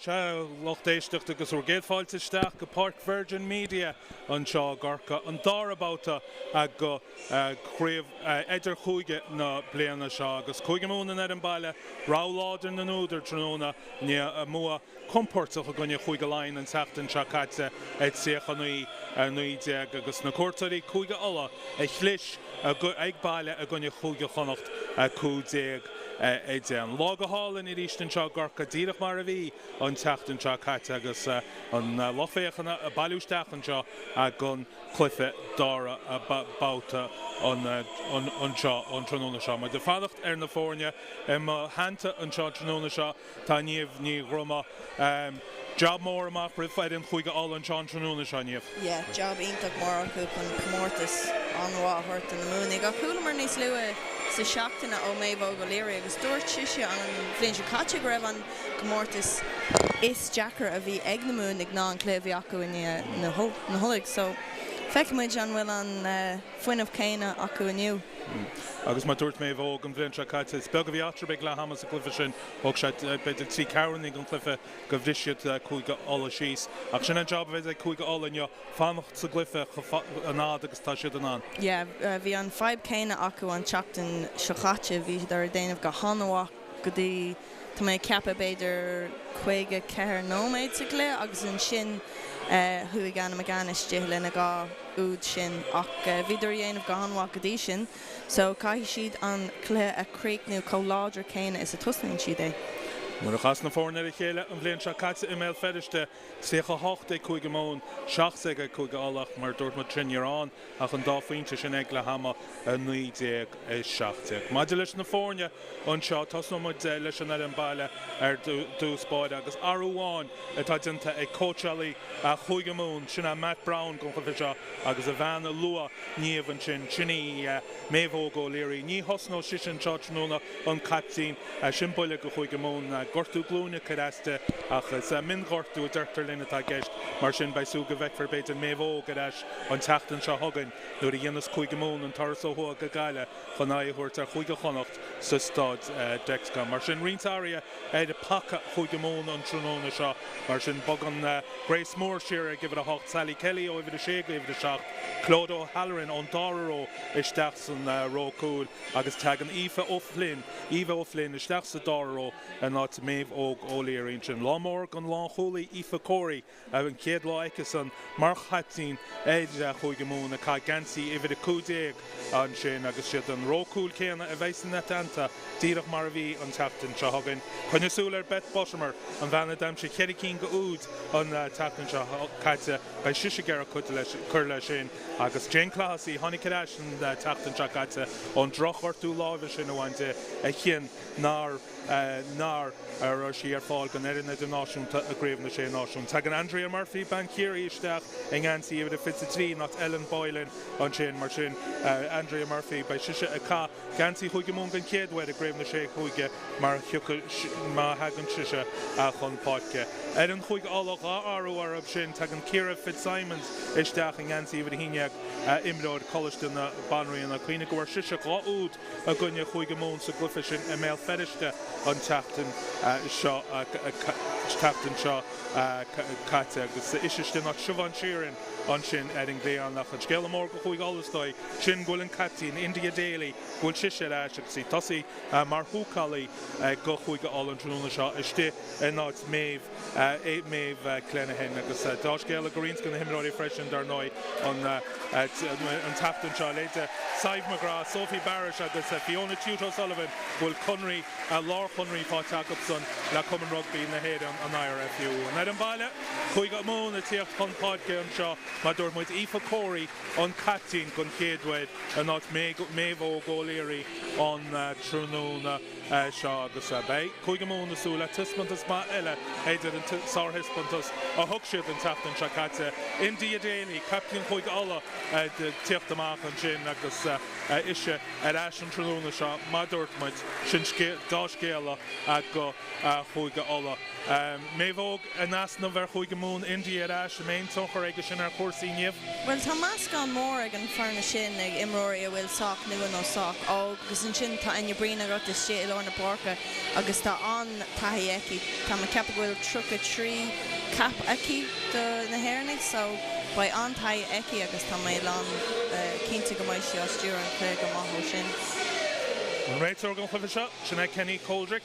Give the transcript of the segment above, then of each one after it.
lochtéisteach agus úr géadfáilteisteach go Park Virgin Media an seo garcha an dárabáta a go Craobh Idirchúige na bliana seo agus chuige múna ar an baile ráláidir na núidir tróna ní Mumha compórtach a gonne chuige láin an teachtain seo caite ag sécha nuí deag agus na cuairtaí chuige alla ag chlis ag baile a gonne chuige chonacht a cúdéag éidean. Lága hálan i rístan seo garcha díreach mar a bhí an teachtain seo caite agus an lochféchanna a bailúisteachtain seo a gon cluife dára a báta an seo an tróna seo. Mar de fadacht ar na fórne hananta an seo tróna seo tá níomh ní groma job mór amach ri feidim chuige all an Sean tróna seo níomh. Yeah, job ionach mór an cúpan comórtas an bhá hort an na múna. Ga cúlamar níos lua sa seachtainna ó méibh go léir agus dúirt siise an bhíonn se caite go raibh an comórtas is Jackar a bhí ag na múna ag ná an cléimhí acu na thullaigh, so feicimid an bhfuil an foiinemh céine acu aniu. Agus má dúirt méh óg an bhlion se caite is beag a bhí atrabeh le hamas a cluife sin óg se beidir trí cairnig an cluife go bhríisiad chuige alla síos. Ach sin an job bheith ag chuige alla neo fannacht sa gluife an nád agus tá siad an an. Yeah, bhí an 5 céine acu an teachtain seo chaite bhí ar déanamh go hanamhaach go dtí tá mé ceapa beidir chuige ceir nóméid sa lé agus an sin thuig gan me gan istí lena gá úd sin ach bhíidir dhéanamh go hanamhaach go dtí sin, so caithfidh siad an clé a críicnú có láidir céine is a tusnaíonn siad é. Mar a chas na fórne a chéile an bblion se caite email fedichte sécha 8 chuige món 16 chuige allach mar dúirt mar trinnearán ach an dáfaointe sin ag le hama a 9 16. Maidir leis na fórne an seo tasnomid leis an an baile ar dúspáid agus arúháin atá dinta ag cótealaí a chuige món sinna Matt Brown gon chufa seo agus a bheanna lua níomh an sin sinní méhógó léirí ní hosnó sisin seo tróna an captín sin buile go chuige món gortú glúne cadasta achas min gortú deirtar lena tá geist mar sin baisú go bheith beit an méhó gadas an teachtain seo hagan nuair a dhéanas chuige món an taras ó go gaile chun áhuiirt ar chuige chonacht sa stad dexa. Mar sin rintária a pacha chuige món an tróna seo mar sin bag an Grace Moore siar a gibh a 8 Sally Kelly ó bhí a sé go bhí a 7 Claude O'Halloran an dáró isteach san rócúil agus tag an Aoife O'Flynn isteach sa dáró an ná méh óg óléiríonn sin lámór an lá cholaí Aoife Corey a an céad lá aice san mar chatín éide chuige mún a cá gansaí a bhí a cúdéag an sin agus siad an rócúil céanna a bheith san netanta díreach mar a bhí an teachtain seo hagan chuinnesúil ar Bet Bosmer an bhena daim sé chéad cín go úd an teachtain seo caite bei siise gar chur lei sin agus Jane Classy tháinig cadais an teachtain seo caite an drochhartú láimhe sin amhainte a chin nar ar sí ar fáil gan éireanna do náisiúnta a gréibh na sé náisiún. Tá an Andrea Murphy bancírí isteach ag ansaí a fit trí not Ellen Boylan an sin mar sin Andrea Murphy bei siise a cá gansaí chuige mún gan céadhfuid a gréibh na sé chuige mar má hagan siise a chun páice. Ar an chuig allach áú arab sin tá an Ciara Fitzsimons isteach an gansaí a híineag imróid choiste na banraíon a chuoine go bhar siise gá úd a gunne chuige mún sa glufa sin a méil fedichte an teachtain seo teachtain seo caite agus isiste nach siobhan sirin an sin eding léan nach an scéile mór go chuig allasdóid sin ghfuil an catín India Daily ghfuil siise leis sí tosaí mar thuúcalaí go chuige all an tróna seo iste náid méh cléanahéin agus dá scéile goríns gan himráí freisin dar nóid an teachtain seo léite Saibh McGrath, Sophie Barrish agus Fiona Tuto Sullivan ghfuil conraí lár chunraí fáte agapson le Cumann Rugbaí na héad an IRFU. An an baile chuige mún a tíocht chun páidce an seo má dúirt muid Aoife Corey an catín gon céadhfuid a náid méhó ggóléirí an tróna seo agus bei chuige mún asúla tispantas má eile éidir an sáthhispantas a thug siad an teachtain seo caite India Daily captain chuige alla tíocht amach an sin agus ise ar eis an tróna seo má dúirt muid sin dá scéala a go chuige alla. Méhóg a nasna bhar chuige mún India ar eis a main tochar aige sin ar cuasaí níomh? Well, tá measc an mór ag an fearna sin ag imróí a bhfuil sách nua nó sách agus an sin tá aine brína got is sé leor na porca agus tá an taithí eici tá ma ceap bhfuil trucha trí cap eici na hairnig so ba an taithí eici agus tá mé lan cínta go maiid seo stúr an chuir go maithó sin. An réitor go chufa seo sinna Kenny Coldrick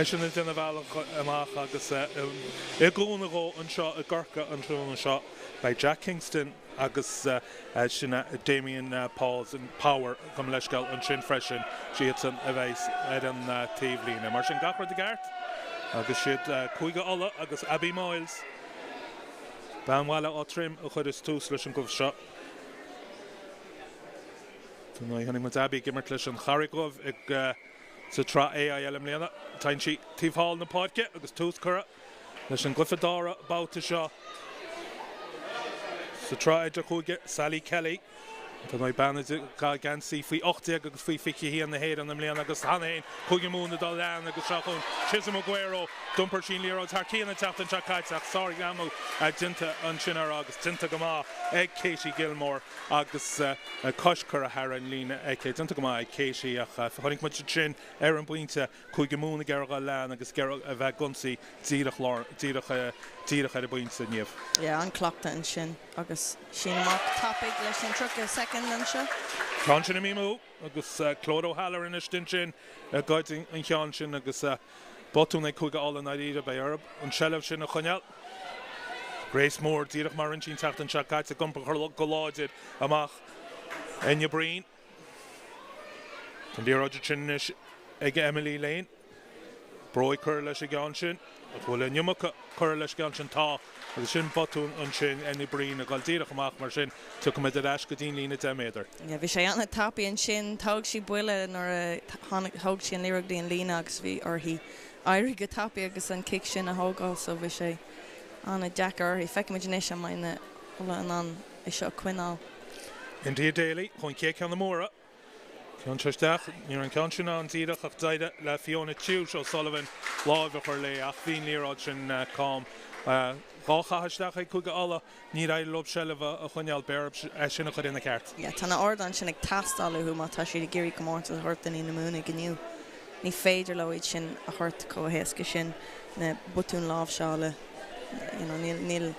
sinna duna bhealach amach agus i gúna go an seo a gcorca an trúna seo by Jack Kingston agus sinna Damien Pauls and Power come leis gael an sin freisin siad a bheits ar an taobhlína mar sin gachar de gart agus siad chuige alla agus Abby Miles banhile á trim a chud is tús leis an gomh seo. Tá nó hanig mu Abby gimmert leis an charigomh ag sa tra AIL am léana tain si tíomhall na páidce agus tús cura leis an glufadára báta seo. So try Idirchúige Sally Kelly. Tá nó banad gan sí faoi 8 agus faoi fici hí an na héad an am léana agus hanain chuige múna dá lean agus seachún Chisholm Aguero dumpar sin líró tarcían na teachtain se caiiteach sorry gamu dinta an sinar agus dinta go má ag Casey Gilmore agus coscar a haar an lína ag dinta go má ag Casey ach chonig mu sin ar an buinte chuige múna gearga lean agus a bheith gunsaí díadach ar a buinte níomh. Yeah, an clochta an sin agus sin amach topic leis an trucha second an seo. Cean sin a mímú agus Clód O'Halloran in istin sin gaiting an cean sin agus botún ag chuige all an Idirchúige bei Arab an sellh sin a chuneal. Grace Moore díadach mar an sin teachtain se caiite a gumpa go láidir amach Enya Breen. An díráidir sin ag Emily Lane. Bróid cur leis a cean sin. Bhfuil niumacha cur leis cean sin tá agus sin botún an sin Enya Breen a gáil díadach amach mar sin tu go mid eis go dtíon lína 10 méadar. Yeah, bhí sé anna tapí an sin tág sí buile nar thug sí an líreachtaí an lína agus bhí orthaí airí go tapí agus an kick sin a thógáil so bhí sé anna Jack orthaí feicimiidirnéis an maine an é seo cuineáil. India Daly, chuin cé ceanna móra. Cean teisteach, níor an cean sin an díadach ach daide le Fiona Chiús ó Sullivan láimhe chuir le ach bhíon líráid sin cám. Gáchaisteach ag chuige alla ní raibh lob sellh a chuineal bearb sinna chud ina ceart. Yeah, tána ordan sin ag tastála chu má tá siad géirí go mórta a thuirtain í na múna gniu. Ní féidir le iad sin a thuirt cóhéasca sin na butún lámh seála. Níl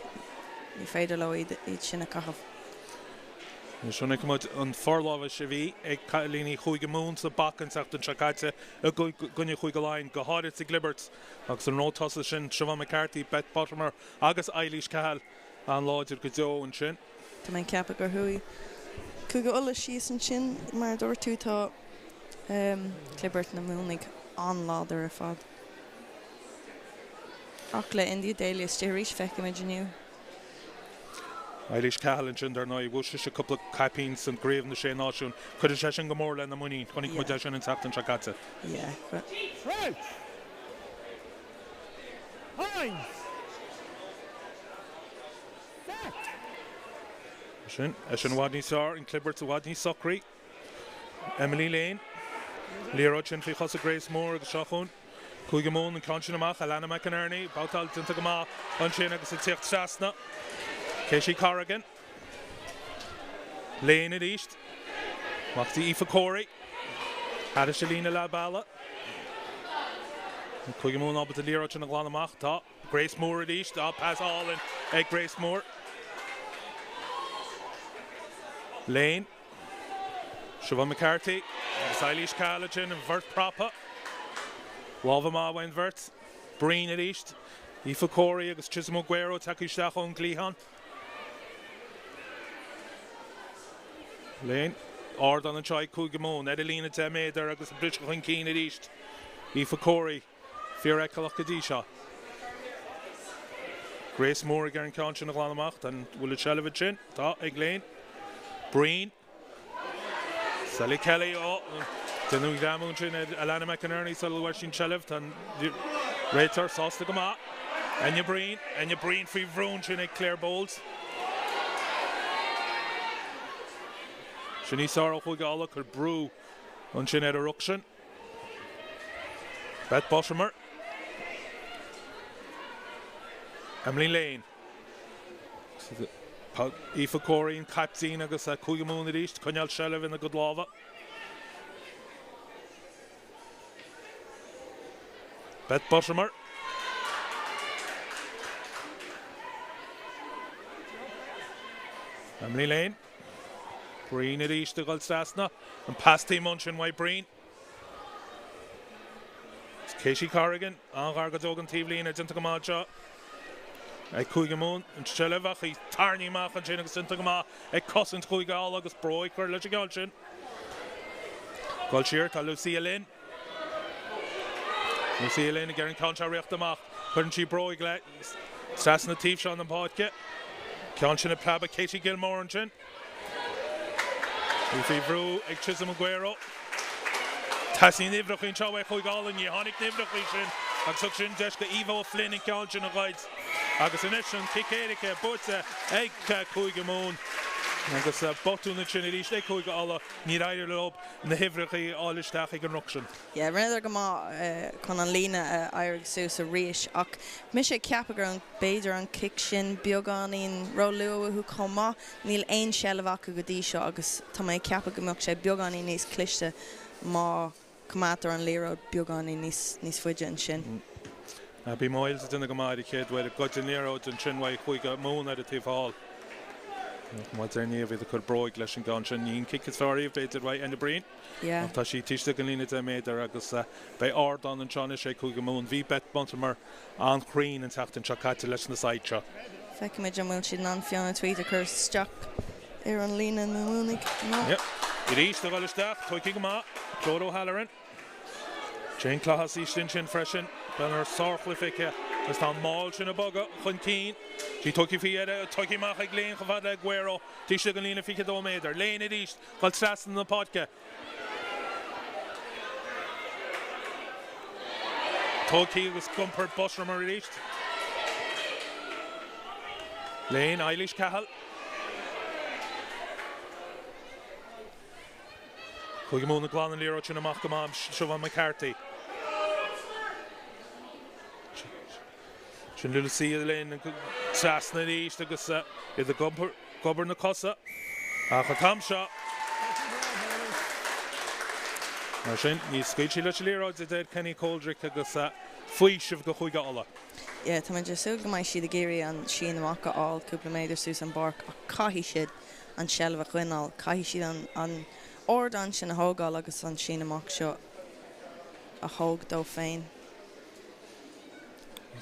féidir le iad sin a caithh. Sinna cumid an forlábha sé bhí ag líní chuige mún sa bacan seachtain se caiite a gunne chuige láin go háidir sa glibert agus an rótása sin Siobhan McCarthy, Beth Bottomer agus Eilish Cahill an láidir go deo an sin. Tá mé ceapa gur thuí chuige ula síos an sin mar dúir tútá glibert na múnig an láidir a fad. Ach le India Daly is tíirís feicimidirniu. Eilish Cahill an sin dar ná bhús a couple of capíns an gréibh na sé náisiún chud sé sin go mór le na muí chunig mu sin an teachtain se caiite. Yeah. Right. Hines. Sin Wadney Sar in Clibbert to Wadney Sockery. Emily Lane. Leroy sin fi chos a Grace Moore agus seachún. Chuige mún an canshin amach Alana McInerney bátal dinta go má an sin agus a tíocht trasna. Casey Corrigan. Lane at east. Machty Aoife Corey. Adishalina La Bala. Chuige mún ab at the Leroy sin a glan amach tá. Grace Moore at east. Pass all in ag Grace Moore. Lane. Siobhan McCarthy. Eilish Cahill and Vert Propa. Walvama went Vert. Breen at east. Aoife Corey agus Chisholm Aguero takeísteach ón Glíhan. Lane. Ordan an Chai Cougamon. Edelina Temeder agus Bridge Hinkeen at east. Aoife Corey. Fiora Kalakadisha. Grace Moore again Conscion of Lanamacht and Willie Shelevichin. Ta ag Lane. Breen. Sally Kelly, the new Gamunchin, Alana McInerney, Sally Washington Shelevt, and Rater, Sosta Gama, Enya Breen, Free Vronchin, and Claire Bowles. Shani Sarah Hugala could brew on Chin at Eruption. Beth Boshemer. Emily Lane. Aoife Corey and Captain agus a Cougamon at east, Conyal Shellev in the good lava. Bet Bottomer. Emily Lane. Breen at east to Goldstasna. And past team Munchin White Breen. It's Casey Corrigan. Angar Godogan Tivlin at Intagamacha. Cúige and Shelevach. He's Tarni Mach and Chinnagus Intagama. A cousin Cúige August Broy. Curlish Golchin. Golshir to Lucia Lynn. Lucia Lynn again. Concha Riechtamach. Couldn't she Broy Glad? Stasna Tiv Sean and Podke. Concha and Plaba Katie Gilmore and Chin. Ufi Brew, ag Chisholm Aguero. Tassie Nivrach in Chawe Cúige and Johannic Nivrach in ag Suction Deska Evo Flynn in Concha and Guides. Agus an Eshon, Kikerike, Butza, ag Cúige Moon. Agus Botun and Chin Edish, Cúige Allah, Niraider Lob, and the Hivrach all is Tachig and Ruction. Yeah, Renner Gama, Conan Lena, Irig Susa Rish, Ak, Misha Capagram, Bader and Kikshin, Bioganin, Rolu, who come, Neil Ain Shelvaka Gadisha, Agus, Tamay Capagamok, Bioganin is Klishta, Ma, Kamater and Lero, Bioganin is Fudja and Shin. Be miles in the Gamadi kid where the Godinero and Chinway Cúige Moon at the Tiv Hall. What's any of it could broig lesh and ganchin yin kick his sorry if they did right in the brain. Yeah. Tashi teach the galina they made there agus by Ordon and Chana Shea Cúige Moon V bet Buntelmer and Green and Tacht and Chakati lesh in the side shot. Feck me Jam Wilchi non Fiona tweet occurs Stock Aaron Lena and Moonik. Yep. It east the Gullish staff, Toikigama, Jodo Halloran. Jane Clahas East in Chin Freshen, Benner Sorcliffica, there's Tom Malch in a bugger, Hunteen. She took you for Toki Machig Lane, Havada Aguero, Tisha Galina Fika Domader, Lane at East, Goldstasna in the Podka. Toki was Gumper Bushramer at East. Lane, Eilish Cahill. Cúige Moon and Glan and Lero Chinamach Gamam, Siobhan McCarthy. Chin Little Sea Lane and Sasna East, agus the Gubber na Cossa. Achatam shot. Marshin, ni Squeechy Lero, the dead Kenny Coldrick, agus Fuish of Cúige Allah. Yeah, Taman Jesu Gamai She the Giri and She and Maka all Kuplamader Susan Bark, Kahi Shid and Shelva Quinal, Kahi Shid on Ordon Shin a Hogal agus on Sheena Mock shot a Hog Dauphin.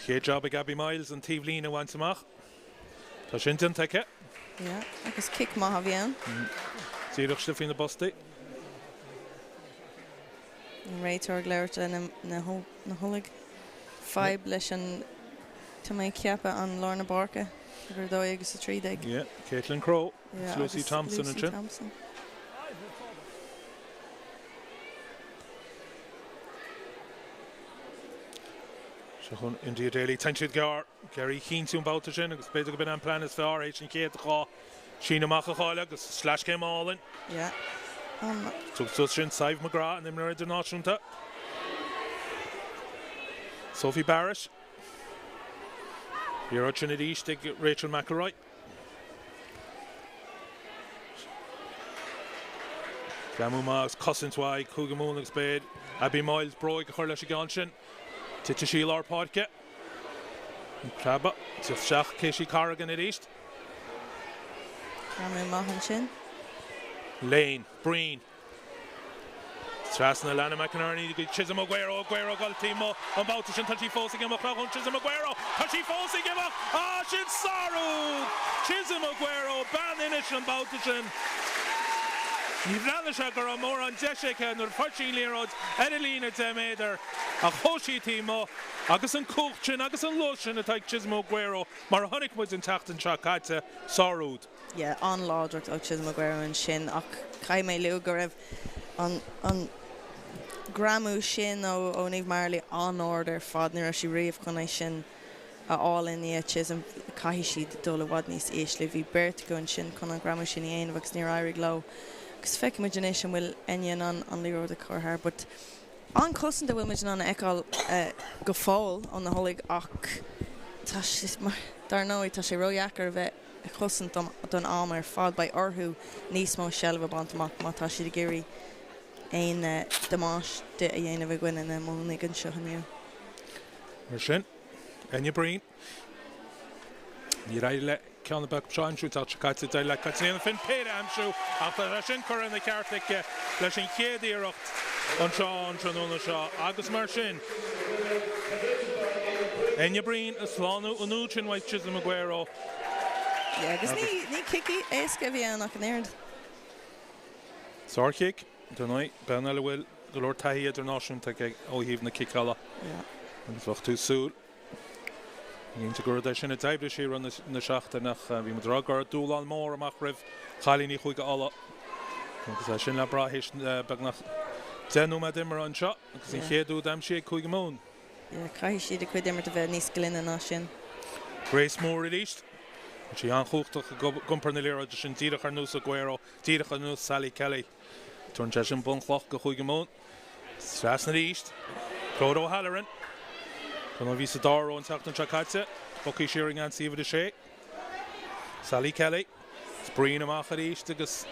Here job of Gabby Miles and Tivlina wants him off. Tashinton take it. Yeah, agus kick Mahavian. See the stuff in the busty. Ray Torglaert and na Hullig. Five Leshan to make Kiapa on Lorna Barca. Verdoy agus a 3 day. Yeah, Caitlin Crow. Yeah, Lucy Thompson and Chin. Thompson. India Daily, Tenchid Gar, Gary Keen soon about to Shin, because basically been on plan as far H and K to call Sheena Machachola, because Slash came all in. Yeah. So Shin, Sive McGrath, and then we're international. Sophie Barish. Here at Trinity East, Rachel McElroy. Gamu Marks, Cousins Wide, Cúige Moon, Spade, Abby Miles, Broig, Hurlash Ganshin. Tita Sheelar Podke. Traba. Just Shach Casey Corrigan at East. Cameron Mahanchin. Lane. Breen. Strasna Lana McInerney. Chisholm Aguero. Aguero got Timo. On Bautishin. Touchy Fossing him. Chisholm Aguero. Touchy Fossing him. Shin Saru. Chisholm Aguero. Ban on Bautishin. Nivranishagar more on Jessica nor Fortune Lerods, Adelina Temeder, a Hoshi Timo, Agasan Kuchin, Agasan Lushin, a type Chisholm Aguero, Marahonic was in Tachtan Chakata, Sarud. Yeah, on Laudrick, Chisholm Aguero and Shin, Kaime Lugarev on Gramu Shin, Niv Marley on order, Fodner, she reef Connection, all in the Chisholm, Kahishi, the Dola Wadnis, Ashley, V. Bert, Gun Shin, Conan Gramu Shin, Yanvox near Irig Low. Because feck imagination will enion on Lero the Corher, but on cousin the will imagine on Ekal go fall on the Holig Ak Tash Darno Tash Royaker of a cousin done armor fought by Orhu Nismo Shelva Bantamak Matashi the Giri Ain Damash de Ayan of a Gwyn and then Monig and Shohanu. Mar sin, Enya Breen. Ní raibh le ceanna beag seansú tá caite de le caitléana fin péad amsú ach tá sin chur in na ceartaic leis sin chéad iirecht an seán tróna seo agus mar sin. Enya Breen a sláánú an útin waith Chisholm Aguero. Agus ní cici éasca bhí annach an éird. Sárcic, donnaí, ben eile bhfuil go leor taí idirnáisiúnta ó híomh na cicala. Agus bhacht tú súl. Nínta gur sin na taibre sí ran na seachtainach bhí mar dragar dúláán mór amach raibh chalíní chuige ala. Agus sin le brathis beag nach denú me dimar an seo, agus in chéadú dam sé chuige mún. Cai siad a chuid immer a bheith níos glynna ná sin. Grace Moore released. She aangoogtig gumper na lera de sin tíach ar nús Aguero, tíach ar nús Sally Kelly. Turn sin bonchloch go chuige mún. Stras na ríist. Craobh Halloran. Kan ví sa dáró an teachtan chacaite. Bucky shearing an sifa de sé. Sally Kelly. Spreen amach a ríist agus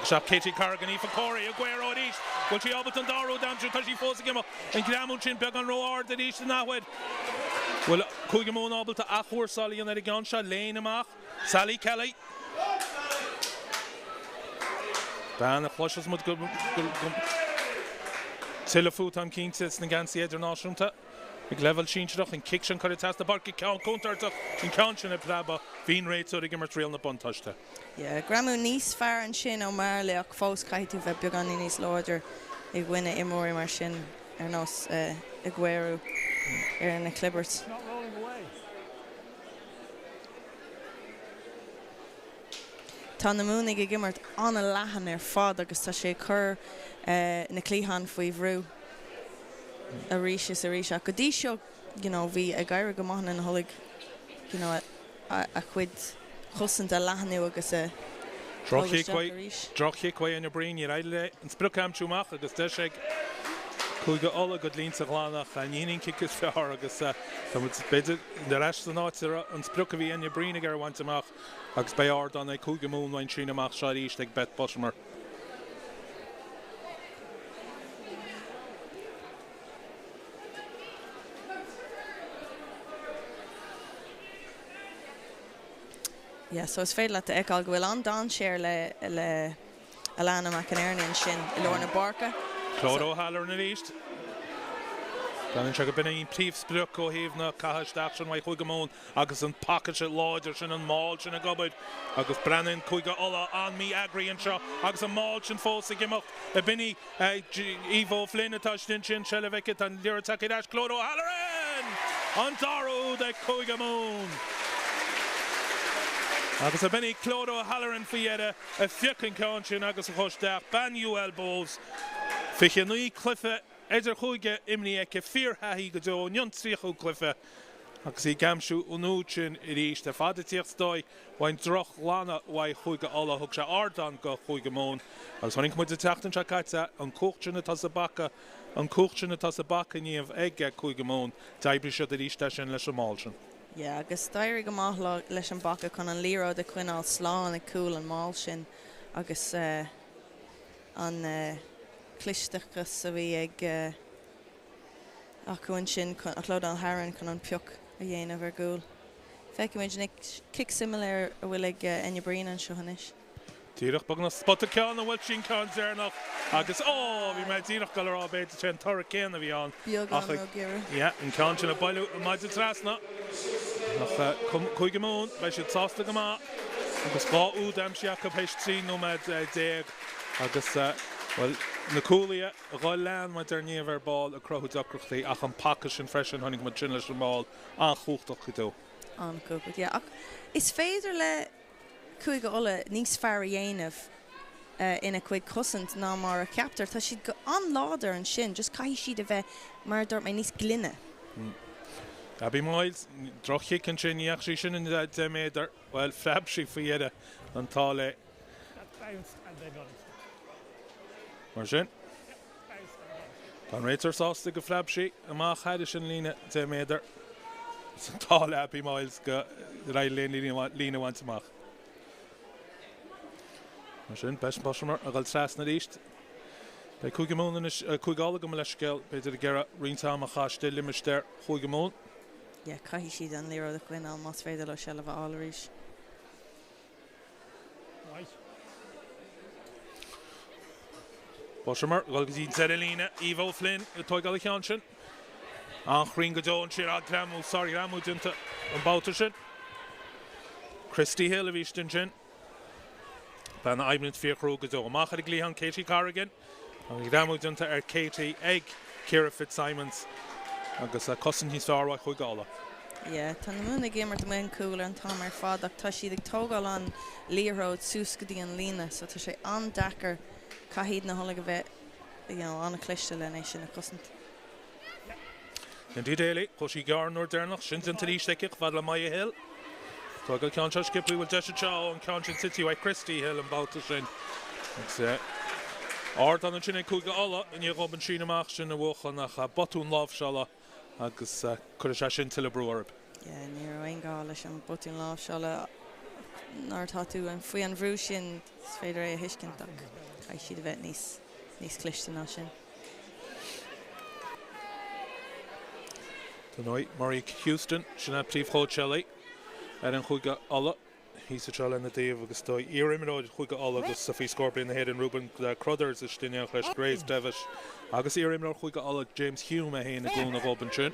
shop Katie Carrigan for Corey Aguero ríist. Will she albert an dáró damjú tá sí fósa gimmo. En gramún sin beag an roar de ríist na wed. Well, chuige mún ábalta a chóir Sally an ar gan se léin amach. Sally Kelly. Ban a chluises mud go tilafút am cíntas na gansaí idirnáisiúnta. Ag level síntach in kick sin chuir testa barci ceann contartach in ceann sin a plaba hín réitú ag immer tríal na buntáiste. Gramú níos fear an sin ó mar le ach fós caiitú bheith beag an níos láidir ag bhuine imóí mar sin ar nás Aguero ar na Clibbert. Tá na múnig ag gimmart anna lehan ar fad agus tá sé chur na clíhan faoi bhrú a ríis go dtí seo bhí a gaiire go maithna an tholig a chuid chusanta lehanú agus Drochí chué an Breen i raile an sprucam túmach agus de sé chuige alla go línta glánach a níon kickus fear agus beidir de rest an áite an spruca bhí Enya Breen ar bhaintach agus bei ard an chuige mún bhain trína amach se ríist ag bet Bosmer. So is féidir le ag go bhfuil an dan séir le Alana McInerney sin I Lorna Barca. Craobh Halloran na ríist. Gan se go bin í príomh spruc ó híomhna caithaisteach sin bhaid chuige mún agus an packet se láidir sin an máil sin a gobbaid agus brenn chuige alla an mí agraíonn seo agus an máil sin fósa gimach a binní Ivo Flynn atá sin se le bheice an liortach iad Craobh Halloran an darú de chuige mún. Agus a benny Craobh Halloran fiada a fiocin cáin sin agus a chuisteach banú elbows fiche nuí cliffe Idirchúige imní ag fíorthaí go dó nion tríochú cliffe agus í gamsú unúin I ríist a fada tíochtdóid bhain droch lána bhaid chuige alla thug se ardan go chuige mún agus tháinig muid a teachtain se caite an cúchtsinna tá sa bacha an cúchtsinna tá sa bacha níomh ag chuige mún d'oibriú seo a ríiste sin leis an máil sin. Agus dair go maith leis an bacha chun an líród a chuineáil sláán ag cúil an máil sin agus an clistechas a bhí ag acuin sin a chlód an Haran chun an peoc a dhéanamh ar gúil. Feiceimiid nig kick similar a bhfuil ag Enya Breen an seohanis. Tíreach bag na spot a ceann a bhfuil sin ceann déarnach agus bhí méid tíreach go rá beidir sin tora céan a bhí an. Beagán ó ggéire. An ceann sin a bailú a maid a trasna. Nach chuige mún bei si tásta go má agus bá ú am siach hééis trí nó med déag agus na cúlia a gáil lean mai ar níomh ar ball a crothú docrochtaí ach an pacha sin freisin tháinig mar sin leis an ball an chuchtach chu dó. An cúpad, ach is féidir le chuige ola níos fear a dhéanamh ina chuig cosint ná mar a ceaptar tá siad go an láidir an sin just cai siad a bheith mar dúirt mé níos glynne. Abby Miles, drochí can sin íach sí sin in de méidir, well, frab sí faoiad an tála. Mar sin? Tá réitar sásta go frab sí, amach chaide sin lína de méidir. San tála Abby Miles go raid lína bhaintach. Mar sin, bes Bosmer a gáil tras na ríist. Bei Cúigeamón is Cúigála go leis scéal beidir gera riontáim a chaiste limimisteir Cúigeamón. Yeah, caihí siad an líro a chuin al más féidir le se le bh álaríis. Boshamar, golgus í Zerelina, Ivo Flynn, Toigal Chanshin. An chrin go dón siar a Gramu, sorry, Gramu dynta an bautar sin. Christy Hill a bhís sin. Ben aimlint fiachrú go dó. Machar a glíhan Katie Carrigan. An Gramu dynta Katie Egg, Ciara Fitzsimons. Agus a cosan hí sárha Cúigála. Yeah, tá na múna gémar tá main cooler an tám fad ach tá siad ag tógáil an líróid súscadí an lína, so tá sé an dachar caihíad na hola go bheith anna cliste le éis sin a cosint. Yn di deulu, chwsi garn o'r dernach, sy'n dyn tyd eistecich, fad la Maya Hill. Togal Ciancha Skipli wil desha chao, and Ciancha City, wai Christy Hill and Bauta sin. Ard an sin Cúiga Alla, and you Robin Sheena Mach sin a wochan nach a botún love shala, agus Cúiga sin til a brewerb. Yeah, níor ein gála sin botún love shala, nar tatu an fwy an vrú sin, sfeidir a hiiscint ach, cai siad a bheith nís cliste ná sin. Tonight, Murray Houston, Sinead Príomh Chóid an Cúiga Alla. He's a child in the day of Augusto. Irimino, Cúiga Alla, agus Sophie Scorpion, the head and Ruben Cruthers, is Stinia Clash, Grace Devish. Agus Irimino, Cúiga Alla, James Hume, a hain, a goon of Robin Chin.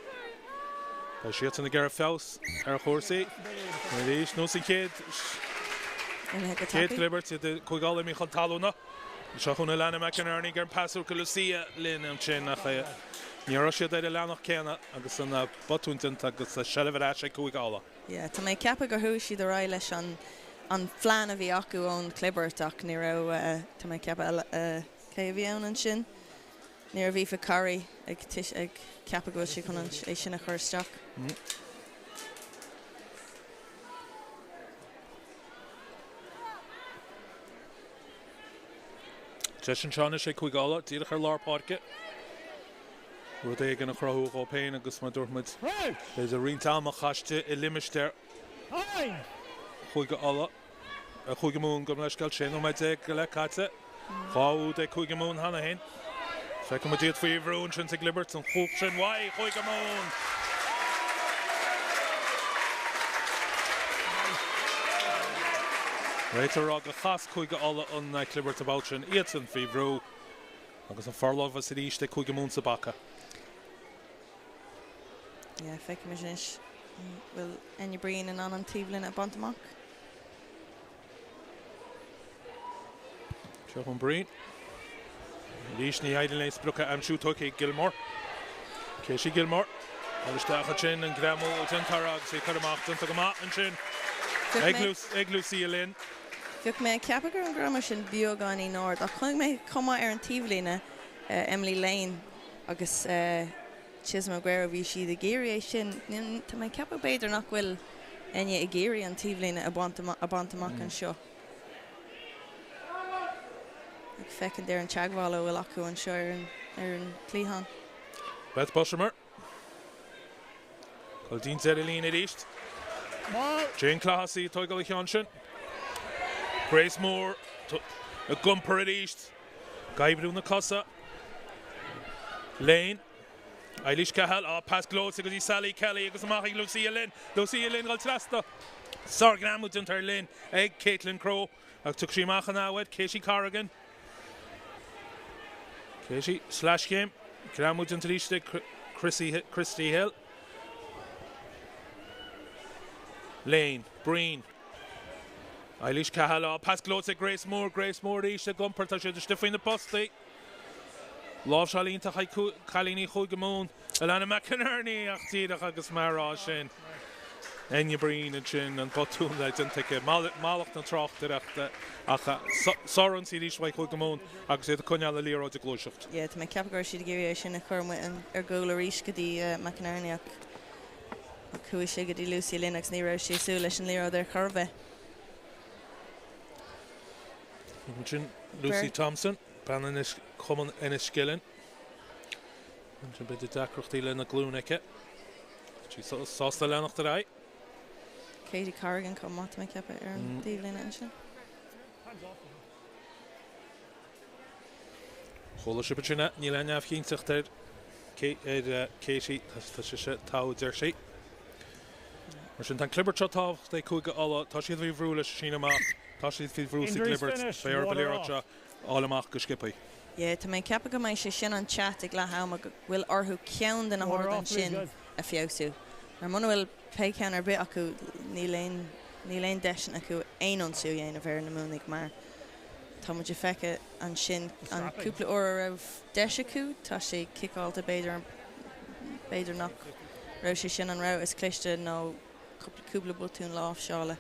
She had in the Gareth Faust, her horsey. No see kid. Kid Liberty, the Cúiga Alla, Michal Taluna. Shahuna Lana McInerney, Gern Passer, Colusia, Lynn, and Chin, Níor siad ar leanach céanna agus an botúntant agus a sellh ashe Cúiga Alla. Yeah, tá mé ceapa go thuaí siad a rá leis an phlean a bhí acu ón Clibbert ach ní rah tá mé ceapa cé bhí ann an sin. Ní a bhí fa Curry ag ceapa go si chun é sin a chur isteach. Tesin seánna sé Cúiga Alla, díadach ar lárpáirce. Rud é gan a chrathú ó péin agus má dúirmid is a riontáim a chaiste I limimisteir Cúiga Alla a Cúigeamón go leis gail sin ó maid ag go le caite cháú é Cúigeamón hana hain fe go díad faoi bhrún sin ag Libert an chóp sin wai Cúigeamón Réitar a chas Cúiga Alla an Libert a báil sin iad san faoi bhrú agus an farláh a síiste Cúigeamón sa bacha. Yeah, feic me sin bhfuil aine bríon an an tíbhlinn a bantamach. Seo chun bríon. Lís ní aidir leis brucha am siútóca Gilmore. Céisi Gilmore. Aristeach sin an Gramu ó Tintarag sé chuach danta go má an sin. Eglúsí a linn. Fiach mé ceapa gur an Gramu sin biogáin í Nord ach chuig mé comá ar an tíbhlíne Emily Lane agus Chisma Guerra bhí siad a géirí sin tá mé ceapa beidir nach bhfuil aine I géirí an tíbhlíne a bantamach an seo. Ag fecinn déir an teaghála bhfuil acu an seo ar an clíhan. Beth Boshamar. Coldín Zerelín a ríist. Jane Classy, Toigal Chanshin. Grace Moore, a gumper a ríist. Gaibrú na cosa. Lane. Eilish Cahal, pass glóts agus I Sally Kelly agus amach Lucia Lynn gal trasta. Sar Gramu dyntar Lynn, ag Caitlin Craobh, ag tuc sí mach an awed, Casey Corrigan. Casey, slash game, Gramu dyntar iste, Christy Hill. Lane, Breen. Eilish Cahal, pass glóts ag Grace Moore iste, gumper ta siad stifuin na posti. Láv Shalín ta chalíní Cúigeamón Alana McInerney ach tíadach agus marrá sin Enya Breen an sin an botún le dintaice málacht na tráchtareachta ach soran sí rís bhaid Cúigeamón agus iad coneala líróid a glúiseacht. Yeah, tá mé ceapa gur siad géirí sin a chur ar ggóla rís go dtí McInerney ach chuaigh sé go dtí Lucy Lynn agus ní raibh sé súil leis an líróid ar churbheith. Lucy Thompson Pan is common in a skilling. And a bit of dacrochty in a glúnike. She saw the lenach the right. Katie Corrigan come out to make up ar Díobhlín an sin. Chola si betrína, ní le neamh cínteach ar Katie, tá sé táid ar sí. Mar sin tan clibert seo tábhacht é cúige ala, tá siad bhí bhrúla sin amach, tá siad bhí bhrú sa clibert, féar baléireach seo álamach go skipaí. Yeah, tá mé ceapa go mbeidh sé sin an chat ag lethama go bhfuil orthú ceann den na hórdan sin a fiosú. Mar muna bhfuil pe ceann ar bit acu ní léon deisen acu éonsú dhéanamh ar na múnig mar tá muidir feice an sin an cúpla uair raibh deis acu tá sé kickáilta beidir nach raibh sé sin an rah is cliste nó cúpla butún láh seála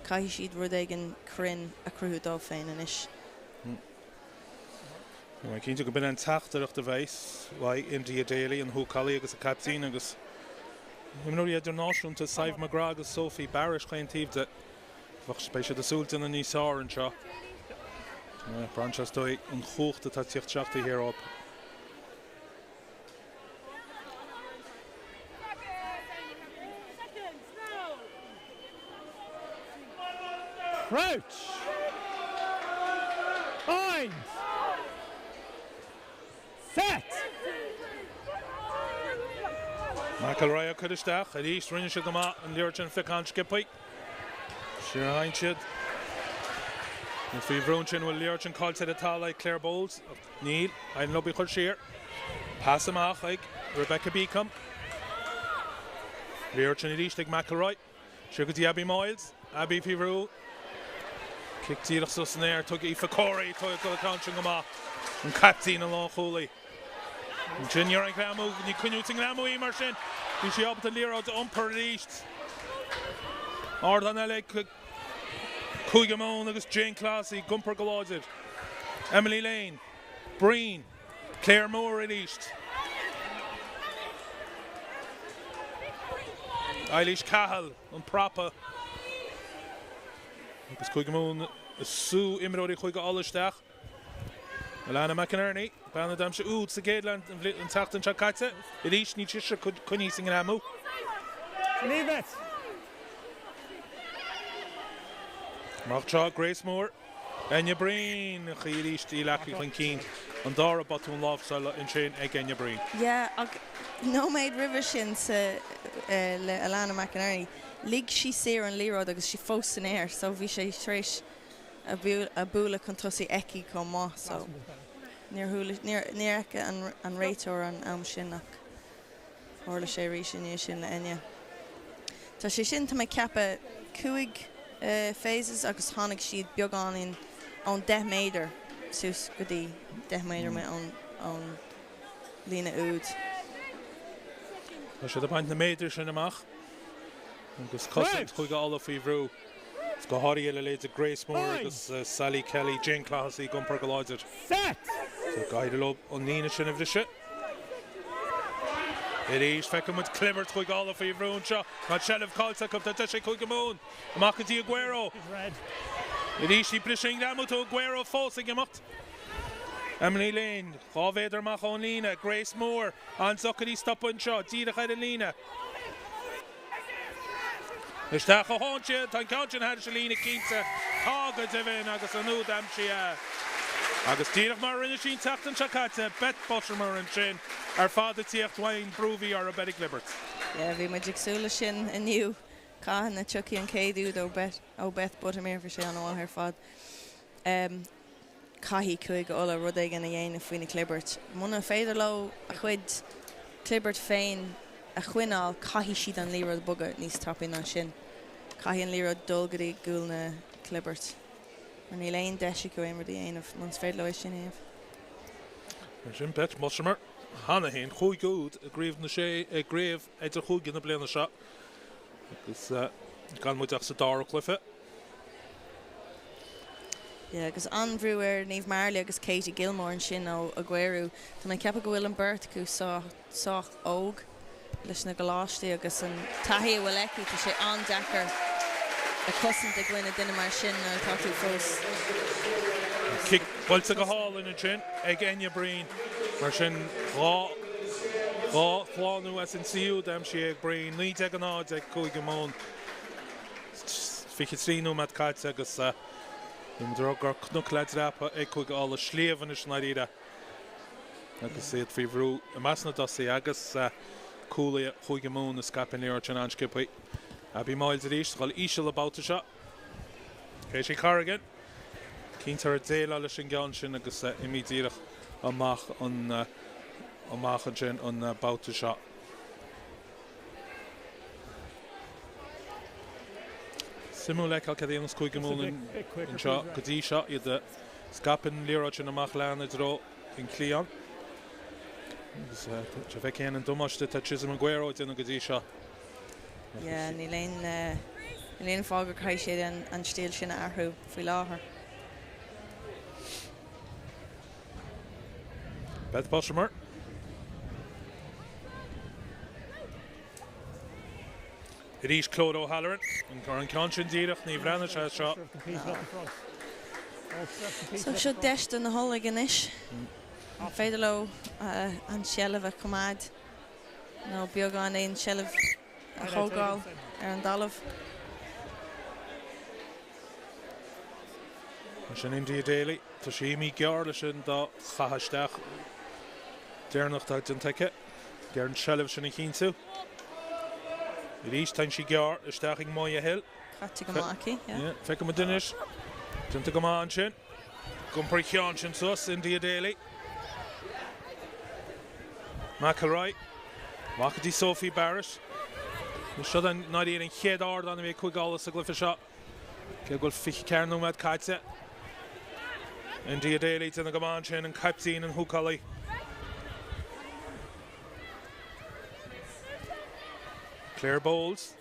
caithí siad rud éigen crin a cruthú dá féin inis. Cínte go bin an taachtarach de bheits, lai India Daily an Húcalaí agus a Captain agus Imnoí idirnáisiúnta Saibh McGrath agus Sophie Barish chaintíomh de bhach spéise de súlta na níos áir an seo. Branchas dói an chúchta tá tíocht seachtaí hir op. Crouch. Bind. Set. McElroy chuisteach a ríos rinne se go má an Leirtin ficán skipaí. Siar hain siad. If we Brunchen will Leirtin call to the Tala Claire Bowles. Neil, I'm lobby chuir siar. Pass him off like Rebecca Beacom. Leirtin ríis ag McElroy. Siar go Abby Miles. Abby Pirou. Kick tíach sus an air tug Aoife Corey tug go counting go má. An Captain along Holy. Junior and Craobh ní cuniúting Craobh mar sin. Bhí sé ab the Lero to umpar ríist. Ardan eile Cúigeamón agus Jane Classy gumpar goláidir. Emily Lane, Breen, Claire Moore ríist. Eilish Cahill an Prapa. Agus Cúigeamón is sú imróí chuige allisteach. Alana McInerney, Banna dam se úd sa géadland an tachtan se caite. Ríist ní tíise chuní sin an amú. Leave it. Mark Grace Moore, Enya Breen, Ríist í leachí chun cín. An dára batún láh sala in sin ag Enya Breen. Yeah, no made river sin sa le Alana McInerney. Lig sí sé an lírod agus sí fós in air, so bhí sé tréis a búla chun tosí eici có má, so níor eice an réitor an am sin nach hála sé rí sin le Enya. Tá sé sin tá mé ceapa 5 phases agus tháinig siad beagán ón 10 méidir sús go dtí 10 méidir me ón lína úd. Tá sé a baint na méidir sin amach. Agus cosint chuige alla faoi bhrú. Go háirí eile léid a Grace Moore agus Sally Kelly, Jane Classy gumpar goláidir. Set. So gaiidir lob an níine sin a bhrise. Ríis feice muid clibert chuig alla faoi bhrún seo. Má sellh cáilta go tá sé Cúigeamón. Amach go dtí Aguero. Ríis í brising dámú tú Aguero fósa gemacht. Emily Lane, chávéidir mach ón lína, Grace Moore, an socadí stoppan seo, díad a chaid a lína. Isteach a háintse, tá countin had se lína cínta, ága divin agus an úd am si agus tíach mar rinne sin tachtan se caite, bet bosir mar an sin, ar fáda tíocht Wayne Brúví ar a bedig libert. Yeah, bhí muid agsúla sin aniu caihan na tuci an céadú ó Beth Buttermere for sé an bháil ar fad. Caihí chuig óla rud é gan na dhéanamh faoine clibert. Muna féidir lo a chuid clibert féin a chuineáil caihí siad an lírad bugad níos tapin an sin. Caihí an lírad dulgadaí gúil na clibert. Mar ní léon deise go éimar dhéanamh mans féidir lo sin éamh. Sin bet Mosmer, Hanna hén chuig gúd a gréibh na sé a gréibh Idirchúige na bliana seo. Agus gan muideach sa dára cluife. Yeah, agus anbhrú Niamh Marley agus Katie Gilmore an sin ó Aguero. Tá mé ceapa go bhfuil an beirt go sách óg leis na goláistí agus an taithí bhfuil eici tá sé an dechar a cosint a gcuine duine mar sin na táú fós. Kick bailte go hála in sin ag Enya Breen mar sin chláánú as an siú am si ag Breen ní ag an áid ag Cúigeamón. Fiche tríú mat caiite agus gur cnuch leid rappa ag chuig ála sléomhan is naíre agus iad fí bhrú a masna dosaí agus cúla chuige mún na scapin leor an anskipaí. Abby Miles at east, gal Ishal about to shot. Casey Corrigan. Keentar at Dale Alish and Ganshin agus immediately on Mach on Machin on about to shot. Simulek al Cadians Kuigamul in shot, Gadi shot, you the Scapin Lirach and a Mach Lana draw in Cleon. Javekian and Domash that touches Maguero in a Gadi shot. Yeah, ní léon fágur caiith siad an stíl sin arthú faoi láthair. Beth Boshermer. It is Claude O'Halloran and Coran Conscian Dietrich, ní bhreanna se shot. So seo deist na hola ganis. Féidir lo an seileamh a cumad. No beag an éon seileamh a thógáil an dalamh. Sin India Daily, tá sé mí gearla sin dá chahaisteach déarnach tá den teice, déarn seileamh sin na cínú. I rís tain sí gear isteach ag Mumha Hill. Caite go máci, yeah. Feice mo dunis, dinta go máin sin, gumpar cheán sin sus India Daily. McElroy, Macadí Sophie Barrett. Seo an náirí an chéad ard anna mé chuigálas a glufa seo. Cé gúil fiche cearnú mead caite. India Daily dina go máin sin an caiptíín an húcalaí. Claire Bowles.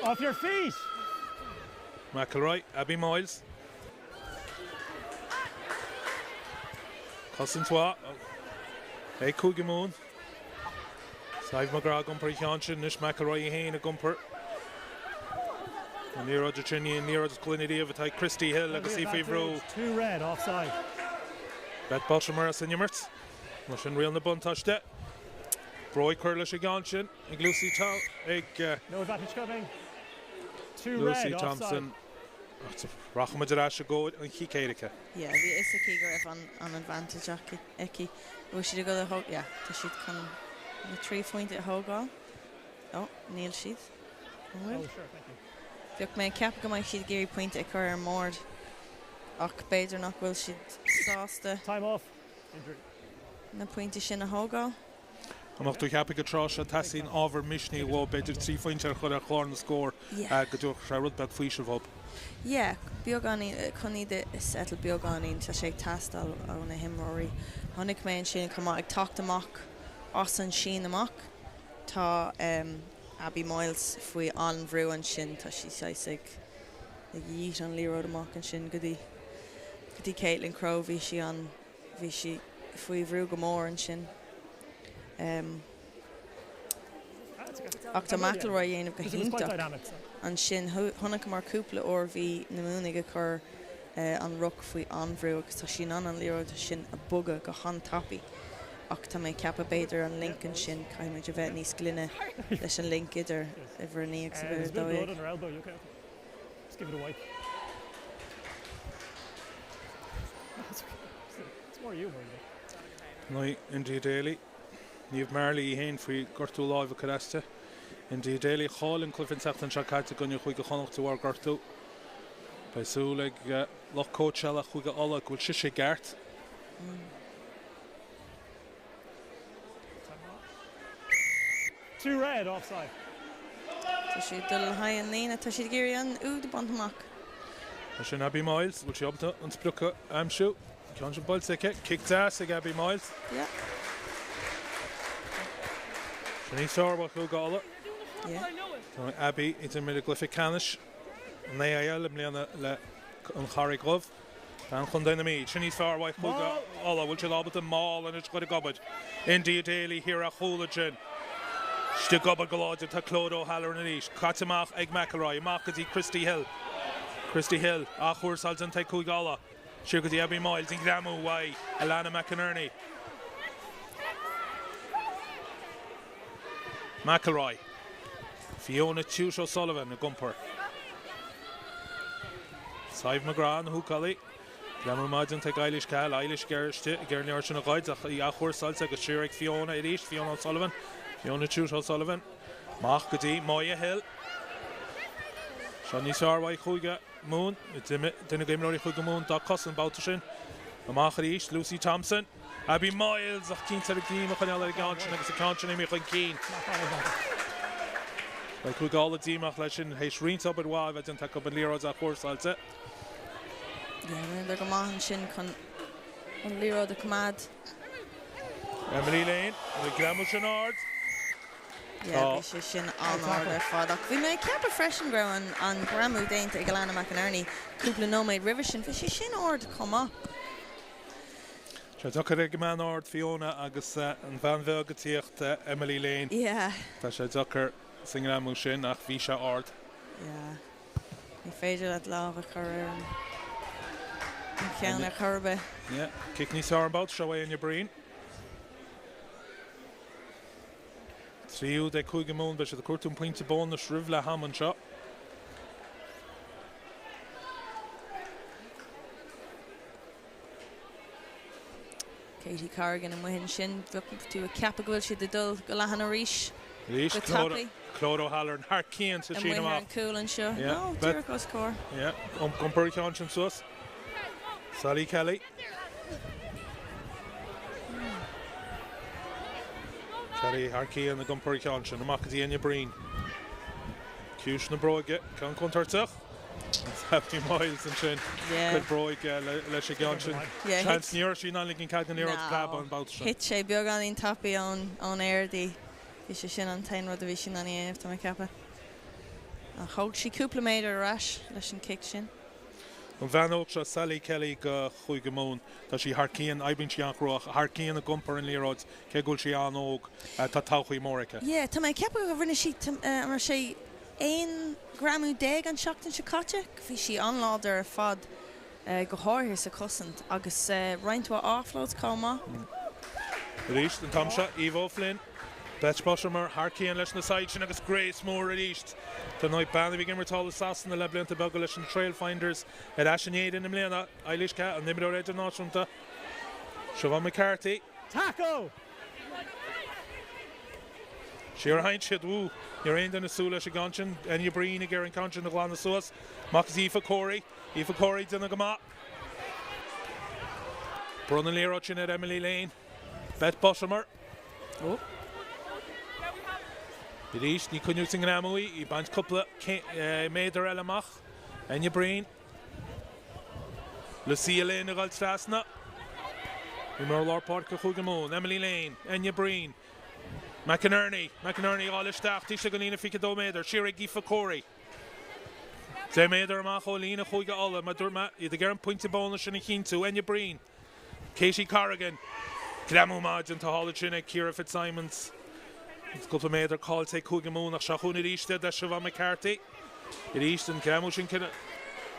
Off your feet. McElroy, Abby Miles. Cosintois. Hey Kugamoon. Saif McGrath gumpar Janshin, Nish McElroy Hain a gumpar. Nero de Trini and Nero de Clinity of it, Christy Hill, like a Seafy Bro. 2 red offside. Bet Baltimore as Nimmert. Mushin real na bun touched it. Broy Curlish Ganshin, and Lucy Tom. No advantage coming. 2 Lucy red Thompson. Rachmadarash go and Kikairika. Yeah, the is a key on advantage Eki. We should go the hog, yeah, to shoot come the 3 point at Hogal. Oh, Neil Sheet. Oh, sure, thank you. Fiach me cap go my sheet Gary point at Curran Mord. Och Bader knock will she'd sauce the Time off. Injury. na point sin a Hogal. I'm off to happy to trash a testing over Mishni wo better 3 points a corner score. Go to Rugbaí Idirchúige. Yeah, Biogani Connie the settle Biogani to shake tastal on a him Rory. Honig me and Shane come out, I talked to mock, us and Sheen the mock. Ta Abby Miles fui on Vrew and Shin ta she says like yeet on Leroy the mock and Shin goody Caitlin Craobh she on Vichy fui Vrew Gamore and Shin. Octa McElroy yin of Gahinta and Shin Honig mar Kupla or V Namuniga cur on Ruck fui on Vrew because she non on Leroy to Shin a bugger go han toppy. Octa me Kappa Bader and Lincoln Shin Kaima Javetni Sglina leis an link idir ever ní exhibit blood on her elbow, you okay? Just give it a wipe. It's more you, No, India Daily. Níomh Marley Hain fui Gortú live a Cadasta. India Daily Hall in Cliffin Sefton Shakaita Gunny Huiga Honok to our Gortú. By Sulig Loch Coachella Huiga Ola Gul Shisha Gart. 2 red offside. So she dul high and Lena to she Gary on the Bontamak. Shin Abby Miles, which she up to Unsplukka Amshu. Conjure ball kicked ass Abby Miles. Yeah. Shani Sarwa Hugala. Yeah. Abby it's a Miliglyphic Canish. Nayal Mliana on Harry Glove. And Condemname, Shani Sarwa Hugala, which allow the mall and it's got a goblet. India Daily here a Hooligan. Sti gobal golóide tá Claude O'Halloran in each. Catamach Egg McElroy, Macadí Christy Hill. Christy Hill, Achur Salzan Taikugala. Shugadi Abby Miles in Gramu Way, Alana McInerney. McElroy. Fiona Tush O'Sullivan, a gumper. Saif McGrath, Hukali. Gramú maidin te Eilish Cal, Eilish Gernior sin a gaid a chur salsa go siúrig Fiona Idirchúige, Fiona O'Sullivan, Fiona Chute O'Sullivan. Mach go dtí, Maya Hill. Sean ní Sarwai Chúige Moon, duna gaimróí Chúige Moon dá cosan báta sin. Amach Idirchúige, Lucy Thompson. Abby Miles ach cínta a gím a chuneal ar gáin agus a cáin imi chuin cín. Ba Chúige ála dímach leis sin hééis rint ab bhá bheith an take up an líróid a chósáilte. They're go maithan sin chun an líróid a cumad. Emily Lane, the Gramú sin ard. Yeah, bhí sé sin an ard ar fad ach bhí mé ceap a freisin grá an Gramú déanta ag Alanna McInerney cúpla nóméid river sin bhí sé sin ard chumá. Se dochar ag man ard Fiona agus an bhean bhil go tíocht Emily Lane. Yeah. Tá sé dochar sin Gramú sin ach bhí se ard. Yeah. Ní féidir le lábh a chur an ceann ar churbe. Yeah, kick ní Sarnbout, show away in your brain. Tríú de Chúige Moon, but the curtain point to bone the Shrivla Hammond shot. Katie Corrigan and Wihin Shin looking to a cap of she the dull Galahan Arish. Rish, Claude O'Halloran, Hart Keane to Sheena Moff. And cool and show. Yeah, no, Jericho score. Yeah, Company conscience to us. Sally Kelly. Kelly Harkey and the Gumpur Conscience, the Macadie and your brain. Cush na Broig, can Contartach. Happy Miles and Shin. Yeah. Good Broig, Lesha Gonshin. Yeah. Chance near she not looking cat near the club on bout. Hit she Biogan in Tappy on air the Shin on 10 road division on the end to my kappa. And hold she couple made her rash, Leshin kick Shin. An bhean óg Sally Kelly go Chúige Moon tá sí Harcían aibíonn sí an cruach Harcían a gumpar an líróid cé gúil sí an óg tá tauchaí mórica. Yeah, tá mai ceapú go bhrinne sí mar sé ein Gramú déag an seachtain se caite bhí sí anláidir ar fad go háirthir sa cosint agus roinntha offloads comá. Ríist an tamsa Ivo Flynn Betch Boshamar Harcían leis na side sin agus Grace Moore ríist. Tá nóid banna bhí gimmartáil sasan na le blianta beaga leis an Trail Finders ar asisinéad in mléana Eilish Cat an nimró réidir náisiúnta. Siobhan McCarthy. Taco! Siar haint siad wú. Níor aon den asúla leis a gansin Enya Breen a gur an cansin na glána suas. Machas Aoife Corey. Aoife Corey duna go maith. Brunna Lérod sin ar Emily Lane. Beth Boshamar. Oh. Idirchúige ní cúniú sin Gramúí I bant cúpla méadar eile amach. Enya Breen. Lucia Lane a gáil trasna. Ní mar lárpárt go Chúige Moon. Emily Lane. Enya Breen. McInerney gáil isteach tí se go lína ficha dó méadar. Siar ag Aoife Corey. Dé méadar amach ó lína Chúige Alla. Ma dúrma I de gearan pointe bóna sin I cíntu. Enya Breen. Katie Corrigan. Gramú maidin tá hála sin ag Ciara Fitzsimons. Couple méadar cáil te Chúige Moon ach seachún Idirchúige de Siobhan McCarthy. Idirchúige an Gramú sin cinna.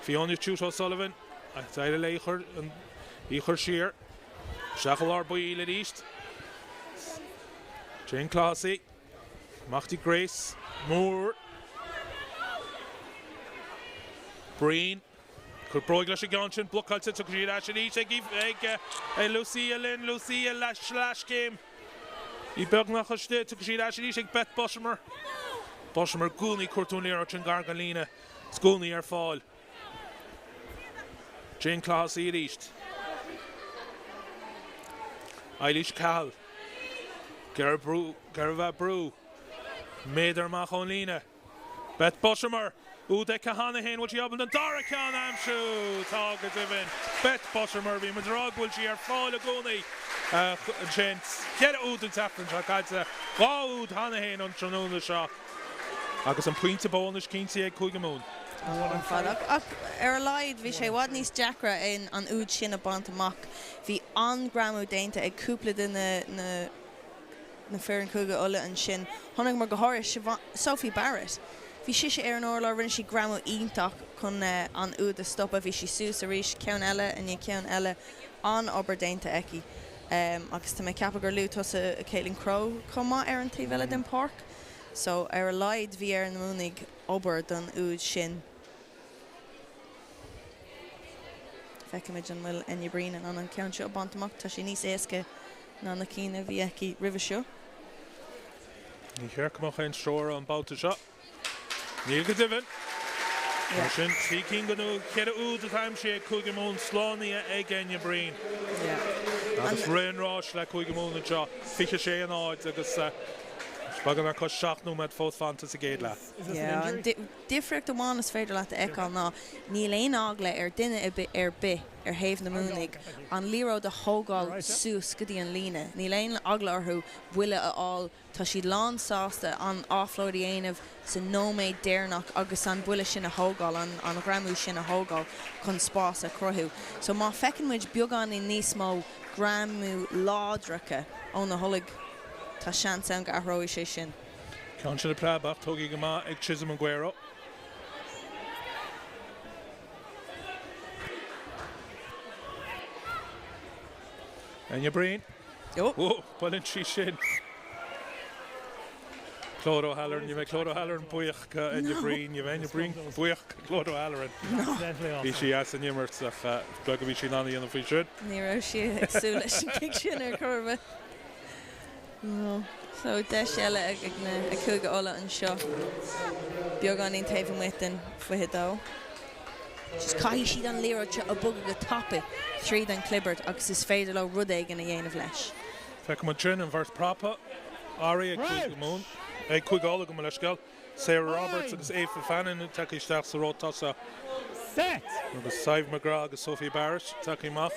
Fiona Chute O'Sullivan. Ach taile léichar an íchar siar. Seachal Rugbaí Idirchúige. Jane Classy. Machty Grace. Moore. Breen. Could broig leis a gansin blocáilte tu siad Idirchúige ag Lucia Lynn Lucia slash game. I beag nach chuiste tu siad Idirchúige ag Beth Boshamar. Boshamar gúnaí cuatún léir sin gargalína. Scúnaí ar fáil. Jane Classy Idirchúige. Eilish Cal. Gerva Brew. Méadar amach ón lína. Beth Boshamar. Ude Kahanahan will she open the Darakan Amshu target even Bet Boshamar be Madrag will she are fall agoni chance get Uden Tapton Shakadza Raud Hanahan on Tranona Shah agus an pointe bonus Kinsey Chúige Moon. Ulaidh bhí sé bhd níos deacra in an úd sin a bant amach bhí an Gramú déanta ag cúpla den na fearan Chúige Ulla an sin honnig mar go háir Sophie Barrett. Bhí si ar an orla rinne si Gramú ítach chun an úd a stoppa bhí si sús a rís ceann eile and ceann eile an obair déanta eici. Agus tá mé ceappa gur lú tosa a Caitlin Craobh comá ar an taobh den park. So ar Ulaidh bhí ar an múnig obair don úd sin. fecimid an bhfuil enne brín an ceann seo bantamach tá sé níos éasca ná na cíine bhí aici ribh seo. Ní chear cumach an stóir an báta seo. Níl go dibhin. Sin tí cín ganú chead úd a time sé chuige mún slánaí ag enne brín. Agus réonrás le chuige múna seo fiche sé an áid agus bagan ar cos seachnú med fós fantasy géad le. Difricht amháin is féidir leat eáil ná níl éon agla ar duine ar bith ar héamh na múnig an líród a thógáil sús go dtí an líne. Níl éon agla orthú bhuile aáil tá siad lán sásta an áflóid aanamh san nóméid déirnach agus an bhuile sin a thógáil an gramú sin a thógáil chun spás a cruthú. So má fecinmuid beagán í níos mó gramú ládracha ón na tholig tá sean an go athróidh sé sin. Ceann sin na preabach tógaí go maith ag Chisholm an Gcuairo. Enne brín. Ballin sí sin. Clód O'Halloran, you make Clód O'Halloran buich enne brín, you enne brín buich Clód O'Halloran. Bhí sí as an immert ach glug bhí sí nánaí an fao sin. Ní raibh sí agsú leis an cic sin ar curva. So de eile ag na cúga óla an seo. Beagán íon taobh muitin faoithe dó. Just caithí siad an líróid seo a bug go tappa tríd an clibbert agus is féidir le rud éigen a dhéanamh leis. Feic mu trin an bhars prapa, Ari ag chuig mún, ag chuig ála go me leis gal, Sarah Roberts agus Aoife Fannin take isteach sa rótasa. Set! Agus Saibh McGrath agus Sophie Barris take mach.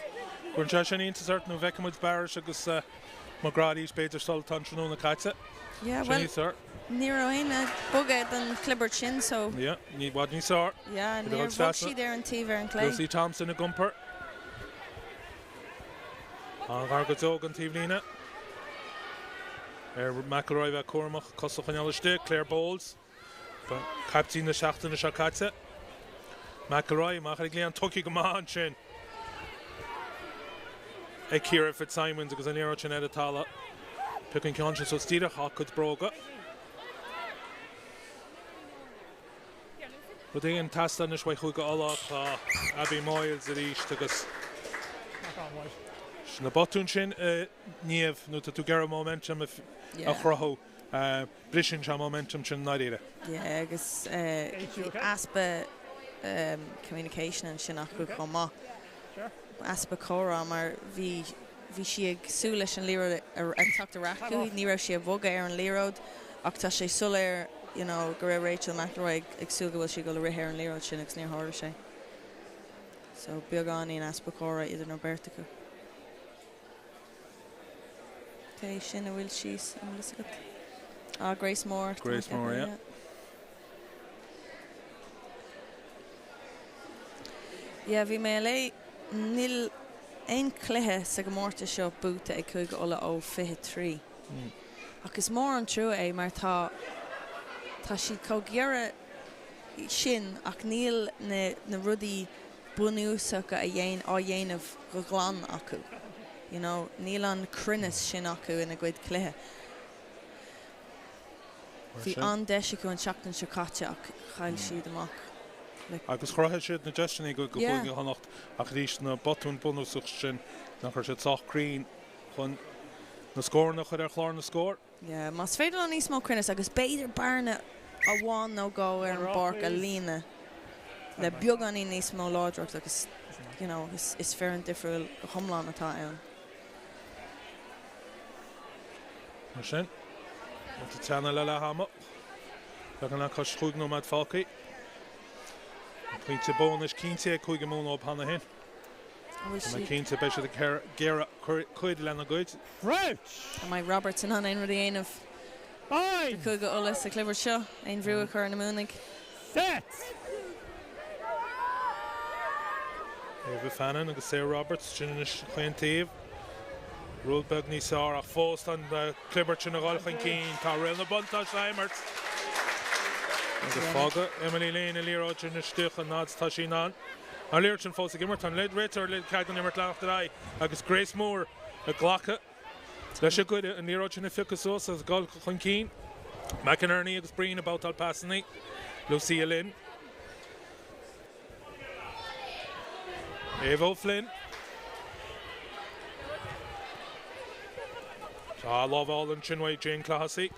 Gurn sin íntasart nó Vecamud Barris agus McGrath ís beidir soltán trúna caite. Yeah, well, ní roiine bugad an clibbert sin, so... Yeah, ní bhd ní sár. Yeah, níor bug si there an tíomh ar an clé. Lucy Thompson a gumper. An gargadóg an tíomhlína. McElroy bheith cuaramach cosach an ealaiste, Claire Bowles. Captain na seachtain na seo caite. McElroy, mach ag léan tuci go maith an sin. Ag Ciara Fitzsimons agus an éire sin edatala. Picking conscious of Stira Hawkwood Broga. But again, Tasta Nish Waihuga Allah, Abby Moyles at East, because Snabotun Shin, Niev, no to get a momentum of Achroho, Brishin Sham momentum Chin Nadira. Yeah, I guess Aspa communication and Shinaku Koma. Aspa Cora, mar V. Bhí si ag sú leis an líród an tuachta rachu, ní raibh si a bhoga ar an líród, ach tá sé sulir, go raibh Rachel McElroy ag sú go bhfuil si go le rithe ar an líród sin agus níor tháinig sé. So beagán íon aspa córa idir nó bertacha. Okay, sin a bhfuil síos an lisgat. Grace Moore. Grace Moore, yeah. Yeah, bhí mé le níl ein cluthe sa go mórta seo búta ag chuig óla ó 23. Agus mór an trú é mar tá siad cógearra sin ach níl na rudaí buúsacha a dhéanamh go glan acu. Níl an crinnes sin acu ina gcuid cluthe. Bhí an deise go an seachtain seo caite ach chail siad amach. Agus chroithe siad na deisinaí go bhuaige hanacht ach rís na botún bunúsach sin nach chuir siad sách crín chun na scór nach chuir ar chlár na scór. Yeah, mas féidir an níos mó crinnes agus beidir barna a bháin nó gá ar an barc a lína le beagán í níos mó láideach agus is fear an difriúil thomláin atá ann. Mar sin, tá teanna le hama le an cos chuig nó mad fácaí. Cínte bónas cínte chuig mún ó panna hin. Mae cínte beise de gera chuid lena good. Right! Mae Robertson an ein rudi ein of chuig óla sa clibber seo, ein bhrú a chur na múnig. Set! Eva Fannin agus Sarah Roberts sin is chuin taobh. Rulbeg ní sár ach fóst an clibber sin a gáilchan cín tá riil na bunta Seimert. Agus fága, Emily Lane a líróid sin stich an náds tá sin an. An líróid sin fós a gimmert an leid réitir leid caigan immert leach darai agus Grace Moore a glacha. Leis a good an líróid sin a ficus os as gáil chun cín. McInerney agus Breen about al passanny. Lucia Lynn. Évo Flynn. Tá lábháil an sinhaid Jane Classy.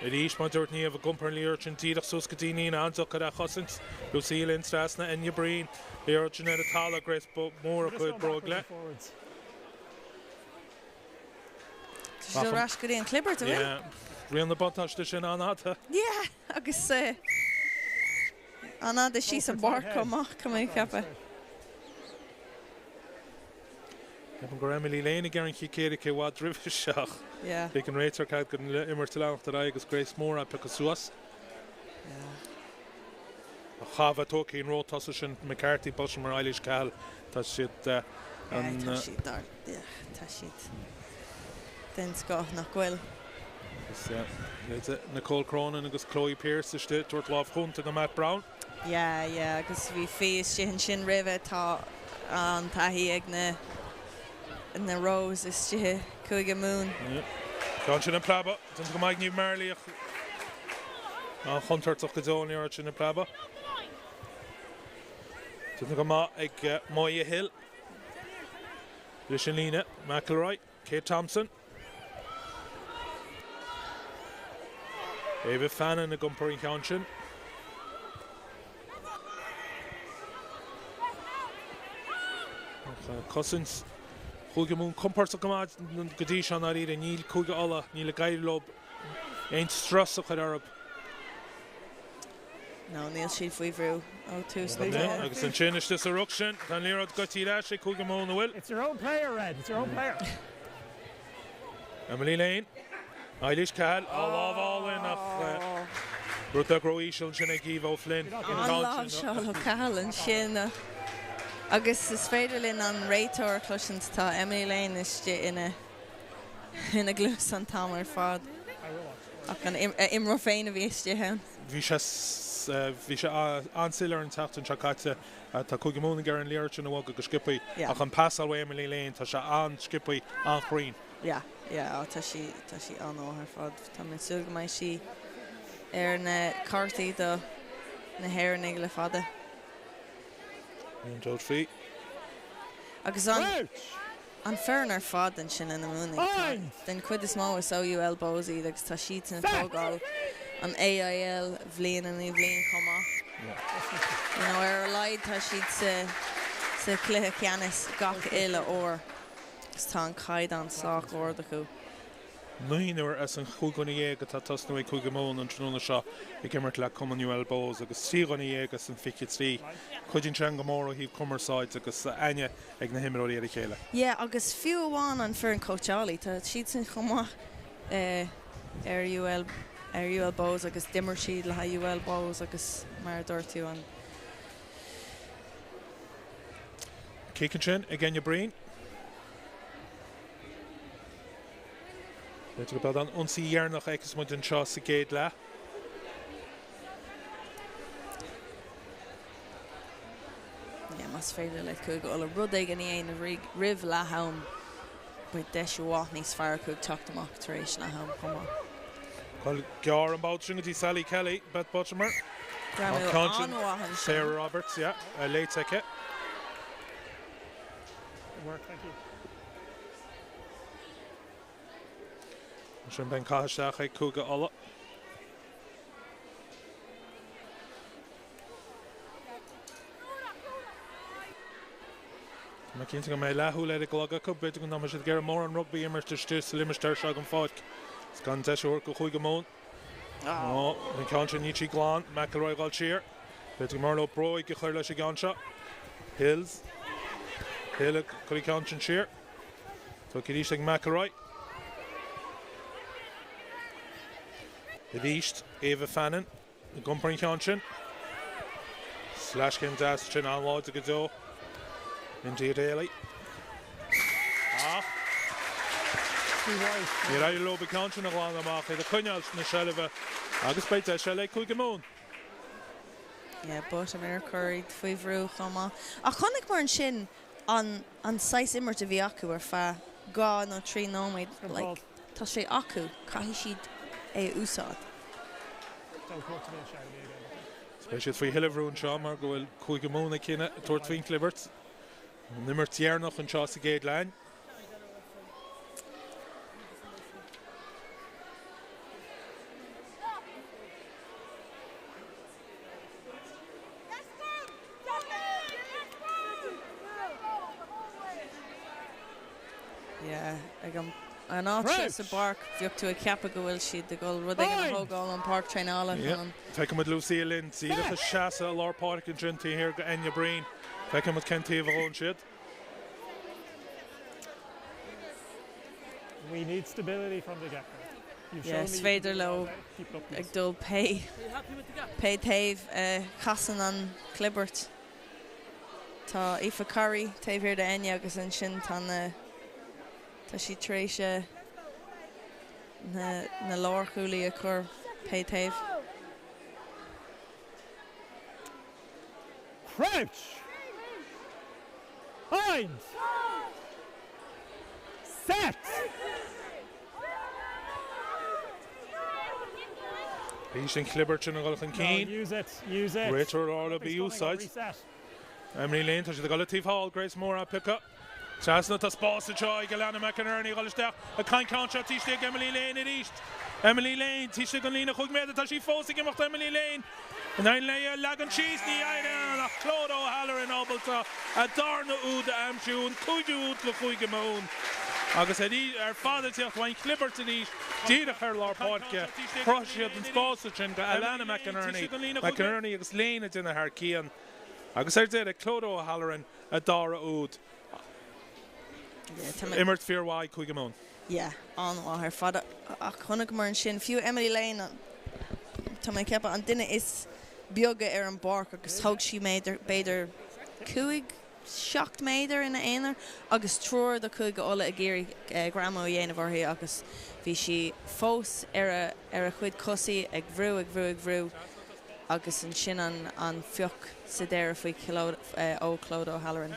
Idirchúige má dúirt níomh a gumpar líor sin tíadach sus go daoine anach a chosint. Lucille in strasna in Brín. Líor sin ar a tala gres mór a chuid brog le. She's rash good in Clipper to win. Yeah. Rian na bontáiste sin anata. Yeah, agus anada sí sa bar comach cumé cappa. An go Emily Lane gar an chécéir ché bhád dribh seach. Yeah. Big an réitar cad go immer tileachta agus Grace Moore a pecha suas. A chava tócaí an rótása sin McCarthy Bosch mar Eilish Cahill tá siad an Tá siad den scoth nach ghuiil. Nicole Cronin agus Chloe Pierce iste dúirt lámh chunta go Matt Brown. Yeah, agus bhí fés sin ribh tá an taithí ag na Rose is chuige mún. Gan sin an plaba, dun go maidh níomh marlaíoch an chuntartach go dóí ar sin na plaba. Dun go má ag Moya Hill. Leis sin líne, McElroy, Kate Thompson. David Fannin na gumparing ceann sin. Cousins chuige mún compársa go máid go dtí seán a ríide níl chuige ala níl a gaiir lob ein strasa chuid arab. No, níl siad faoi bhrú ó tús nu. Agus an sin is a ruch sin tan líorad gotí leis é chuige mún bhfuil. It's your own player, Red. It's your own player. Emily Lane. Eilish Cahill á lábháil nach Rugbaí Idirchúige sin ag Ivo Flynn. An lábh seo Cahill an sin. Agus is féidir linn an réitor cluisiint tá Emily Lane iste ina glús an tam ar fád. Ach an imreoir féin a bhí iste hen. Bhí sé ansilar an tacht an seacaite tá chuige múna gar an léir sin bhga go scipaí ach an pasal Emily Lane tá sé an scipaí an chrín. Yeah, tá sí an áthar fád. Tá mé suga mai sí ar na cartaí do na héirnig le fada. George Fee. Agus an fearn ar fad an sin in na múnig. Den cuid is mó is OUL Bosey agus tá siad an tógáil an AIL bhbliain an í bbliain chomá. Ar Ulaidh tá siad sa cluiche ceannis gach ile ór. Agus tá an caid an slách orda chu. Nuair as an chuganna dhéag atá tasnú ag chuige mún an trúna seo i gimmart le Commonweal Bós agus tríganna dhéag as an fiche trí. Chuidín tean go mór híh cumarsáid agus aine ag na himimeóí ar chéile. Yeah, agus fiú amháin an fearn coachálaí tá siad san chumá ar UL Bós agus dimmer siad le UL Bós agus mar dúirtú an. Cécan sin ag Genia Brín. Leute go an onsaí dhearnach agus muid an seo sa géad le. Mas féidir le chuig ó le rud ag an éon rih letham buid deis bháth níos fearr chuig tucht amach tar éis na ham chumá. Well, gear an bád sin go dtí Sally Kelly, Beth Butchermer. Gramú anmhaithan sin. Sarah Roberts, yeah, late ticket. Good work, thank you. Sin ben caiisteach ag cúga ala. Ma cinnta go mé lethú le a glagad go beidir go náma siad gar mór an rugbaí immertar stús limistar se an fáic. Is gan deisiúir go chuig go món. Ní ceann sin níí glán, McElroy gáil siar. Beidir go marló bróid go chuir leis a gan seo. Hills. Hill chuir ceann sin siar. Tá cidís ag McElroy. Idirchúige Eva Fannin, the gumparing ceann sin. Slash came das sin an láid go dó. Into Daly. Ní raibh lob ceann sin a gláán amach é a chuineáil na seileibh agus beite se le chuig go mún. But am ar chuirí faoi bhrú chumá. A chunig mar an sin an 6 immert a bhí acu ar feadh gá nó 3 nóid tá sé acu caithfí siad é úsáid. Spéisiad faoi Hillebrún seo mar go bhfuil Cúige Móna cinenne tuairt faoin Clibbert. Nimmer tíarnach an seo sa géad lein. Yeah, an áit sa barc bheocht tú a ceapa go bhfuil siad de goil rud ag an thógáil an park tréála. Feicim with Lucia Lynn, síadach seasa lár park an drintaí here go Enya Breen. Feicim with Kenty of Owen siad. We need stability from the get-go. Yeah, Sveidir lo ag dul pay taobh chasan an Clibbert. Tá Aoife Curry taobh here de Enya agus an sin tá si tréise na lár chúlaí a chur pay taobh. Crouch! Bind! Set! He's in Clibbert and Gulchan Keen. Use it. Greater all of the sides. Emily Lane, touches the Gullah Hall, Grace Moore pick up. Chasna to Spórt Joy, Galana McInerney, Gullister, a kind contract, Tishig, Emily Lane in East. Emily Lane, Tishig and Lena Hugmeda, Tashi Fosig him of Emily Lane. And then Leia Lagan Cheese, the Ida, Claude O'Halloran in Obalta, a Darna Oud, Amshu, and Kuju Oud, Cúige Móna. Agus our father said, when Clibbert in East, Dida Herlar Podca, Crushed and Spórt and Alana McInerney, agus Lane in the Harkian. Agus said, a Claude O'Halloran, a Dara Oud. Immert Fearwai Cúige Móna. Yeah, on her father a chunig mar an sin fiú Emily Lane tá mé cepa an duine is beaga ar an barc agus thug si beidir cúig seacht méidir ina éanaar agus trúir do Cúige Ola a géirí gramo dhéanamh orthaí agus bhí si fós ar a chuid cosaí ag bhrú agus an sin an fioch sa déire faoi ó Claude O'Halloran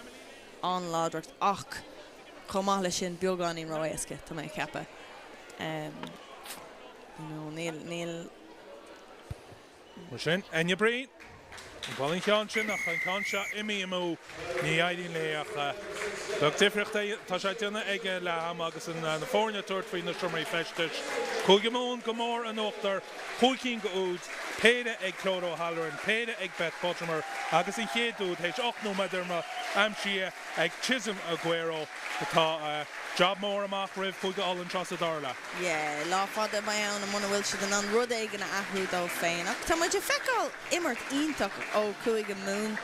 an ládracht ach Comála sin beagán in roiasca tá mé cepa. Níl Mar sin, Enya Breen. Ballin ceann sin ach an canseo imi imú ní éiríonn le ach Dog difricht tá sé duna ige le ham agus an na fórne tuairt faoin na Summerí Feisteach. Cúige Móna go mór an uachtar, Chúigín go úd, péide ag Claude O'Halloran, péide ag Beth Buttimer, agus in chéadúd héis 8 maidirma amsia ag Chisholm Aguero tá job mór amach rih Cúige Ola an tras a darla. Yeah, lá fada mai ann am muna bhfuil siad an rud éige na athú dó féin. Ach tá muidir feicáil immert ionach ó Cúige Móna,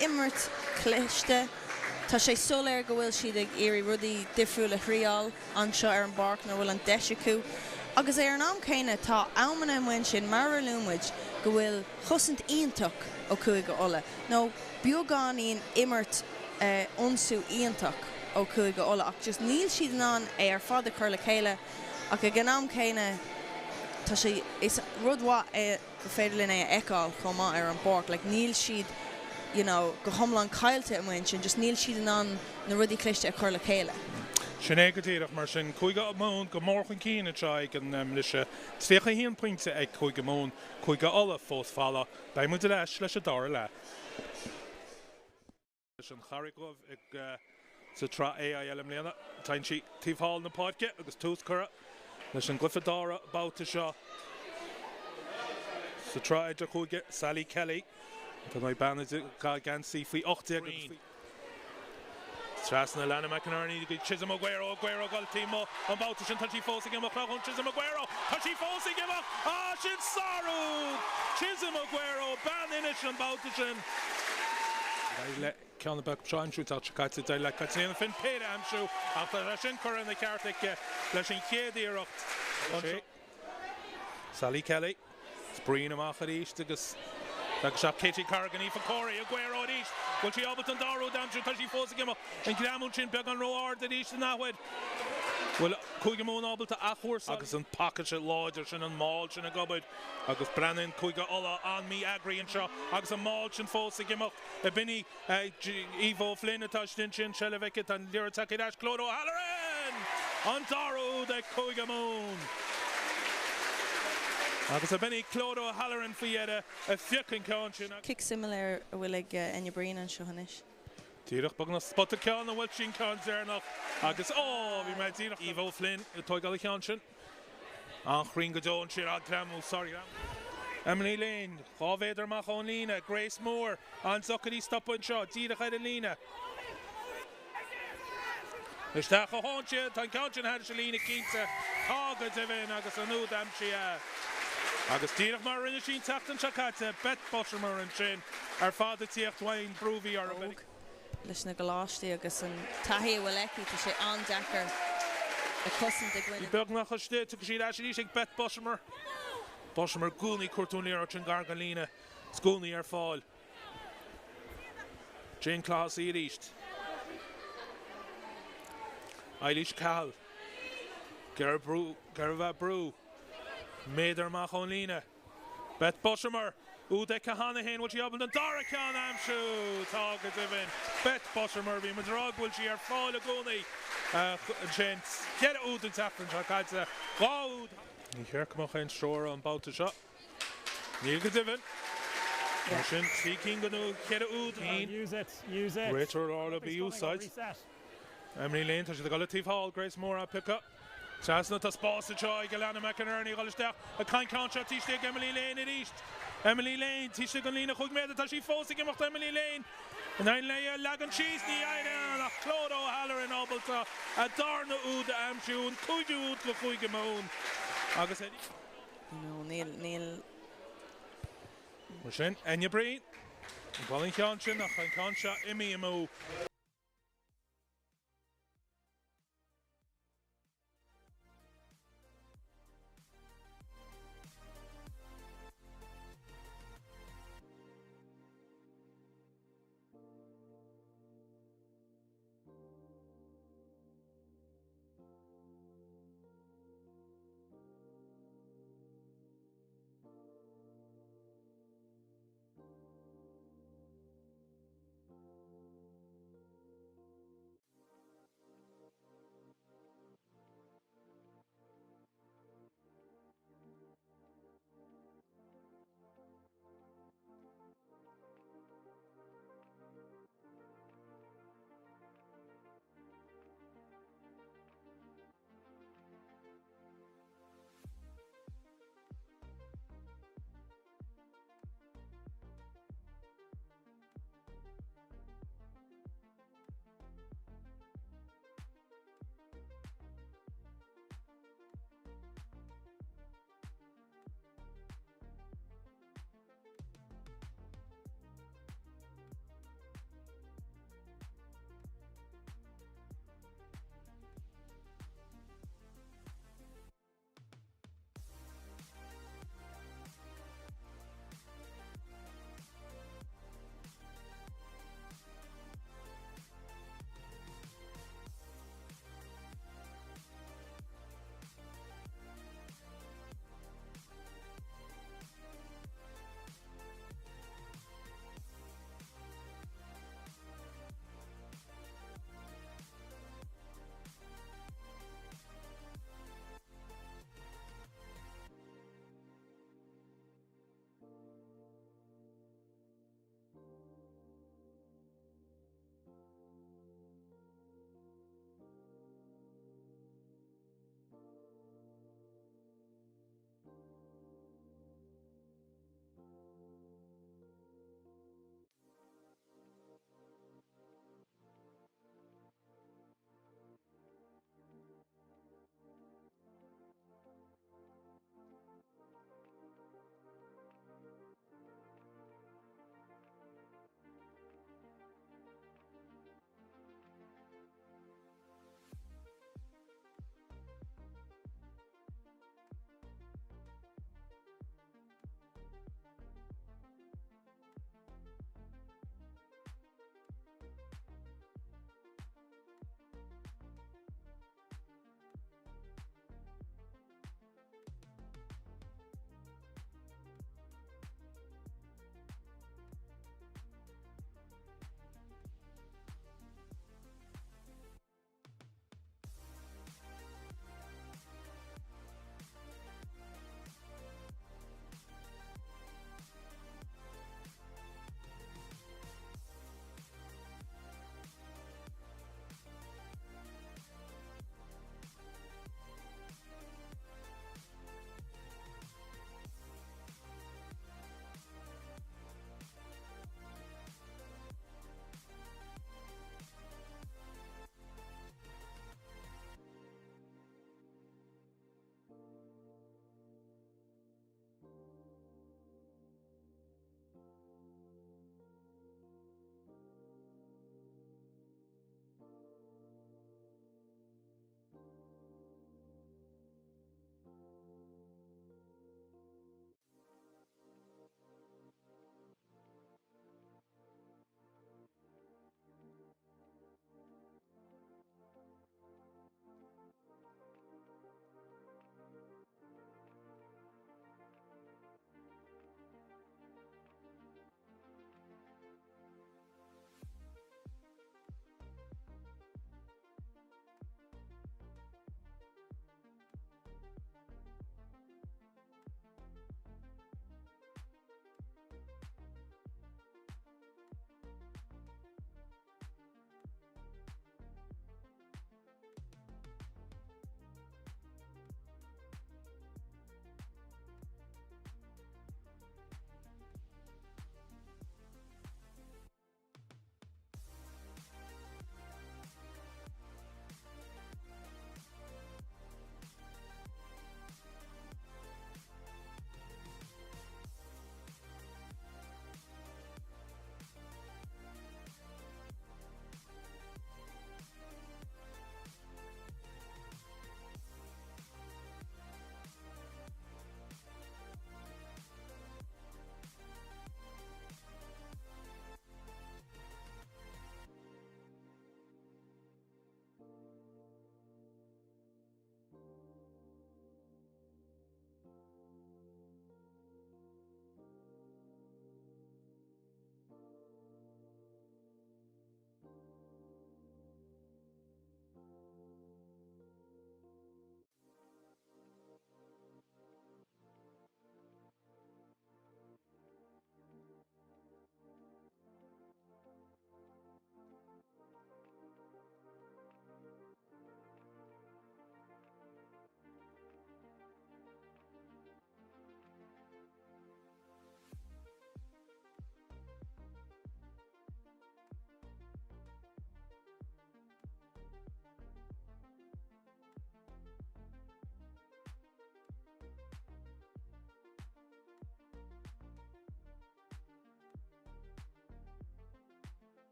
immert cliste. Tá sé solar go bhfuil siad ag éirí rudaí difriúla thriáil anseo ar an barc nar bhfuil an deise acu. Agus ar an am céine tá amana muin sin mar lúmid go bhfuil chusant ionach ó Cúige Ola. nó beagán íon immert onsú ionach ó Cúige Ola ach just níl siad an ar fada chur le chéile ach a gan am céine tá sé is rudhá go féidir linn é eáil chomá ar an barc like níl siad go thomlan caiilte am sin just níl siad an na rudí cliste a chur le chéile. Sin é go tíireach mar sin Cúige Móna go mórchan cíine teag an leise tríocha híon pointe ag Cúige Móna Cúige Ola fós falla ba mu leis leis a dar le. Leis an charigh ag sa tra AIL am léana tain si tíomháil na páidce agus tús cura leis an glyfadára báta seo sa tra Idirchúige Sally Kelly. Tá mé banna gansaí faoi 8 agus Trasna Alana McInerney, Chisholm Aguero gal tímo an báta sin tá sí fósa gimach chun Chisholm Aguero tá sí fósa gimach sin sarú Chisholm Aguero ban inis an báta sin le ceanna beag seáinsiú tá caiite de le caiite fin péide amsú ach tá sin chur in na ceartaice leis sin chéadíireacht Sally Kelly sprín amach a ríist agus Agus Katie Carrigan Aoife Corey Aguero at east. Will she Albert and Darrow down to Tashi Fosagima and Gramun Chin Beg on Roard at east and that way. Will Cúige Móna able to Achors Agus and Pocket at Lodge and Mulch and a Gubbard. Agus Brannan Cúige Ola on me Agri and Shaw. Agus and Mulch and Fosagima. A Binny Evo Flynn at Tashin Chin Shelevicket and Lirataki Dash Claude O'Halloran. On Darrow the Cúige Móna. Agus a benny Clódó Halloran fiada a fiacin cáin. Kick similar Ulaidh Enya Breen and Shohanish. Tíreach bag na spot a ceann bhfuil sin cáin déarnach agus bhí me tíreach Ivo Flynn toigal ceann sin. An chrin go dón siar a gramú, sorry. Emily Lane, chávéidir mach ón lína, Grace Moore, an socadí stoppain seo, tíreach ar a lína. Isteach a háintse, tá ceann sin had se lína cínta, ágad a bhín agus an úd am si agus tíreach mar rinne sin tachtan seacate, bet botir mar an sin, ar fád a tíocht Dwayne Brúví ar a bit. Leis na goláistí agus an taithí bhfuil eici tá sé an dechar a cosan de gine. Beg nach a sté tu sí eisi ag bet botir. Botir gúnaí cuatúnaí ar sin gargan lína, scúnaí ar fáil. Jane Claus í ríist. Eilish Cal. Gerva Brú. Méidir mach ón lína. Bet Boshmer. Úde Cahana hen what she opened the Dara can amshu. Target even. Bet Boshmer be Madrag will she are fall a goni. Gents. Get it Uden tapping Chakadza. Wow. Here come on shore on bout to shot. Neil Gediven. Shin seeking gonna get it Uden. Use it. Greater all be used sides. Emily Lane, she's the Galative Hall, Grace Moore pick up. Chasna to Spórt Joy, Galana McInerney, Ulster, a kind contract, Tishtig, Emily Lane in East. Emily Lane, Tishtig and Lena Hugmeda, Tashi Fosing him off Emily Lane. And then Leia Lagan Cheese, the Ida, Clódó Halloran Obalta, a Darna Ud Amshu, and Kuju Ud Lafuigamon. August Eddie. No, Neil. Mushin, Enya Breen, Colin Conshin, a kind contract, Imo.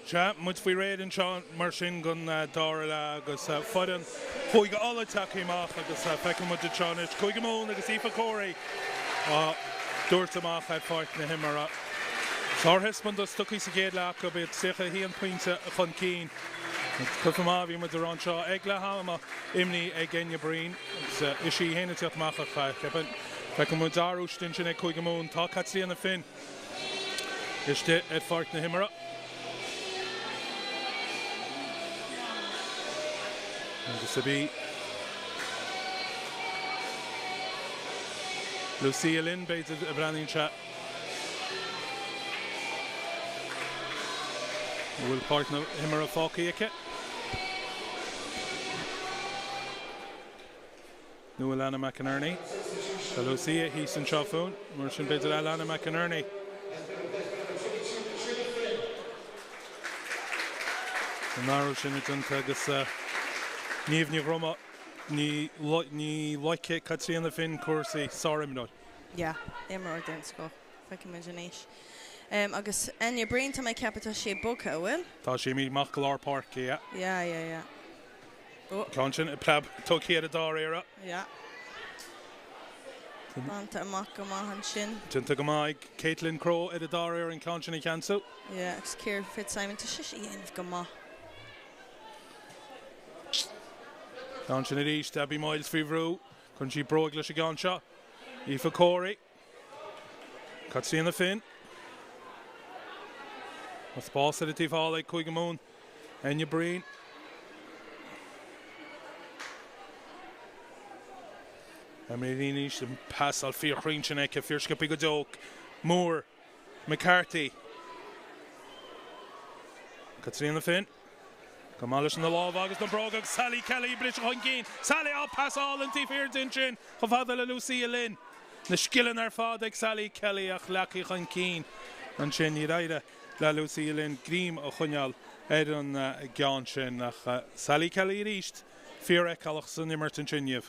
Ja, muid fao réad an seán mar sin gon dáir le agus fadan chuig alla takeíach agus feice muid an seán is chuig món agus ifa cóirí dúirt amach ag fáirt na himara. Sár hispon dos tucí sa géad le go bit sicha híon pointe a chun cín. Cufa má bhí muid an seo ag le hama imní ag genne brín agus is sí héna teach macha cha feice muid darústin sin ag chuig món tá catlíonna fin. Iste ag fáirt na himara. Agus a bhí Lucia Lynn beidir a breanín se bhfuil páirt na himar a fácaí aice. Nua Anna McInerney. Tá Lucia hí san seo fún mar sin beidir Anna McInerney. An náú sin a agus níomh ní Roma ní loice Catriona fin cuasaí sárim nó. Ja, imar den sco feice imaginéis. Agus enne brain tá mé capita sé boca bhfuil? Tá sé mí mach go lár parci, ja. Ja. Tá sin pleb tócéad a dá éire. Ja. Banta amach go maithan sin. Tinta go maith Caitlin Craobh a dá éire an cáin sin i ceansu. Ja, agus Ciara Fitzsimon tá sé dhéanamh go maith. Gan sin a ríist Debbie Miles frí bhrú chun sí bróg leis a gan seo. Aoife Cóirí. Catriona Finn. Mas bás a tíomhála chuig go mún. Enne Breen. Emrínís an pass al fíor chrín sin ag a fíorscapi go dóg. Moore. McCarthy. Catriona Finn. Gomális na láh agus na bróg Sally Kelly bris chun cín. Sally á pass all an tífir din sin go fada le Lucia Lynn. Na skillan ar fád ag Sally Kelly ach leaci chun cín. An sin í raide le Lucia Lynn grím a chuneal an gán sin ach Sally Kelly ríist fíor ecalach san immert an sinniamh.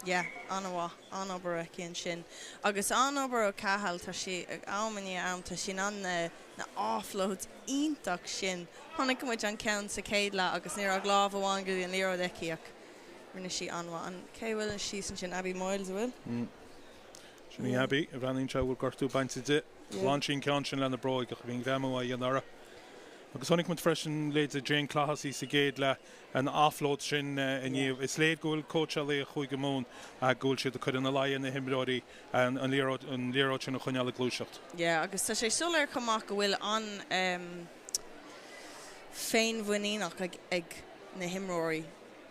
Ja, anhá anobar cían sin. Agus anobar ó cahall tá si ag ámaní am tá sin an na offloads ítach sin. Honnig go muid an ceann sa céad le agus ní a gláh bháin go an líor deciach. Rinne si anhá an céhfuil an sí san sin Abby Miles bhfuil. Sin í Abby a bhreanín se bhfuil gortú bainte de. Bháin sin ceann sin le na bróig ach bhín bheamú a dhéanara. Agus honnig muid freisin léad a Jane Clahasí sa géad le an offload sin inniu. Is léad gúil cóteal é a chuig go mún a gúil siad a chud an laia na himróí an líróid sin a chuneal a glúiseacht. Ja, agus tá sé sulir chumach go bhfuil an féin bhuiíach ag na himróí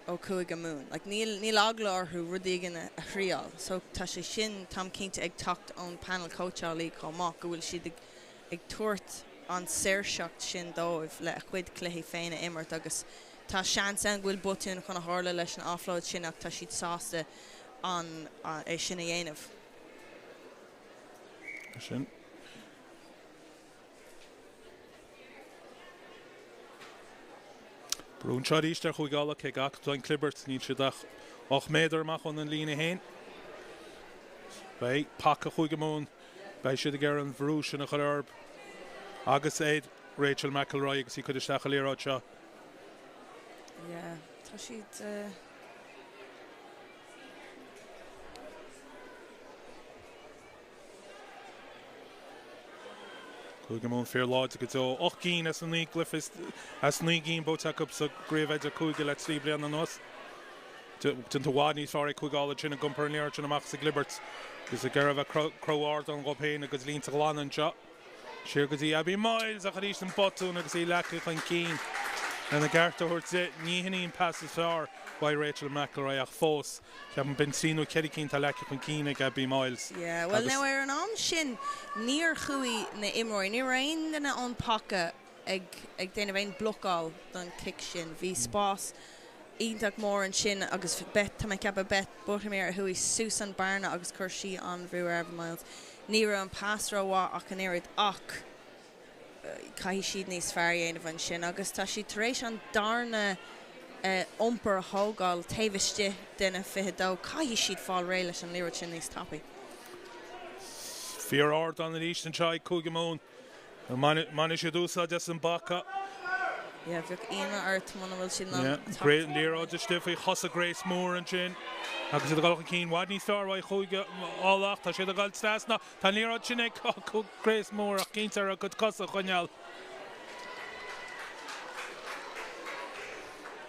ó chuig go mún. Níl agláirthú rudígan a chríal, so tá sé sin tam cinnte ag tacht ón panel cótealaí chumach go bhfuil siad ag tuairt an séirseacht sin dóibh le a chuid cluichí féine immert agus tá seans an bhfuil butún chun a hála leis an offload sin ach tá siad sásta an é sin a dhéanamh. Sin. Brún seo ríist ar chuig gála ag achtáin clibbert ní siadach 8 méadar amach an lína héin. Bei pac a chuig go mún, bei siad a ggéir an bhrú sin a churb. Agus éid Rachel McElroy agus í chud isteach a líráid seo. Ja, tá siad chuig go mún fear láid go dó 8 cín as an ní glyfis as ní cín bóteach up sa gréibhéidir chuige le trí blian an nos. Tún tá bhád níos fearr chuigála sin a gumpar an líir sin amach sa glibert. Gus a ggéirbh a Craobh an gopéin agus línta gláán seo. Siar go dtí Abby Miles a chuéis an botún agus í lecha chun cín. And the Garta Hurtze, Nihanin passes far by Rachel McElroy ach fós. Ceapan Benzino Kerrikin Talaki Pankina Gabby Miles. Yeah, well now we're an shin near Hui na Imroy, near rain na on Paka ag dana vein blockal don kick shin v spas. Íntaach mór an sin agus bet tá ceap a bet Buchmir Hui Susan Barna agus Kershi on Brewer Miles. Nira an Pasrawa ach an irid ach. Cai siad níos fearr an sin agus tá si taréis an darna umper hógáil taobhiste duine fithedó cai siad fáil ré leis an líir sin níos tappaí. Fear ard an an Eastern Chai Kugamon. Man is dúsa des an baka Yeah, bheadh aoine ort mana bhfuil sin ná. Great Lero de Stiffy, Hossa Grace Moore and Chin. Agus the Galway Keen Wadney Star Roy Chuige Allach, ta sé the Gal Stasna, Tan Lero Chinek Grace Moore, a Keentar a good Cossa Chonyal.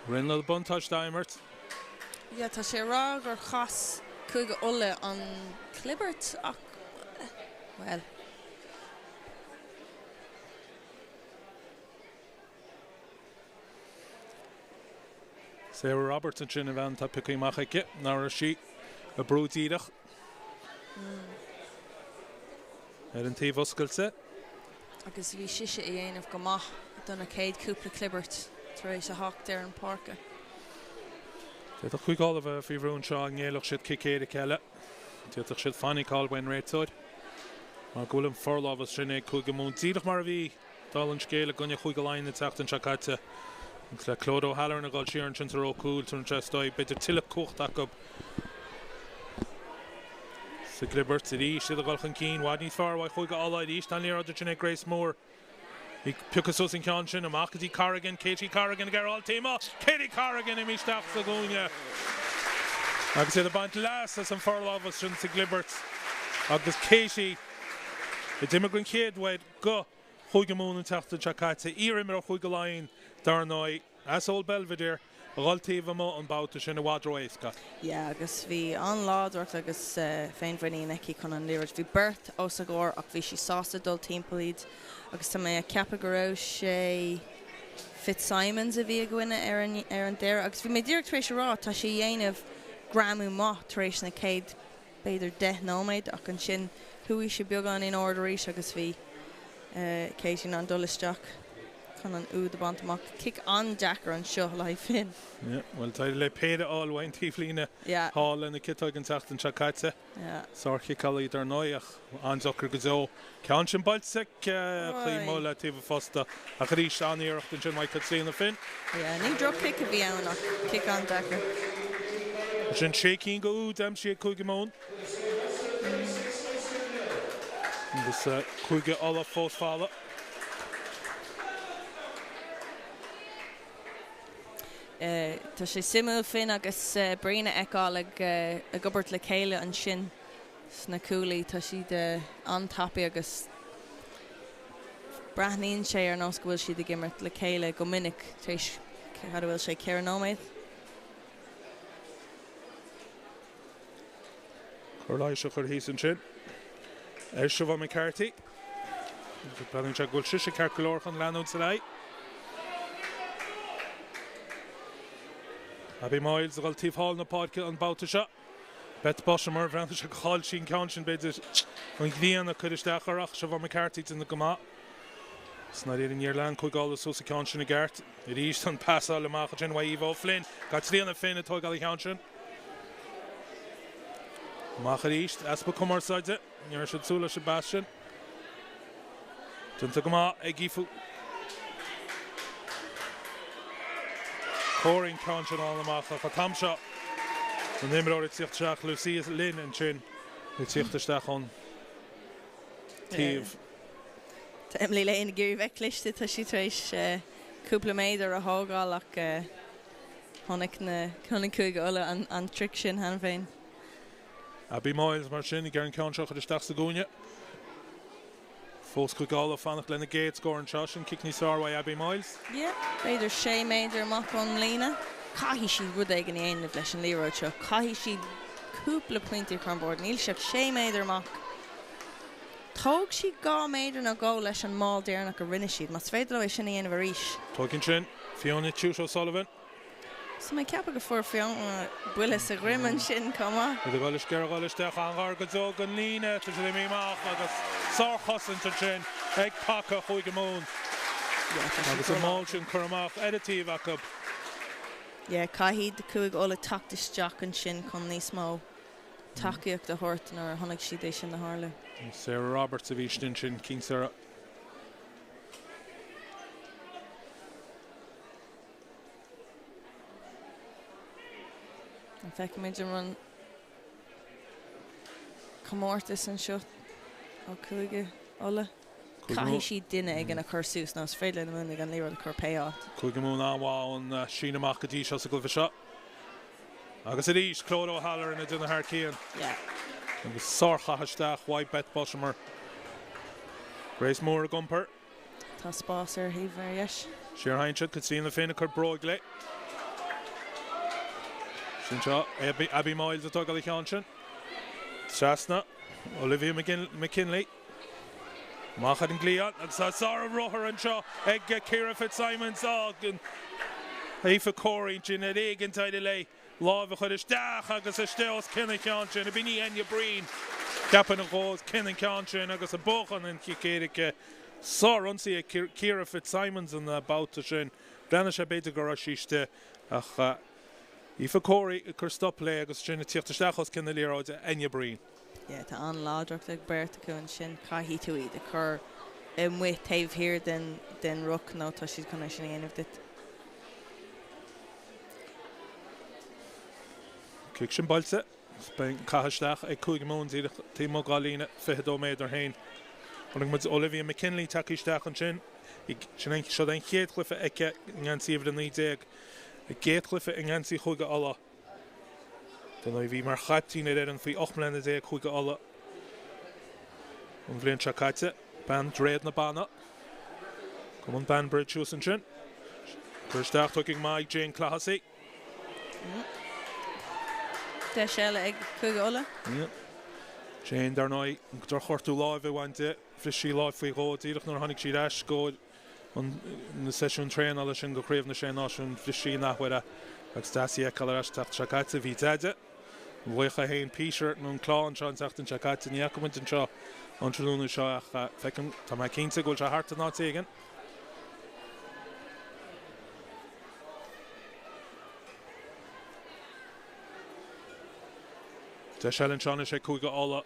Rinal Buntage Dimert. Yeah, tá sé rá gur chas chuige Ulaidh an Clibbert ach well. Sarah Roberts and Chin Van Tapicky Machake, Narashi, a Broodidach. Erin Tivoskelse. Agus bhí siise I dhéanamh go maith donna céad cúpla Clibbert tar éis a hach there an parka. Tá chuig gáilh a fihhrún seo an ggéalach siad cicéad ceile. Tá siad fannig cáil bain réitúid. Má gúlam forlábhas sinna chuig go mún tíadach mar a bhí dal an scéala gunne chuig go láin na teachtain se caite. Le Clód O'Halloran a gáil siar an sin tar ó cúil tar an trestáid beidir tiile cucht ac sa Clibbert sa ríis siad a gáil chan cín Wadney Farr bhaid chuig go Ulaidh ríis tan líar idir sinna Grace Moore. He Pucassos in Conshin, and Marcus Corrigan, Katie Corrigan, Gerald Tima, Katie Corrigan, and Mishtaf Sagonia. I can say the band last as some Furlovas since the Glibbert. Agus Katie, the immigrant kid, went go, Hugamoon and Tafta Chakata, Irimero Hugalain, Darnoi, as old Belvedere. Roltiva mo an bouta sin a wadro éisca. Yeah, agus bhí an ládort agus féin bhaine neki chun an líris. Bhí bert os a gcór ach bhí si sásta dul timplaid agus tá mé a ceapa go raibh sé Fitzsimons a bhí a gcuine ar an deire agus bhí mé díreach tar éis rá tá sé dhéanamh gramú maith tar éis na céad beidir 10 nóméid ach an sin thuí sé beag an in orderíis agus bhí céisiún an dul isteach. An úd bant amach kick an Jacker an seo lai fin. Yeah, well tá le péide áhhain tíflíine hall in the kitag an tacht an Chakaitse. Yeah. Sorchi callí dar nóach an zocker go cean sin balsec chlí móla tíh fosta a ríis aníocht an sin mai could see in the fin. Yeah, ní drop kick a bhí anach kick an Jacker. Sin shaking go úd am si chuige món. Agus chuige alla fós fála. Tá sé simú fin agus brína eáil a gobert le chéile an sin sna cúlaí tá si de antapi agus brathníonn sé ar nás go bhfuil si de gimmert le chéile go minic tééis cad bhfuil sé cear nóméid. Chorláid se chur híos an sin. Se bh me cartaí. Planning se ghfuil siise cearcolóir an leanún sa leid. Abby Miles gal tíh hall na podcast an bouta se. Bet Bosch mar bhreanta se cháil sin ceann sin beidir an ghlíana chuidisteach arach se bh me cartaí in na gomá. Sna iad in Ireland chuig gáil so sa ceann sin na gceart. I ríist an passáil amach sin wa Ivo Flynn. Gat tríanana fin a tógáil ceann sin. Mach a ríist, aspa cumarsáide. Níor siad súla Sebastian. Dunta gomá ag gífu. Coring Conscion all amach a tamsha. The name of it Tiach Lucia Lynn and Chin. The Tiach on Tiv. Emily Lane Gary Vecklist tá si éis cúpla méid ar a hágáil ach tháinig na chuig Ulaidh an trick sin han féin. Abby Miles mar sin I gceann ceanseach a isteach sa gúine. Fós chuig gáil a fannach lena géad scór an seo sin kick ní sárha Abby Miles. Yeah, beidir sé méidir amach an lína. Caithí si rud ag an éanamh leis an líróid seo. Caithí si cúpla pointí crumboard. Níl seach sé méidir amach. Tóg si gá méidir na gá leis an máil déarnach a rinne siad. Mas féidir le sin éanamh ríis. Tóginn sin, Fiona Tush O'Sullivan. So mé ceapa go fuair Fiona buile sa grimman sin cuma. The gáilis cear gáilisteach an gáir go dó an lína tá sé míach agus sárchosanta sin ag pacha chuig go mún. Agus an máil sin chur amach editíh acu. Yeah, caithí de cúig Ulaidh tactisteach an sin chun níos mó takeíocht de hort nar tháinig siad é sin na Harla. Sarah Roberts a bhí sin King Sarah. An feic méidir run comórtas an seo ó cúige Ulaidh. Caithfí si duine ag an a chur sús ná féile na muna an líor chur péát. Cúige mún áháin sin amach go dtí seo sa gulfa seo. Agus a rís Craobh Hallar in a duine thar cían. Agus sorcha haisteach White Bet Boshamar. Grace Moore a gumper. Tá spás ar hí bharis. Siar hainse could see in the fin chur broig le. Sin seo Abby Miles atá gal ceann sin. Trasna Olivia McKinley. Machad an glian agus tá Sarah Roher an seo ag Ciara Fitzsimons ágan. Hífa cóirín sin a régan taide le. Lábh chud isteach agus isteos cinna ceann sin a bíní aine brín. Capan a gós cinna ceann sin agus a bóchan an cicéirice. Sár ansaí a Ciara Fitzsimons an báta sin. Brenna sé beidir go síiste ach hífa cóirí a chur stop le agus sin a tíochtasteachos cinna líráide aine brín. Tá an ládracht ag Berta chun sin caithí tú iad a chur mu taobh hir den ruc nó tá siad chuna sin aanamh dit. Cic sin bailse, Spain caiisteach ag 2 mún tí má gáilína 22 méadar hain. Ond Olivia McKinley tacisteach an sin, sin ein seo ein chéadclifa aice ngansaí an 90, a géadclifa in ngansaí chuige alla. Dan bhí mar chatíine an faoi 8 mbliana dé chuige alla. An bhlion se caite, ban dréad na bana. Com an ban Bridgehouse an sin. Chuisteach tuigh mai Jane Clahasí. De seile ag chuige alla? Jane darnoi dar chortú láimh bhainte frisí láimh faoi gód íireach nar tháinig siad eis góid an na sesiún tréan ala sin go craobh na sé náisiún frisí nachhuiire agus dásaí ag calar eisteach se caite bhí deide. Bhuicha haon Peter nó an chláán seo an teachtain se caite ní acuint an seo an trúna seo ach fecin tá mai cinnte gúil se harta ná téigen. De Shellen Sean sé cúige alla.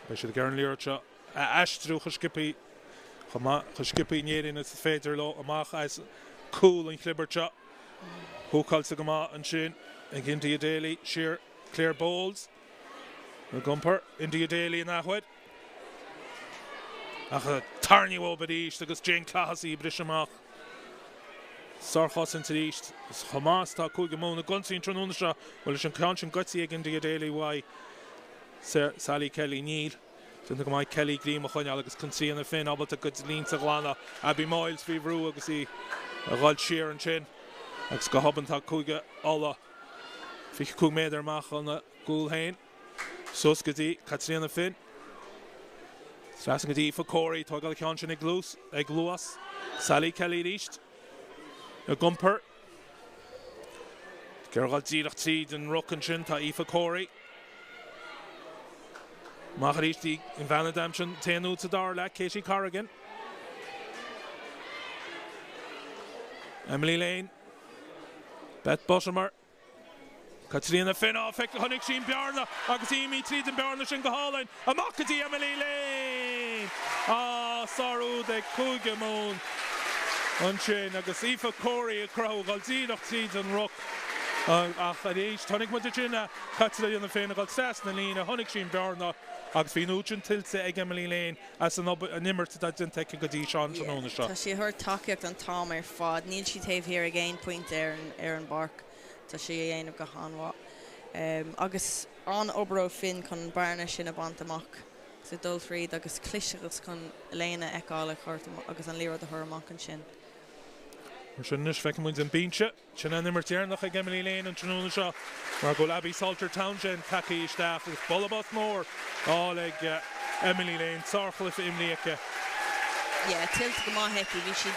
Bei sé gearn líir seo eistrú chuskipi néirín is féidir lo amach as cool an clibber seo. Húcáilte go má an sin ag India Daly siar Claire Bowles. Na gumper India Daly in nachhuid. Ach a tarniú ó badíist agus Jane Clahasí bris amach. Sarchas into the east. Hamas tá cúige mún na gunsaí tróna seo bhfuil sin ceann gutsaí ag India Daly wai Sally Kelly Neal. Dúnta go maiid Kelly Green a chuine agus consaí an fin ábalta go línta glána Abby Miles fhí bhrú agus í a gáil siar an sin. Agus go haban tá cúige alla fi 2 méadar amach an na gúil hain. Sus go dtí Catriona fin. Strasan go dtí fa cóirí tá gal ceann sin ag luas. Sally Kelly ríist. A gumper. Gergal díach tíd an ruckan sin tá Aoife Corey. Machar istí in Vanadam sin téanú sa dar le Katie Corrigan. Emily Lane. Beth Boshamar. Katrina Finna feic honnig sin bearna agus imi tríd an bearna sin go hálainn. Amach go dtí Emily Lane. Sarú de cúige mún. An sin agus Aoife Corey a Craobh gal díach tíd an ruc. Ach a rééis tháinig mu sinna Catriona na féinna gal 6 na lína honnig sin bearna agus bhí núin tiltte ag Emily Lane as an immert a den teice go dtí seán tróna seo. Tá sé thuir takeíocht an tám ar fád, níl si taobh hir ag 1 point ar an barc. Tá sé a dhéanamh go háanhá. Agus an obró fin chun barna sin a bant amach sa dul fríd agus cliseachas chun léine eála chuirt agus an líor a thur amach an sin. Mar sin nus feic muid an bíse, sin an immert déarnach ag Emily Lane an tróna seo. Mar go Abby Salter Townshend caci isteach agus bolabas mór ag Emily Lane sarchlifa imlíacha. Tilt go má heici bhí si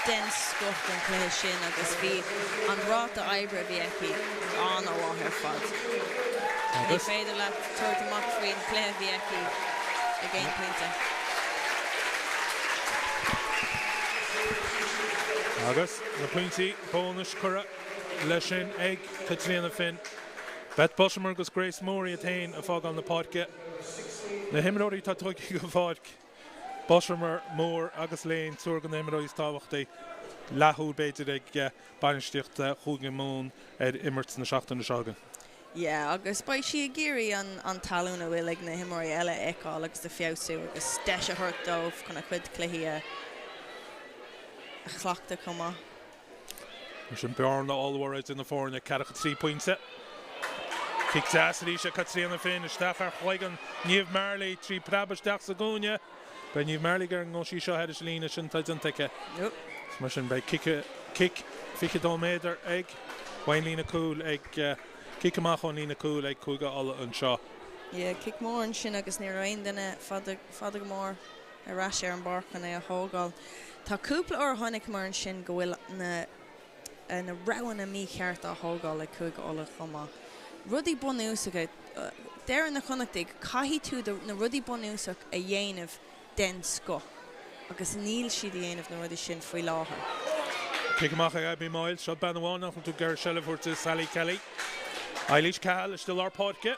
den scocht an clé sin agus bhí an ráta ebre bhí eici an ó áthir fad. Ní féidir le tuairt amach faoin clé bhí eici ag 1 pointe. Agus na pointí bónus cura leis sin ag Catriona Finn. Beth Boshamar agus Grace Moore a tain a fág an na podca. Na himiróí tá tuigh go fág. Boshamar, Moore agus Lane tuair gan himiróí táhachtaí lethúil beidir ag banisteocht chuige mún immert na seachtain na seagan. Yeah, agus ba si géirí an talúna bhfuil ag na himóí eile eáil agus de fiosú agus deis a thuirt dómh chuna chuid cluí a chhlaachta comá. Sin bearna allhhaid in na fórne cecha 3 pointe. Kick Tasserí se Catrína féin stachar chuigan níomh Marley 3 prabasteach sa gúne. Ba níomh Marley gar an sí seo heidir lína sin taidantacha. Mar sin bei kick fiche dóméidir ag bhain lína cúil ag kick amach chun lína cúil ag cúige alla an seo. Yeah, kick mór an sin agus ní raon duine fada go mór arás ar an barchan é a thógáil. Tá cúpla ó tháinig mar an sin go bhfuil na rahan a mí cheart a thógáil ag cúige alla chumá. Rudí bonúsach déir na chunachtaigh caithí tú na rudí bonúsach a dhéanamh den sco agus níl siad dhéanamh na rudí sin faoi láthair. Kick amach ag Abby Miles seo ben bháin nach tú gur sellafúirta Sally Kelly. Eilish Cahill is still our podcast.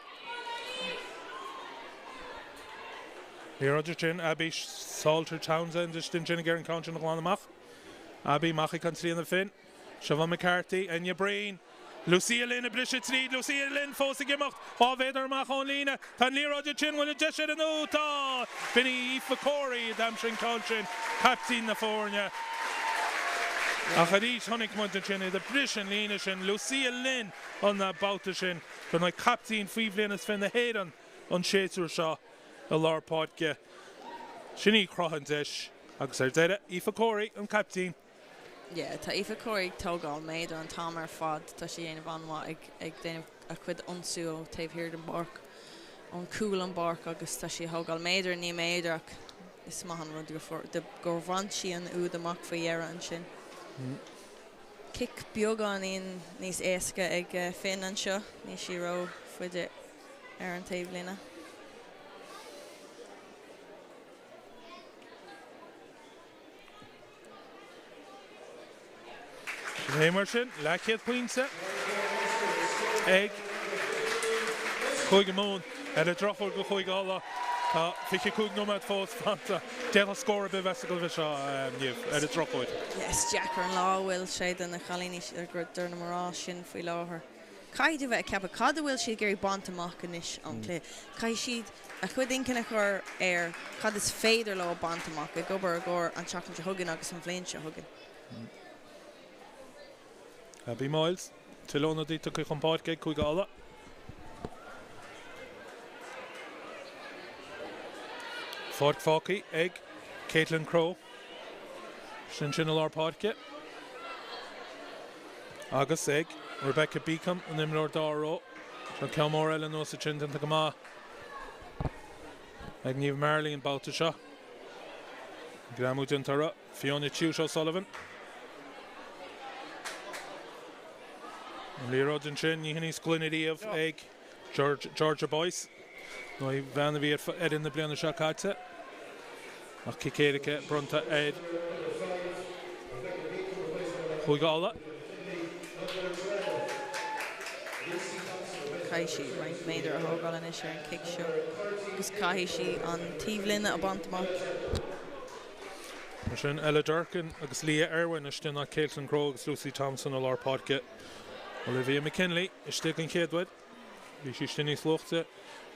Here Roger Chin, Abby Salter Townsend is still Jenny Garen Council on the Mach. Abby Machi Country in the Fin. Siobhan McCarthy, Enya Breen. Lucia Lynn, a Blishet Reed, Lucia Lynn, Fosa Gimmocht, Hovader Machon Lina, Tanli Roger Chin, when a Jesher and Uta, Vinny Fakori, Damshin Counchin, Captain Nafornia. Achadís honnig muinte sinna de brisin lína sin Lucia Lynn an na bouta sin chun ag captain fíomhlínas fin na héan an séitúr seo a lár páidge. Sinní crochan deis agus ar deire Aoife Corey an captain. Yeah, tá Aoife Corey tógáil méid an tám ar fad tá sé dhéanamh anmha ag déanamh a chuid onsú ó taobh hirir an barc an cúil an barc agus tá sé tógáil méidir ní méidir ach is maithan rud de gur bhaint sí an úd amach faoi dhearra an sin. Kick beagán íon níos éasca ag fin an seo ní si ró fuide ar an taobh lína. Héimar sin lechéad pointe ag chuige mún ar a drochúil go chuige alla tá fiche cúg nómad fós fanta déanna scóra be vesigal bheit seo níomh ar a drochúil. Yes, Jackar an lá bhfuil sé den na chalíní ar gur dúna marrá sin faoi láthair. Caiid bheith ceappa cad bhfuil siad gurí bant amach inis an clé. Caiid siad a chud incinna chur ar cad is féidir le bant amach ag gobar gur an teachn se thugann agus an bhléin se thugann. Abby Miles, Tilona dí tucha chun páidge chuige alla. Ford Fáci ag Caitlin Craobh sin sin a lár páidge. Agus ag Rebecca Beacom an imlór dáró se ceamór eile nó sa sin go má ag níomh Marley an bouta seo. Gramú dintara Fiona Chiúshaw Sullivan. Leroy and Chin, you can sglunidiv egg Georgia Boyce. No, I van the Ed in the blue on the shot cut. Ach Kikerike, Brunta Ed. Who got all that? Kaishi, right, made her a whole gal in and kick show. Because Kaishi on Tivlin at a Bantama. Sin Ella Durkin, agus Leah Irwin, is still not Caitlin Craobh, Lucy Thompson, a lár podcast. Olivia McKinley is sticking Kedward. She stinny slochte.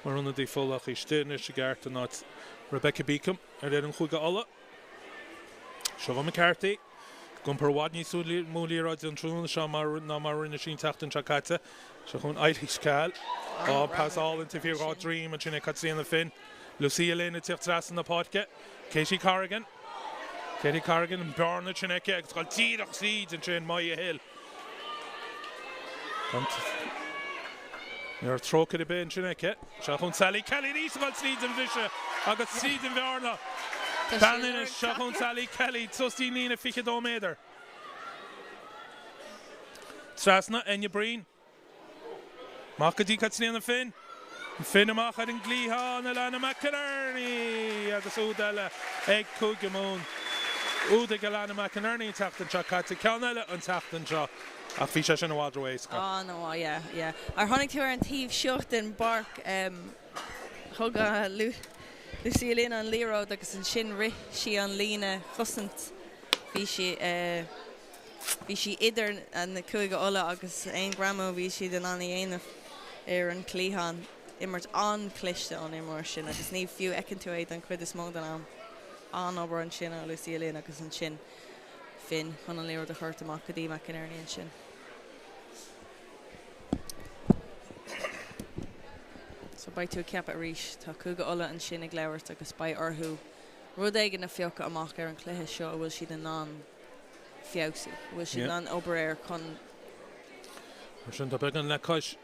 Maar onder die volg is stin is gegaard en not Rebecca Beacom. Er een goede alle. Siobhan McCarthy. Gumper Wadney Sudley Mooley Rods and Trun. Shamar Namar in the Sheen Tachten Chakata. So gewoon Eilish Cahill. Oh, pass all into Fear God Dream and Chinny Katsi in the Fin. Lucia Lynn at Tirtras in the podcast. Katie Corrigan and Bjarne Chineke. It's called Tidach Seeds and Chin Maya Hill. You're trócad be an sinaice. Se chun Sally Kelly rísbal slíd an bhise agus slíd an bhearna. Bannin is se chun Sally Kelly tustí lína fiche dóméidir. Trasna Enya Breen. Machadí catsní an fin. Fin amach ar an glíha na Lana McInerney agus údala ag cúige mún. Úda go Lana McInerney tachtan seo caite ceanile an tachtan seo. A fi sé sin bhád roiéis. Oh, no, yeah. Ar tháinig tú ar an tíomh seocht in barc thug Lucia Lynn an Lero agus an sin ri si an lína chusant bhí si idir an na cúige ola agus 1 gramo bhí si den anna dhéanamh an clíhan immert an cliste an immor sin agus ní fiú ecin tú éid an cuid is mód an obair an sin a Lucílín agus an sin fin chun an léir de chuirt amach go dtí mac in airníonn sin. So bai tú ceap a ríis tá cúga ola an sin ag leabhart agus bai orthú rud éigen na fiocha amach ar an cluiche seo bhfuil siad an ná fiosú bhfuil siad an obair chun sin tá began le cais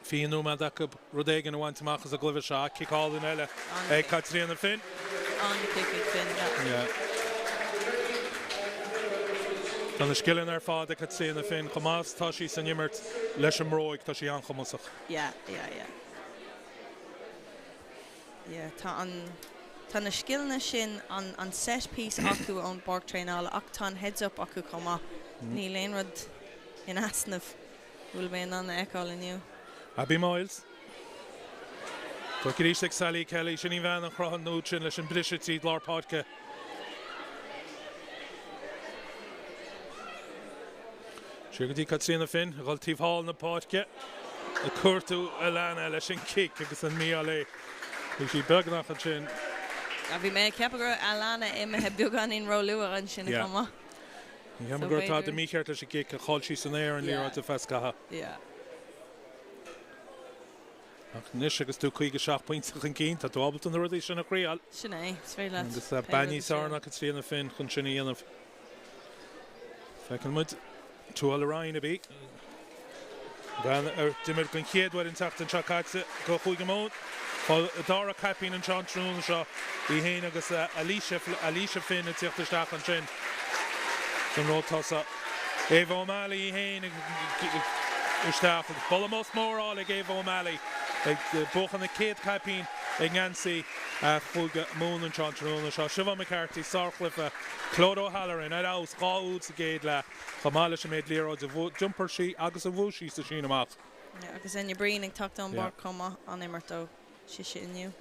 fiú me acu rud éigen bhaint amach as a gluibh se cicáin eile ag Catríona fin an cic fin Tá na skillan ar fád a Catríona fin chomás tá sí san immert leis an mróig tá sí an chomasach. Tá na skillna sin an set piece acu ón Borg Trainál ach tá heads up acu comá ní léon rud in asnamh bhfuil mé an eáil inniu. Abby Miles. Tá ríiste Sally Kelly sin í bhean an chrahan nó sin leis an brise tíad lár páidce. Si go dtí Catríona fin a gáil tíomhthall na páidce a cuairtú a leana leis an kick agus an mí lé. Bhí sí beagnach an sin. A bhí mé ceapagura a leana imethe beagán in róluúar an sin comá. Ní gur tá de mícheart leis a kick a cháil sí san éir an líráid a fescatha. Ach níos agus tú chuige 7 pointach an cín tá tú ábalt an rudí sin a chríal. Sin é, sfé le. Agus baní sána Catríona fin chun sin dhéanamh. Feiceann muid túáil a ráin a bí. Dimir gon chéadhhaid in tacht an seacáte go chuige món. Fáil dára capín an Sean Trún seo í héin agus Alíse fin a tíochttasteach an sin. San rótása. Éva O'Malley í héin isteach agus bolamos móráil ag Éva O'Malley. Ag bochan na céad capín ag ngansaí chuige món an Sean Trún seo. Siobhan McCarthy, Sarcliffe, Claude O'Halloran, ar ás gáúd sa géad le chamáile sem méid líráid a jumper sí agus a bhúsí sa sin amach. Agus in brín ag tacht an bar comma an immertó. Si sé inniu.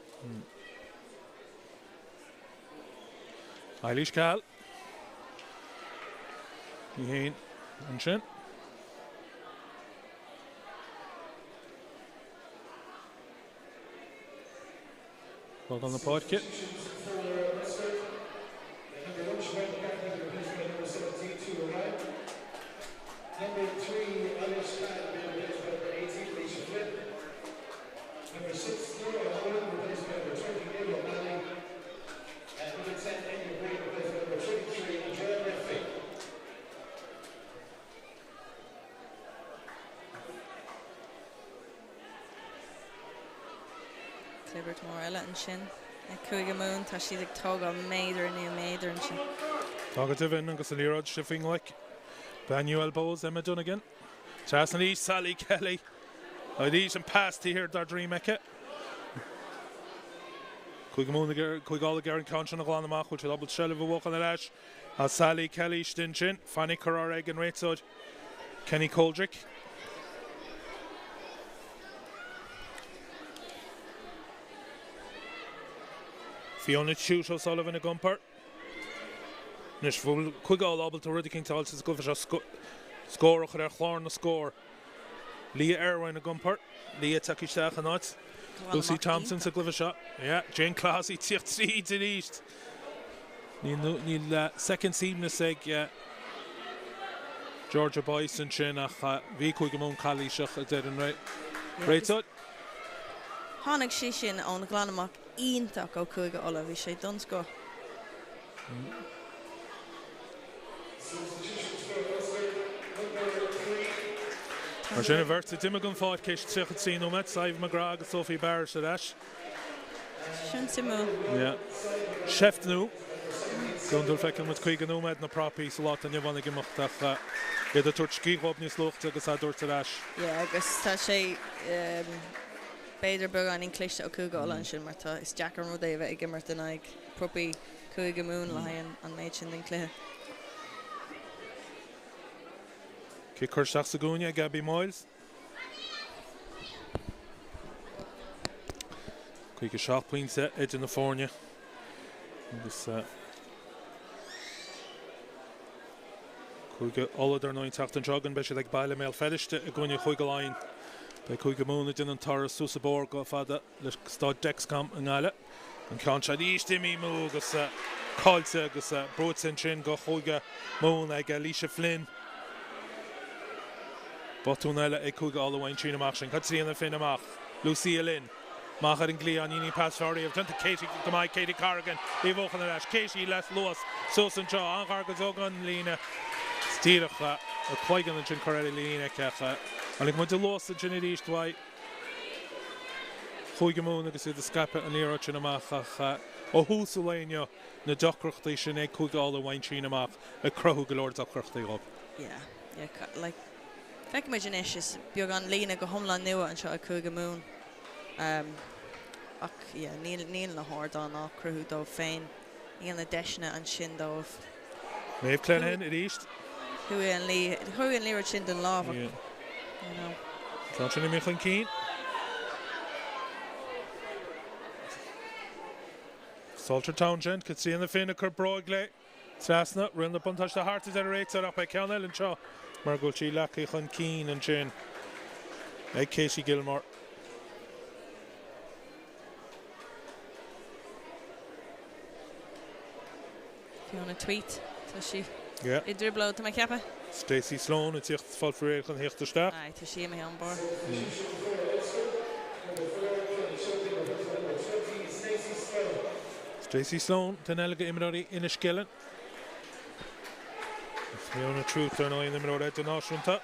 Eilís Cahill. Ní héin an sin. Ball on the páidce. Number 3, Ulaidh Spad, number 18, Lisa Flynn. Number 6, Craobh Rugbaí Idirchúige and number 10, number 33, Rugbaí. Clibbert mór eile an sin. Ag chuige mún tá siad ag tóga méidir an sin. Tágad a bhinn agus a líráid se fin like. Daniel Elbows, Emma Dunnigan. Chas an East, Sally Kelly. Ideas and past here, dar dream eke. Cuigála Garen Concha na gláánach, which double shell of a walk on the lash. Sally Kelly Stinchin, Fanny Carrar Egg and Raitsod, Kenny Coldrick. Fiona Chute O'Sullivan a Gumper. Nis full cuigáil ábal to rudi King Tallis is go for score or chlár na score. Leah Irwin a Gumper. Leah Takisteach a not. Lucy Thompson a glyfa shot. Yeah, Jane Classy tíocht tríd in East. Níl second seam na seg, yeah. Georgia Boyson sin ach bhí chuig go mún chalí seach a dead an réitod. Tháinig sí sin ón glanamach ionach ó chuige ola bhí sé dons go. Mar sin a bhirt a Dimmegan fáid céis tuchad sí nómet, Saibh McGrath agus Sophie Barris a leis. Sin simú. Yeah. Chef nú. Gundul feiceann mu chuig an nómed na propi sa lá an bhainnig imeachtach iad a tuairt scíomh níos lucht agus a dúirt a leis. Yeah, agus tá sé beidir bug an incliste ó chuige ola an sin mar tá is Jack an rudéh ag immert in ag propi chuige mún le an méid sin den cléthe. Chuir seach sa gúine Gabby Miles. Chuig 7 pointe idir na fórne. Agus chuig Ulaidh ar 9 tacht an jogan be sé ag baile méil fediiste a gúine chuig go láin Bei Cúige Múna din an Taras Súsabór go fada leis stáid Dexcam an gáile. An ceann se dístimi mú agus cáilte agus brúdsin sin go Cúige Múna ag Líse Flynn. Botún eile ag Cúige Alhain trína amach sin. Cad tríana fin amach. Lucia Lynn. Machar an glí an iní passáí of dunta Katie Gomai Katie Carrigan. I bhochan leis. Katie les luas. Susan Shaw. Angar go zogan lína. Stíracha. A chuigan an sin choréile lína cecha. Anig mu de luas an sin iríist dwai. Cúige Múna agus iad a scape an íra sin amach ó húsú léinio na docrochtaí sin ag Cúige Alhain trína amach a crothú go leor docrochtaí gob. Yeah, like feic méid an is beag an lína go thomlan nua an seo a Cúige Múna. Ach, yeah, níl na hárdán á cruthú dóibh féin. Níl na deisna an sin dóibh. Méibh clen hen iríist. Thuaigh an líra sin den lábhach. You know. Tá sin imich an cín. Salter Townshend could see in the fin of Craobh Rugbaí Trasna, run the buntash the heart of the racer up by Connell and Shaw. Margot she lucky on Keen and Jane. Like Casey Gilmore. If you want to tweet, so she. Yeah. It dribble out to my kappa. Stacey Sloan, it's echt fall for it on Hechter Staff. Aye, to see me on board. Stacey Sloan, den elke imrari in a skillen. Fiona Truth er nou in de imrari uit de nationta.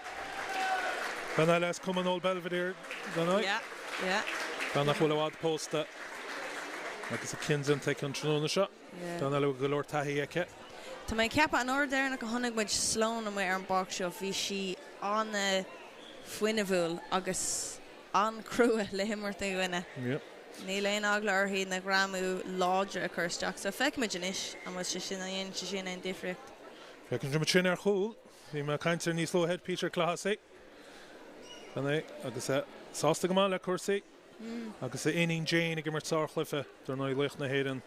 Dan hij les komen Old Belvedere dan hij. Yeah, yeah. Dan nog wel wat posten. Like it's a kinsen take control the shot. Dan hij ook galore tahi eke. To my kappa an order there na go honnig with Sloan and we are box show vi she on the Fuinavul agus on crew le himmer te winna. Yep. Ní leon agla orthaí na gramú láidir a chuirteach so feicimiid inis an bhfuil sé sin aon sé sin an difricht. Fecinn drum sin ar chúl, bhí me caintear níos ló head Peter Clahasí. Gan é agus sásta go má le cuasaí agus é ining Jane ag mar táchlifa dar ná lucht na héan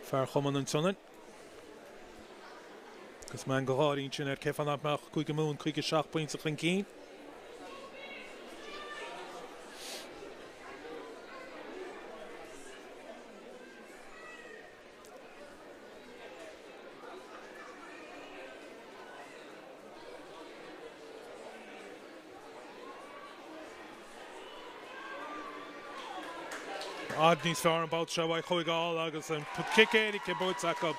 fear chuman an tunan. Agus me an go háirín sin ar cefan amach Cúige Múna 7 pointe an cín. Ad níos fear an balt seo bhaid chuigáil agus an kickéirí ce búteach up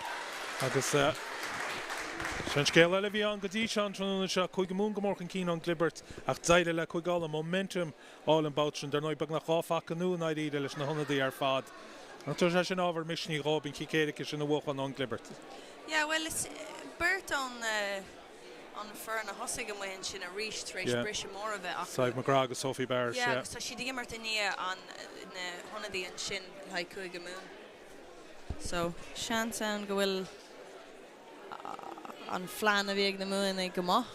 agus sin scéile le bhí an go dtí seán tróna seo Cúige Múna go mór an cín an glibert ach daide le chuigáil an momentum áil an balt sin dar nó bag nach cháfach an nua naid iad leis na honnaí ar fad. An tu sé sin ábhar misisní rábin kickéirí sin na bhuachan an glibert. Yeah, well, it's Bert on fur na hosig an wain sin a ríis tréis bris mór a bheith. Saig McGrath agus Sophie Barrs. Yeah, so she did gimmert nia an na honnaí an sin le Cúige Múna. So, sean sound go bhfuil an flean a bhíag na múna go maith.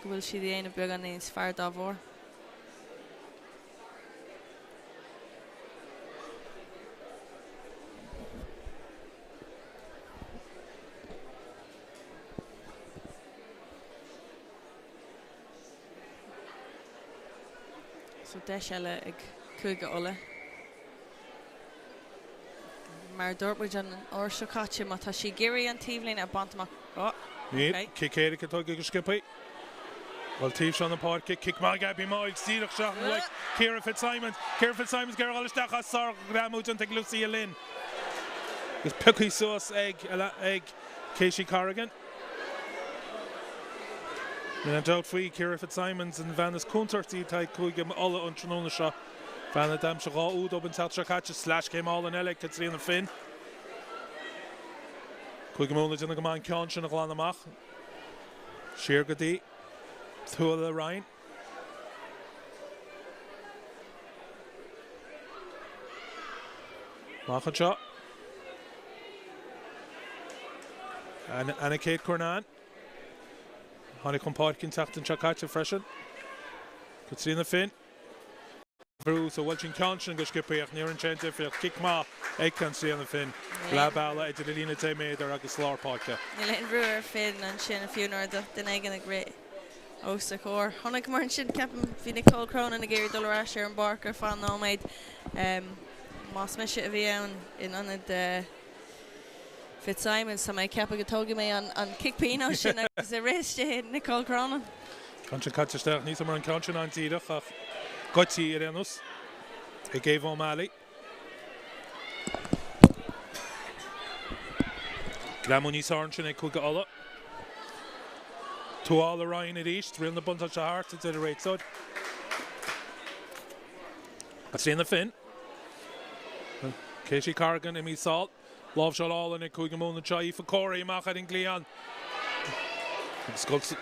Go bhfuil si dhéana beag an níos fear dá bhór. So deis eile ag Cúige Ula. Mar dúirt an orseo caite má tá sí géirí an tíomhlín a bantamach. Ní, kickéirí go tóg go skipaí. Well, tíb seán an páir kick má gabbí máid stíach seach le Ciara Fitzsimons. Ciara Fitzsimons gar alisteach a sár gramút an te Lucia Lynn. Gus pucaí suas ag Casey Carrigan. Min an doubt faoi Ciara Fitzsimons an bheannas cúntartaí tá Cúige Ula an tróna seo. Bheanna dam se rá úd ob an tatra caite slash céim all an eile cad tríon an fin. Cúige Múna dina go máin ceann sin a gláán amach. Siar go dtí. Thuail le Ryan. Machan seo. Anna Kate Cornan. Hannig compáid cinn tacht an seo caite freisin. Cad tríon an fin. Brú so bhfuil sin ceann sin go scipaíoch níor an sin difrioch kick má ag can tríon an fin. Le bailla idir le lína téiméidir agus slárpáice. Ní leon brú ar fin an sin a fiúnar den aigen a gré Osa cór. Honnig mar sin ceapan bhí Nicole Cronin na géir dul ar an barca fan nóméid. Más me a bhí ann in anad Fitzsimon sa mai ceapa go tóga mé an kickpíno sin agus a réiste Nicole Cronin. Kan sin catteisteach níos mar an country an tíireach ach gotí ar enus. I gave O'Malley. Glamoni Sarnchin ag cúga alla. Tuala Ryan at east, real na bunta sa heart to the right side. That's in the fin. Casey Carrigan and me Salt. Love shot all in a cúga mún na chai for Corey Machad in Gleon. Skulls.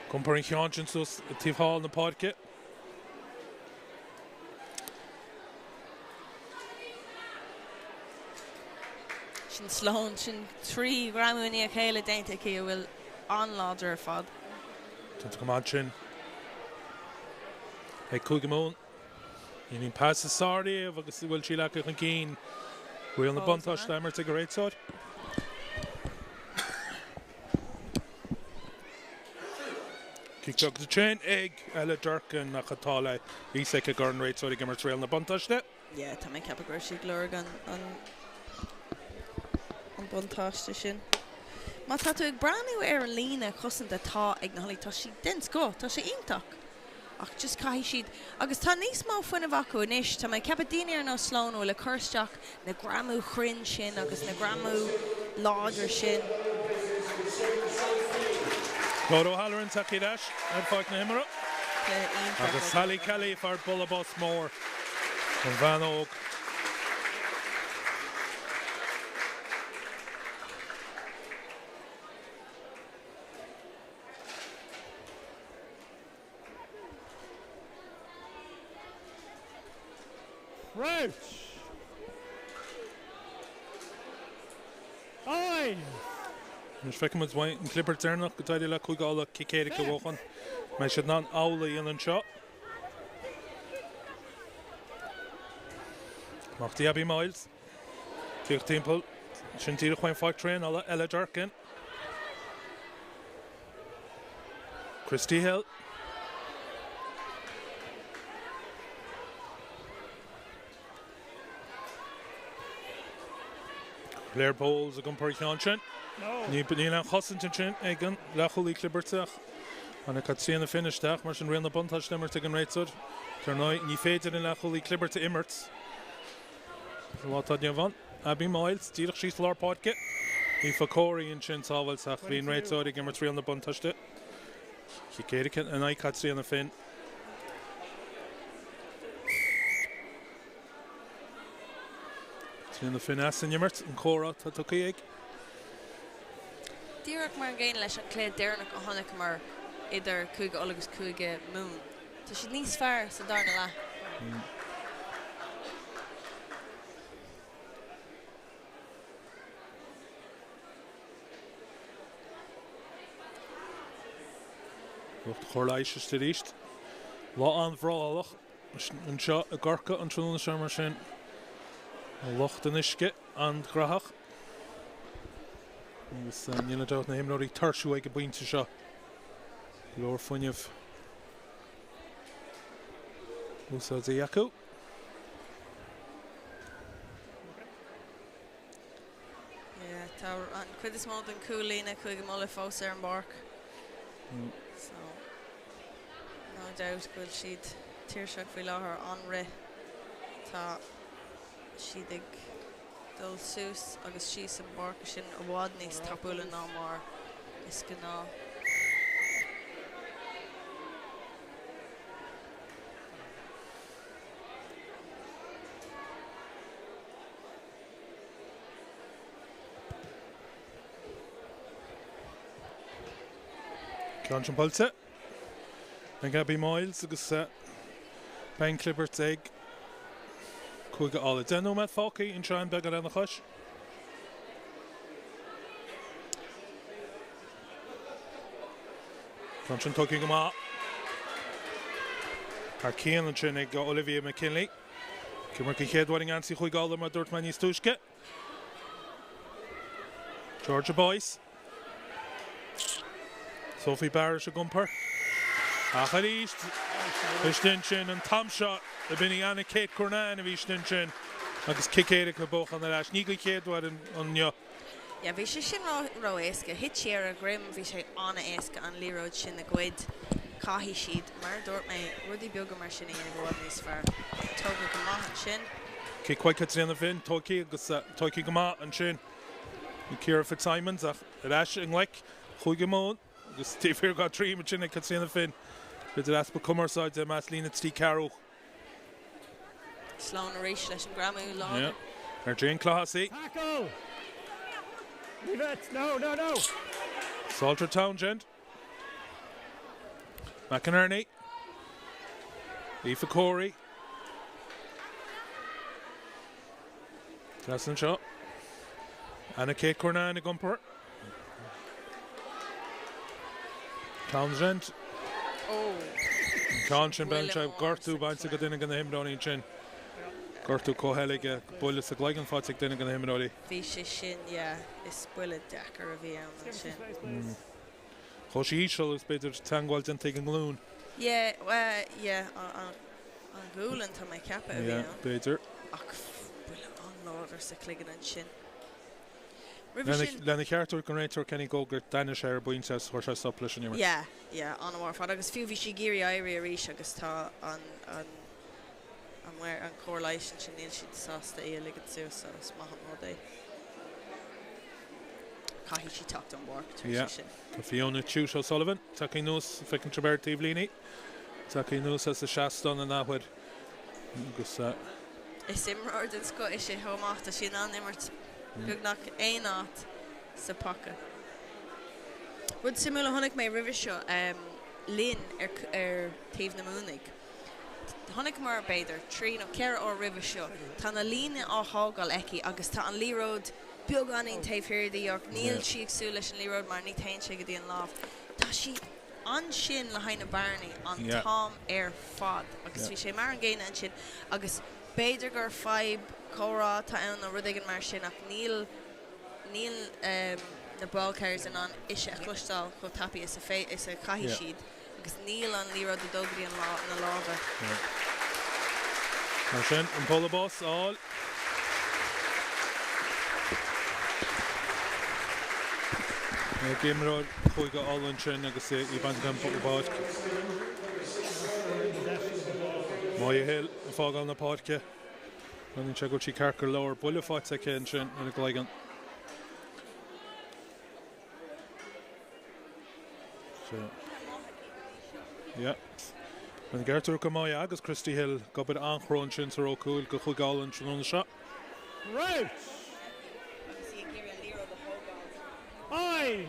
Comparing Hyanchin sus Tiv Hall in the podcast. Sin Sloan, sin 3 gramúní a chéile dainte cí bhfuil anláidir fad. Tanta go máid sin. Ag cúga mún. Inín pass is sardi agus bhfuil sí lecha an cín. Bhfuil na buntáis leimar ag a réit sóid. Kick the chain ag Ella Durkin nach chatála ísaic a garn réit sóid ag mar trail na buntáis de. Yeah, tá mé ceapa gur sí glór an buntáiste sin. Má tá tú ag brandú ar an lína chusanta tá ag na halaí tá sí dens go, tá sé ionach. Ach just cai siad. Agus tá níos má fuinna bhacu inis, tá mé ceapa daine ar nó slón ó le cursteach na gramú chrin sin agus na gramú láidir sin. Clodagh Halloran tací leis ar fáic na himara. Agus Sally Kelly for Bullabus mór an Van Og. Roach. Aye. Nus feice mu bhain an clipper ternach go taide le cúgála cicéide go bhchan. Mai siad ná ála íon an seo. Machtaí Abby Miles. Tíoch timppel. Sin tíre chuin fáic train alla Ella Durkin. Christy Hill. Claire Bowles a gumpur Hyanchin. Ní an chosint sin ag an lechulí cliberteach. Anna cat síana finishteach mar sin rian na buntáis limmer ag an réitsod. Tar ní féidir in lechulí cliberte immerts. Látá neamhan. Abby Miles, tíach síos lár páidce. Ní fa Corey in sin táhailteach bhíon réitsod ag immer tríal na buntáiste. Cicéiricin an ag cat síana fin. In the finesse in Ymmert and Cora Tatukieg. Díreach mar géin leis an cléad déirnach a tháinig mar idir cúige olagus cúige mún. Tá siad níos fearr sa darna le. Lucht chorlaische stiricht. Lá an bhrálach an seo a gorca an trúna se mar sin. Locht an isce an grahach. Agus níl deach na himnoirí tarsú ag go buinte seo. Lór fuinneamh úsáid a Jaco. Tá an cuid is mód an cúlína chuig mola fós ar an barc. So, no doubt goil siad tíirseach faoi láthair an ri. Tá siad ag dul sús agus sí san barca sin a bhád níos tapúla ná mar is go ná. Cansion Pulse. And Gabby Miles agus Ben Clibbert ag cúige ála. Denú met fácaí in trein beag ar an chuis. Cansion tucí go má. Ar cían an sin ag Olivia McKinley. Cymar go chéadhhaing ansaí chuig ála mar dúirt mai níos túisce. Georgia Boyce. Sophie Barrish a gumper. Acharíist. Istinchen and Tamsha. The Binny Anna Kate Cornan of Istinchen. Agus Kikere Kaboch on the last Nigel Kate on you. Yeah, vi sé sin ro éasca hit séar a grim vi sé anna éasca an líróid sin a gcuid caithí siad mar dúirt mé rudí beaga mar sin éana bhfuil níos fearr tógadh go maith an sin. Cé quite Catriona Finn, Toki go maith an sin. Ciara Fitzsimons ach leis an laic chuige món agus Steve got trí mar sin Catriona Finn. Bid the last become side the Maslina Steve Craobh. Slán a rééis leis an gramú lá. Yeah. Ar Jane Classy. Tackle! Leave it! No! Salter Townsend. McInerney. Aoife Corey. Glasson Shaw. Anna Kate Cornan a gumper. Townsend. Oh. Conscian Benchab Gortu Bansa go dinna gan him Donny Chin. Gortu Cohelige Bullis a Gleigen Fatsik dinna gan him Donny. Bhí sé sin, yeah, is buile deachar a bhí an sin. Choshi Ishal is better Tangwal than taking loon. Yeah, an gúlan tá mé cappa a bhí Yeah, an. better. Ach, buile an láidir sa cligan an sin. Lenny Carter can rator Kenny Gogurt Danish Air Buintas Horsha Supplition. Yeah, an war fad agus fiú bhí sé géirí éirí a rís agus tá an where an correlation sin níl siad sásta é a ligad suas agus maith mód é. Caithí sí tacht an work Yeah. sin. Fiona Chush O'Sullivan, Taki Nus, Ficken Traberti Vlini, Taki Nus as the Shaston and Ahwed. Is imrar den sco is sé thomácht a sin an immert beagnach é áit sa pacha. Bud simúla tháinig mé ribh seo linn ar taobh na múnig. Tháinig mar beidir trí nó cear ó ribh seo. Tá na líne á hágáil eici agus tá an líród beag an on taobh hirirdaí ach níl si agsú leis an líród mar ní tain sé go dtí an lámh. Tá si an sin le haine Barney an tám ar fad agus bhí sé mar an ggéine an sin agus beidir gur feib chórá tá ann na rudigan mar sin ach níl na ballcars an is a chlustal chu tapi is a caithí siad agus níl an líród de dograí an na lága. Mar sin an polabos all. Gimrod chuige all sin agus I band gan polabos. Maya Hill an fágáil na páirce. An se go sí carcar leir buile fáte cén sin in Gleigen. Yeah. An Gertrude go Maya agus Christy Hill go bit anchron sin sa rócúil go chugáil an sin seo. Right! Fine!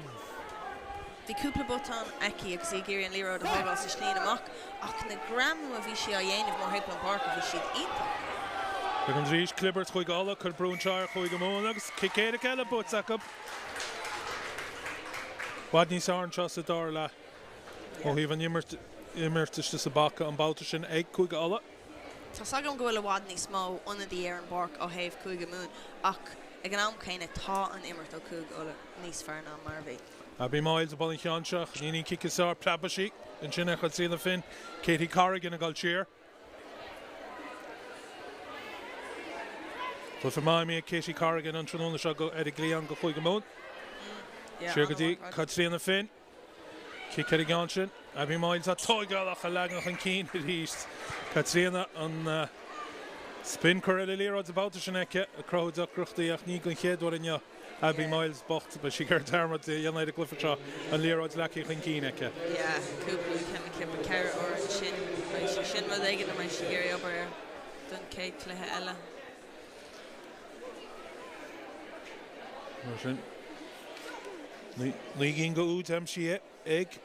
Bhí cúpla botán eici agus í géirí an líród a hágáil sa slín amach ach na gramú a bhí si a dhéanamh mar Heplan Park a bhí siad ionta. Be an rís Clibbert chuig ala chur brúnseir chuig món agus cicéad ceile but ac up. Bad ní sáin seo sa dar le. Ó híh an immertiste sa bacha an báta sin ag chuig ala. Tá sagam go bhfuil a bhd níos mó ina dí ar an barc ó thaobh chuig mún ach ag an am chéine tá an immert ó chuig ola níos fearr ná mar bhí. Abby Miles a ball in Chianseach, Nini Kikisar, Plabashi, and Chinna Chatsina Finn, Katie Corrigan a Galchier. But for Miami, Katie Corrigan and Trinona Shago, Eddie Gleon, go Fuigamon. Shirgadi, Katsina Finn, Kikeri Ganshin, Abby Miles a Toigal, a Lagan and Keen, East, Katsina on Spin Corelli Lerods about the Shaneka, a crowd of Kruchti, Achnig and Khed, in ya. Abby Miles bocht, but she got down with the United Clifford and Leroy's lucky Kinkineke. Yeah, Cooper can keep a carrot or a chin. My shin was egg and my shigiri over done cake to Ella. Leaguing go out, she egg.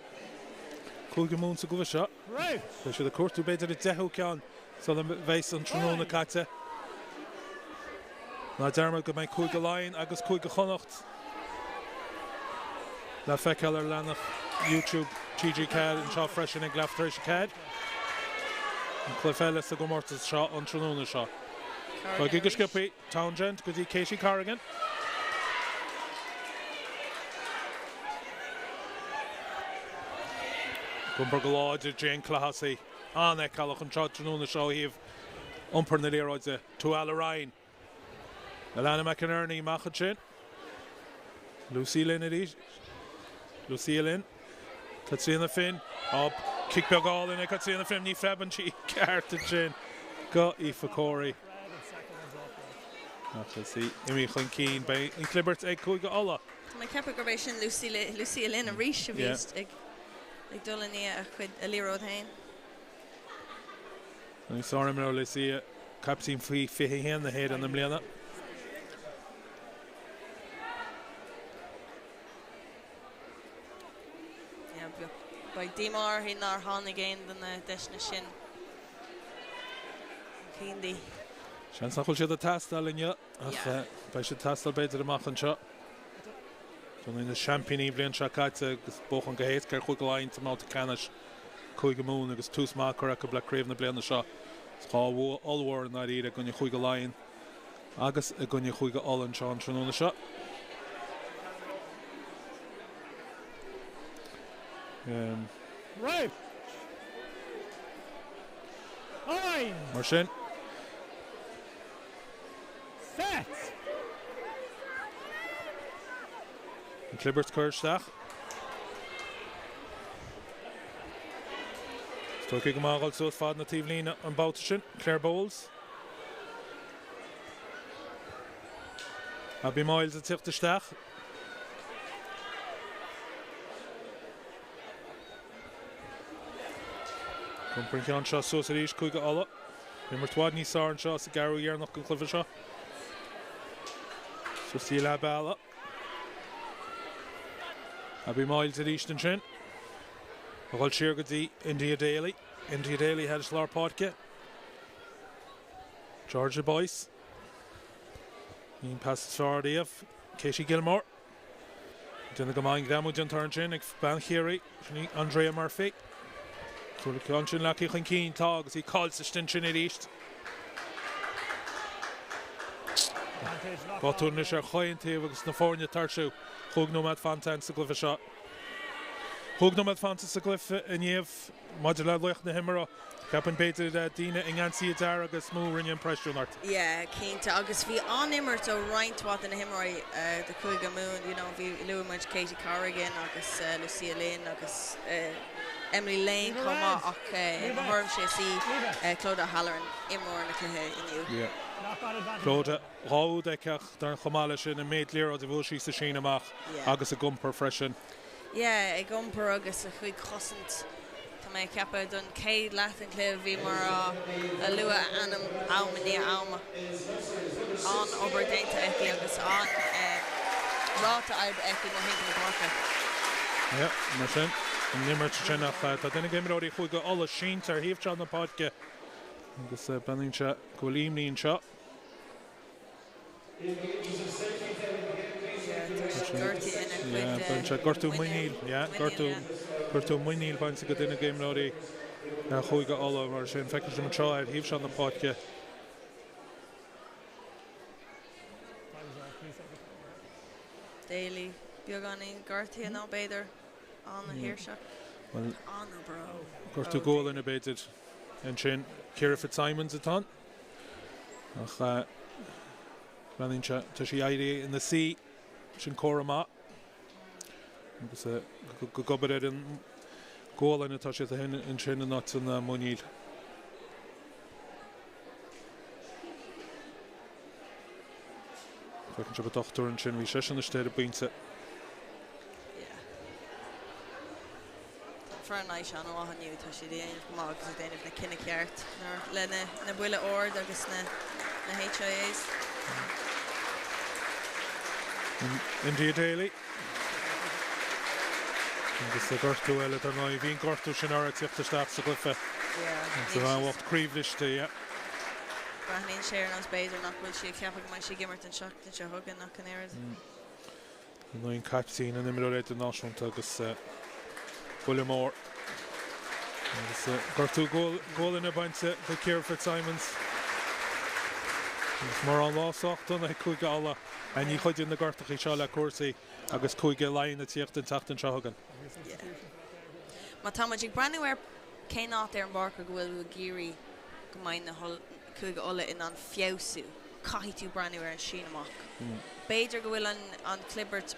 Cougar Moon to go a shot. Right. So should the court do better at Deho can. So the vase on Trinona Kata. Na Dermot go make Cougar line, Agus Cougar Chonacht. La Fekeller Lanach, YouTube, GG Cad, and Shaw Fresh and Glaftrish Cad. And Cliff Ellis, the go Mortis shot on Trinona shot. So Gigaskippy, Townsend, good Casey Corrigan. Gumper go Ulaidh Jane Clahassi Anna Callach an trod trúna seo híomh umpar na léróide tú Ala Ryan Alana McInerney machad sin Lucy Lynn Lucy Lynn Katrina Finn up kick beagál in Katrina Finn ní freban sí carta sin go Aoife Corey see imi chun cín bei in Clibbert ag cúige alla My capagration Lucy Lynn a reach of east ag dulani a chud a liro hain. Ní sorry me Lucy captain fi fihi hen the head on them Lena. Yeah, by Dimar hin nar han again than the deshna shin. Hindi. Chans nach siad a tastal in ja. Ach bei siad tastal beter machen seo. Dan in de championí blian Shakaite agus boch an gehéit cer chuig lein tam out canis chuig mún agus tús mácar ac a bla craven na blian seo. Schá allwar na ide gonne chuig lein agus a gonne chuig allan sean trúna seo. Right. Line. Mar sin. Set. Clibbert Kirstach. Stoke go mágal so fad na tíbhlína an bouta sin Claire Bowles. Abby Miles a tichtaisteach. Comprin ceann seo suas a rís chuige alla. Nummer 2 ní sár an seo sa garú dhearnach an clufa seo. So sí le balla. Abby Miles a rís an sin. Bhil siar go dtí India Daly. India Daly had a slár pádce. Georgia Boyce. Nín pass sárdíomh. Casey Gilmore. Duna go main gramú den tarn sin ag ban chéirí. Ní Andrea Murphy. Túla ceann sin lecí chun cín tá agus í cáil sa stin sin i ríist. Bátúna sé chaintíomh agus na fórne tarsú. Chúg nómad fantain sa glyfa seo. Chúg nómad fantain sa glyfa in éamh maidir le luach na himara. Capan beidir dína in ansaí dar agus mú rinne impressionart. Yeah, cínta agus bhí animir ó roinntwad in na himara de chuige mún, you know, bhí luimiid Katie Corrigan agus Lucia Lynn agus Emily Lane comá ach thuirm sé sí Clóda Halloran imór na cluthe inniu. Clóda rád eiceach dar an chomáile sin na méid léir de bhfuil sí sa sin amach agus a gumpar freisin. Yeah, ag gumpar agus a chuig chosint. Tá mé ceapa don céad leat an cluh bhí mar a lua anam ámaní áma an obair dénta eici agus an ráta aib eici na hincin gorcha. Ja, mar sin. An nimmer sin nach tá duna gimráí chuig go alla sínt ar híomh na pádce agus benning se go líimníonn seo. Gortú muíil, gortú muíil baint go duna gimráí chuig go alla mar sin feice sem tráid híomh se na pádce. Daily beag an in Gartí an ábéidir an na hirsach. Well, an na bro. Gortú góil in a beidir an sin Ciara Fitzsimons atá. Ach benning se tá sí éirí in the sea sin chomá. Agus go gobad an góil in atá sé a hin in sin an nat an muíil. Fecinn se dochtúr an sin bhí sé an stéad a bíinte. Fernáis an áhanniu tá sé déanamh má agus déanamh na cinenne ceart le na buile ord agus na HIAs. India Daly. Agus a gortú eile ar ná bhíon gortú sin ára tíochttasteach sa glufa. Sa bhain bhacht críomhliste, ja. Brathníonn sé ar nás beidir nach bhfuil si ceapach mai si gimmart an seachtain se thugan nach an éad. Nóon captíín an imimiú réidir náisiúnta agus Buile mór. Gortú góil in a bainte go Ciara Fitzsimons. Mar an lásáachtain ag chuig alla a ní chuidir na gortaí seo le cuasaí agus chuige lein na tíocht an tatan seo thugan. Ma tá magic brandware cé ná ar an barca gohfuil géirí go main na chuig ola in an fiosú caithí tú brandware an sin amach. Beidir go bhfuil an clibbert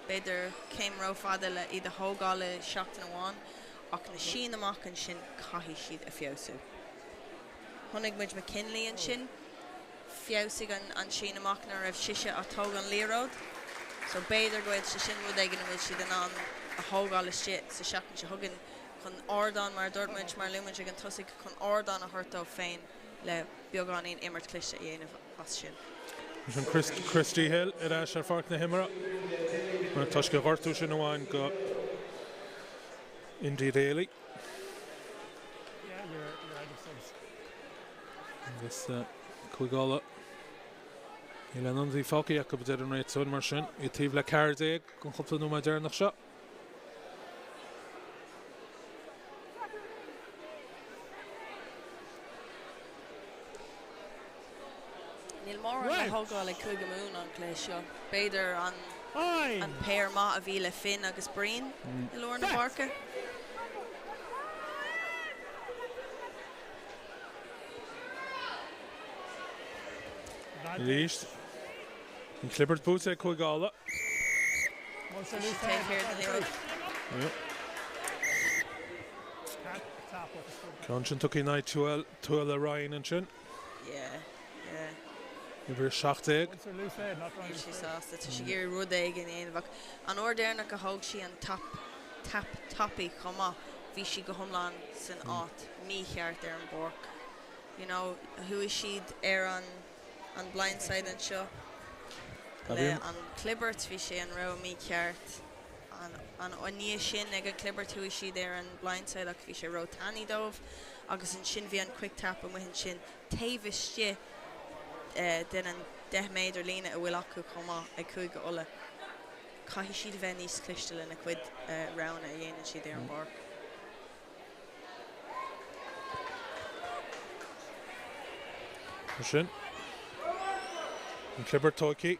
beidir céim ro fada le iad a hógála seachtain amháin ach na sin amach an sin caithí siad a fiosú. Honnig muid McKinley an sin fiosig an sin amach na raibh siise atá an líród. So beidir go bhfuil sin rud éigen bhfuil siad an a hógála siad sa seachtain se thugann chun ordan mar dúirtmuid mar lumaid ag an tosaigh chun ordan a thuirtó féin le beagáín immert cliste dhéanamh as sin. An Christy Hill ar eis ar fart na himara. Mar tuis go ghartú sin amháin go Indy Daly. Yeah, you're out of sense. Agus chuigála I le nundaí fácaí ach go bud an réit sun mar sin I tíomh le cardéag gon chupla nó maidir nach seo. Níl mór le hógáil le chuig go mún an clé seo. Beidir an péir má a bhí le fin agus brín I lór na barca. Líist. An clibbert bút é chuigála. Munster She loose take head. here the líród. Can't tap with the scoop. Can sin tuí ná túil a Ryan an sin. Yeah. I bhír 7 Munster loose head, not running. She sásta tá sé géir rud éige in éanamh. An ordairna go thóg sí an tapí chumá bhí si go thomláin san áit mícheart ar an borc. You know, thuaigh siad ar an blindside an seo. Le an clibbert bhí sé an rá mícheart. An oníos sin ag an clibbert thuaigh siad ar an blindside ach bhí sé ró tanní dómh agus an sin bhí an quick tap a muhin sin taobhiste den an 10 méidir lína a bhfuil acu chumá ag chuig go ola. Caithí siad bheith níos cliste le na cuid rana a dhéanaan siad ar an barc. sin. An clibbert tóicí.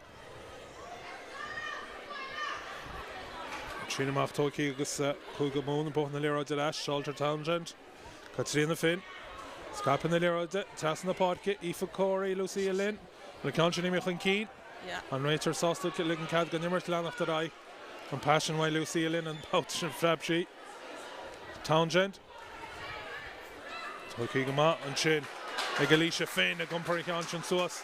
Sin amach tóicí agus chuig go mún buch na líróid ar eis Salter Townsend. Catriona Finn. Scapan na líróide, teas na páirce, Aoife Corey, Lucia Lynn. Le can sin imich an cín. An réitir sásta le an cad go nimmert leanach ar ai. An passion why Lucia Lynn an paut sin frabsí. Townsend. Tóicí go má an sin. Ag Alicia Finn a gumpar an sin suas.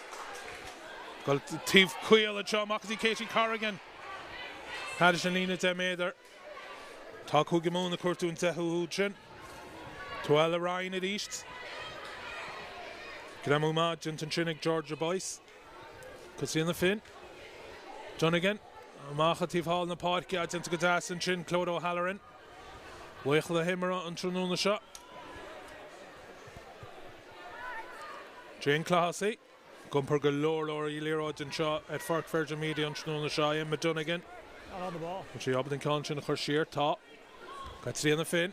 Gal tíomh cuial a John Macathy Katie Corrigan. Had sin lína 10 méidir. Tá chuig go mún na cuairtún 10 sin. Tuala Ryan at East. Gramu ma Jinton Chinnick Georgia Boyce. Casina Finn. John again. Machativ Hall na Parky Adjunta Gadas and Chin Claude O'Halloran. Weichla Himera and Trununa shot. Jane Classy. Gumper Galore or Iliro and shot at Fork Virgin Media and Trununa Shah and Madunigan. Not on the ball. She Obden Conchin Hershire top. Casina Finn.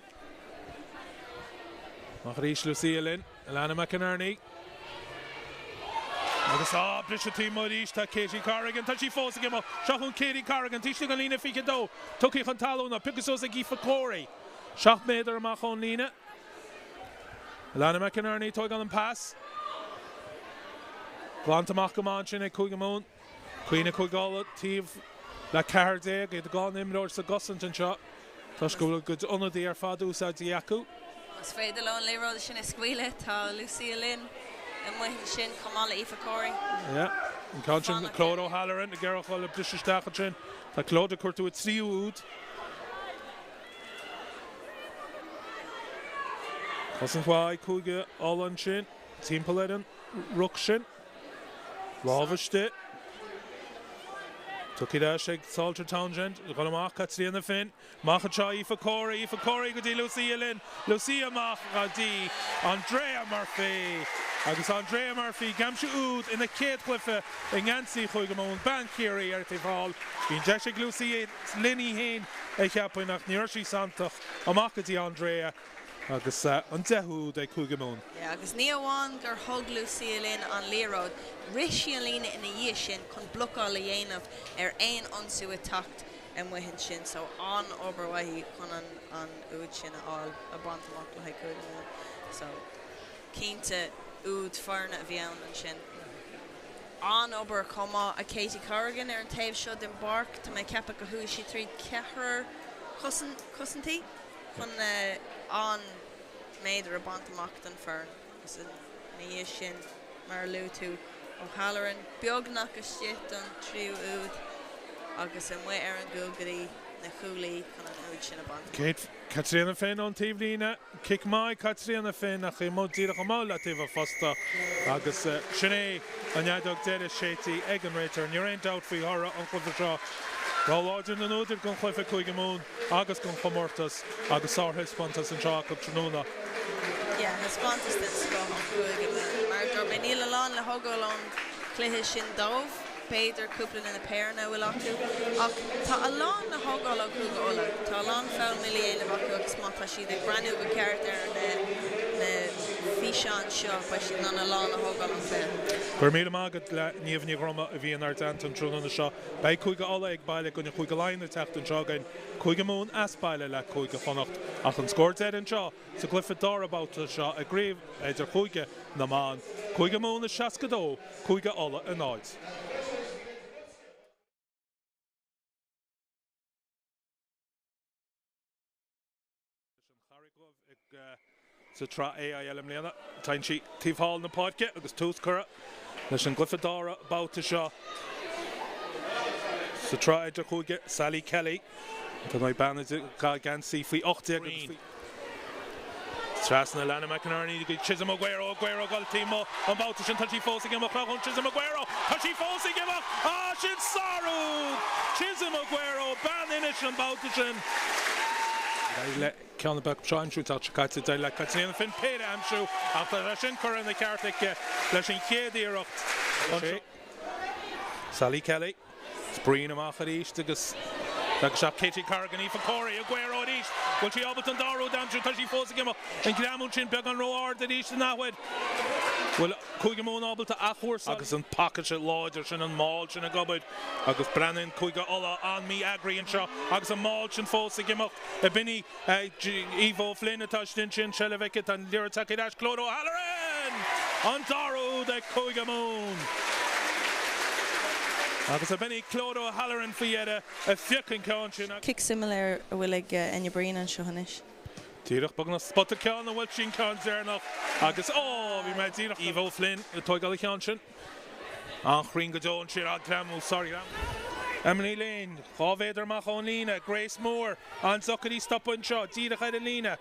Macharish Lucille in. Alana McInerney. Agus blisha tí modís tá Katie Corrigan tá sí fósa gimo seachún Katie Corrigan tí go lína fi dó tuí chun talúna picus a Aoife Corey 7 méidir amach chun lína Alana McInerney tóg an pass Glantamach go man sin ag chuig mún Cuoine chuigála tíomh le cardéag ag gáin imróir sa gosant an seo Tá scoil goionadaí ar fadú sa diacu As féidir le an léróid sin is scuile tá Lucia Lynn and when Shin Kamala Aoife Corey. Yeah, and Conchin Claude O'Halloran, the girl called the British Stachelchin, that Claude Curtu at Seawood. Wasn't why Kuga all on Shin, Team Paladin, Rukshin, Ravishte. Took it out, shake Salter Townsend, Golamach, Katrina Finn, Machacha, Aoife Corey, Gudi Lucia Lynn, Lucia Mach, Gadi, Andrea Murphy. Agus Andrea Murphy, Gamsha Oud in the Kate Cliffe, in Yancy Huigamon, Bankiri, Ertifal, in Jessic Lucia, Linny Hain, Echapin, Nirshi Santach, Amakati Andrea, Agus Antehu, de Kugamon. Yeah, Agus Neowan, Gur Hug Lucia Lynn on Leerod, Rishi and Lena in a Yishin, con block all the Yain of Ain Unsu attacked, wihin sin so an ober wahi chun an úd sin all a bantamach le haicúd so cínta úd farna a bhíann an sin an ober comma a Katie Corrigan an taobh seo den bark tá mé cepa go thuaidh sí trí cethar cosintí chun an méidir a bantamach den fern gus ní sin mar lú tú ó Halloran beagnach a stiit an tríú úd agus an an gúgarí na chúlaí chun an úd sin a bant. Catriona Finn an tíomhlína cic mai Catriona Finn a chi mód díach mála tíomh fosta agus sinné an neadog deire sétí ag an réitar ní réon dat faoi thora an chufa seo ráláidir an úidir gon chluife chuige mún agus gon chomórtas agus áthas spontas an seo go tróna. Yeah, na spontas den sco an chuige mún mar dor mé níl lán le hogáil an cluiche sin dómh beidir cúpla in a péirna bhfuil acu ach tá a lán na hogáil a chuga ola tá lán fearr milliéile acu agus má tá siad ag breanú go ceart na físeán seo ba sin ná na lán na hogáil an fér. Gur míle mágad le níomhní groma a bhíon ar dant an trúna seo bei chuige ola ag baile gona chuige láinna techt an seo gain chuige mún as baile le chuige fannacht ach an scóir an seo sa glyfa dárabáta seo a gríomh idir chuige na mán chuige mún na seacadó chuige ola a náid. Sa tra AILM léana tain si tíomháil na páidce agus tús cura leis an glyfadára báta seo sa tra Idirchúige Sally Kelly tá mai banna gan si faoi 8 Trasna Lana McInerney go Chisholm Aguero gal tímo an báta sin tatí fósig am chun Chisholm Aguero tatí fósig am sin sarú Chisholm Aguero ban inis an báta sin le ceanna beag seansú tá caiite de le Catriona Finn péire amsú ach tá sin chur na ceartaice leis sin chéadíireacht Sally Kelly sprín amach a ríist agus se Katie Corrigan ífa cóirí Aguero a ríist bhfuil sí ábalt an dáró damsú tá sí fósig am an gramún sin beag an róáir a ríist an náhuiid bhfuil chuige mún ábalta a chóir agus an package láidir sin an máil sin a gobid agus brenin chuige ola an mí agraíonn seo agus an máil sin fósig imeach a bini Ivo Flynn atá sin se le bheice an líortach iad Craobh Halloran an dáró de chuige mún agus a bini Craobh Halloran faoiad a fiocin cáin sin Kick similar a bhfuil ag Brín an seo hanis. Tíreach bag na spot a ceann a bhfuil sin ceann déarnach agus bhí me tíreach Ivo Flynn a toigal ceann sin an chrín go dón sin a gramú sorry Emily Lane chávéidir amach ón lína Grace Moore an socarí stoppain seo tíreach ar an lína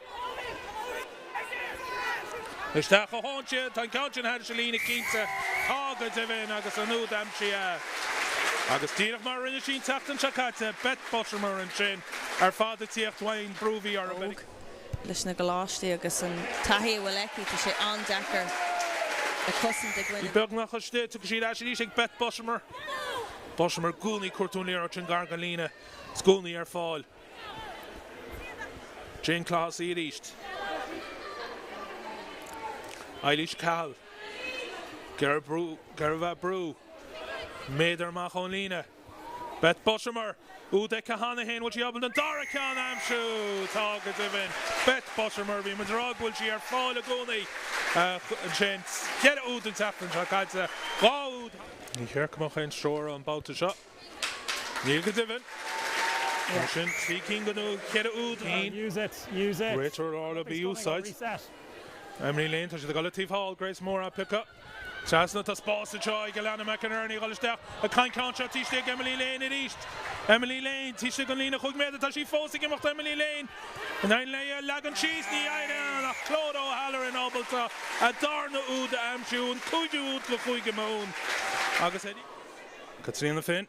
Isteach a háinte tá ceann sin head se lína cínta ágad a bhín agus an úd am si agus tíreach mar rinne sin teachtan seacaite bet botar mar an sin ar fád a tíocht Wayne Brúví ar a bheith leis na goláistí agus an taithí bhfuil eici tá sé an dechar a cosan de gine. Beag nach a sté tu sí leis ag bet Bosmer gúnaí cuatúnléir ar sin gargan lína scúnaí ar fáil Jane Claus í ríist Eilish Cal Gerva Brú méidir amach ón lína bet Bosmer Úde Cahanna hen bhfuil sí abal an dara ceann amsú tágad a bhín bet Bosmer bhí madrag bhfuil sí ar fáil a gúnaí an sin cead úd an teachtain se caiite gáúd ní chearcamach an stróra an báta seo níl go dibhin sin sí cín go cead úd Use it. Réitir ála bí úsáid Emily Lane tá si go tíomháil Grace Moore a pick up Trasna tá spás a seo ag Lana McInerney gáilisteach a cain cáinse tíiste Emily Lane a ríist Emily Lane tíiste go lína chuig méad tá sí fósig imecht Emily Lane an ein le legan síos ní aine nach Craobh Halloran ábalta a darna úd a amsú an cúide úd go chuige mún agus Catriona Finn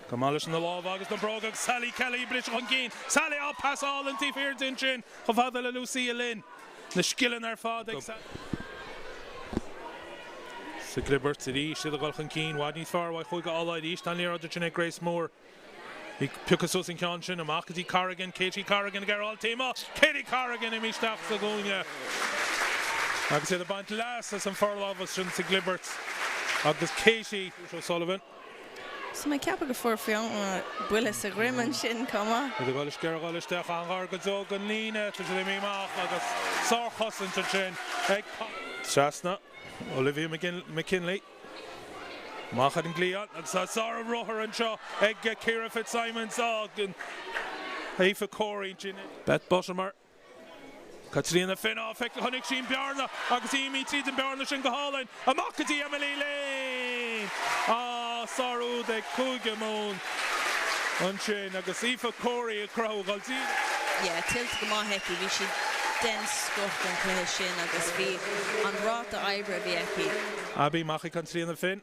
go mális na láb agus na bróg agus Sally Kelly bris chun cín Sally á pasáil an tíféir din sin go fada le Lucia Lynn na skillan ar fád ag sa glibert a ríist a gáilchan cín bhaid níos fearr bhaid chuige Ulaidh ríist an léir sin ag Grace Moore hí piocasús an ceann sin amach Katie Corrigan garál tíma Katie Corrigan i míisteach sa gúine agus iad a baint las as an fearlábhas sin sa glibert agus Katie O'Sullivan So my cap go for fion buile sa grimman sin cuma. The goal is Gerald Ulster and Gargazog and Lina to the Mimach agus Sar Husson to Chin. Shasna, Olivia McKinley. Machad and Gleon, and Sarah Roher and Shaw, Egg Kira Fitzsimons, and Haifa Corey, Beth Boshamer. Katrina Finn off, Honig Sheen Bjarna, Agazimi Tid and Bjarna Shingaholin, a Makati Emily Lane. Saru de Kugamon. Unshin, Agasifa Corey, a Craobh. Yeah, tilt go ma heki, vi should dense scuff and clear shin, Agasvi, on rot the Ibra Vieki. Abby Machi Katrina Finn,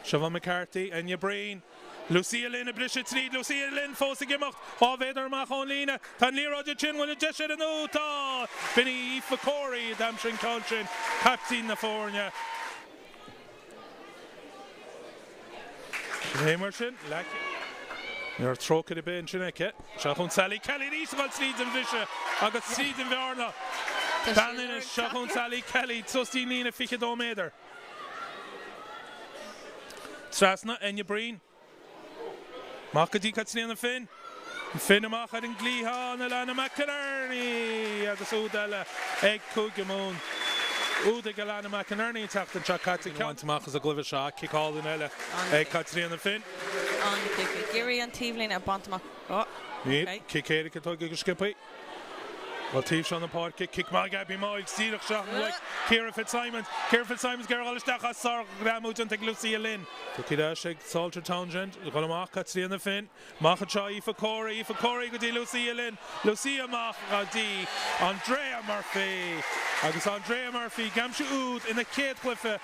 Siobhan McCarthy, Enya Breen. Lucia Lynn, a Blisha Treed, Lucia Lynn, Fosa Gimmocht, Veder Machon Lina, Tan Lira de Chin, when a Jesher and Uta, Vinny Aoife Corey, Damshin Colchin, Captain Nafornia. Hamershin, Lack. You're throwing the bench in it. Shahun Sally Kelly, these got Sleeds and Visha. I got Sleeds and Varna. Dan in a Shahun Sally Kelly, Susty Nina Fichadometer. Strasna, Enya Breen. Makadi Katsina Finn. Finn Machad and Gleeha and Alana McInerney. Agus Udala Egg Kugamon. Uda Galana McInerney attacked and Chakati. Want to make us a glove shot. Kick all in Ella. Egg Katsina Finn. On the kick. Gary and Tevelin at Bantama. Oh. Okay. Kick Eric at Togi Skippy. Well, Teeves on the part, kick my Gabby Moy, Steelach shot like Kira Fitzsimons, Gerald Stachas, Sar Gramuj and Lucia Lynn. Tukidashig, Salter Townsend, Golamach, Katsi and the Finn, Machacha, Aoife Corey, Gudi Lucia Lynn, Lucia Mach, Gadi, Andrea Murphy, Agus Andrea Murphy, Gamshu Oud in the Kate Cliffe.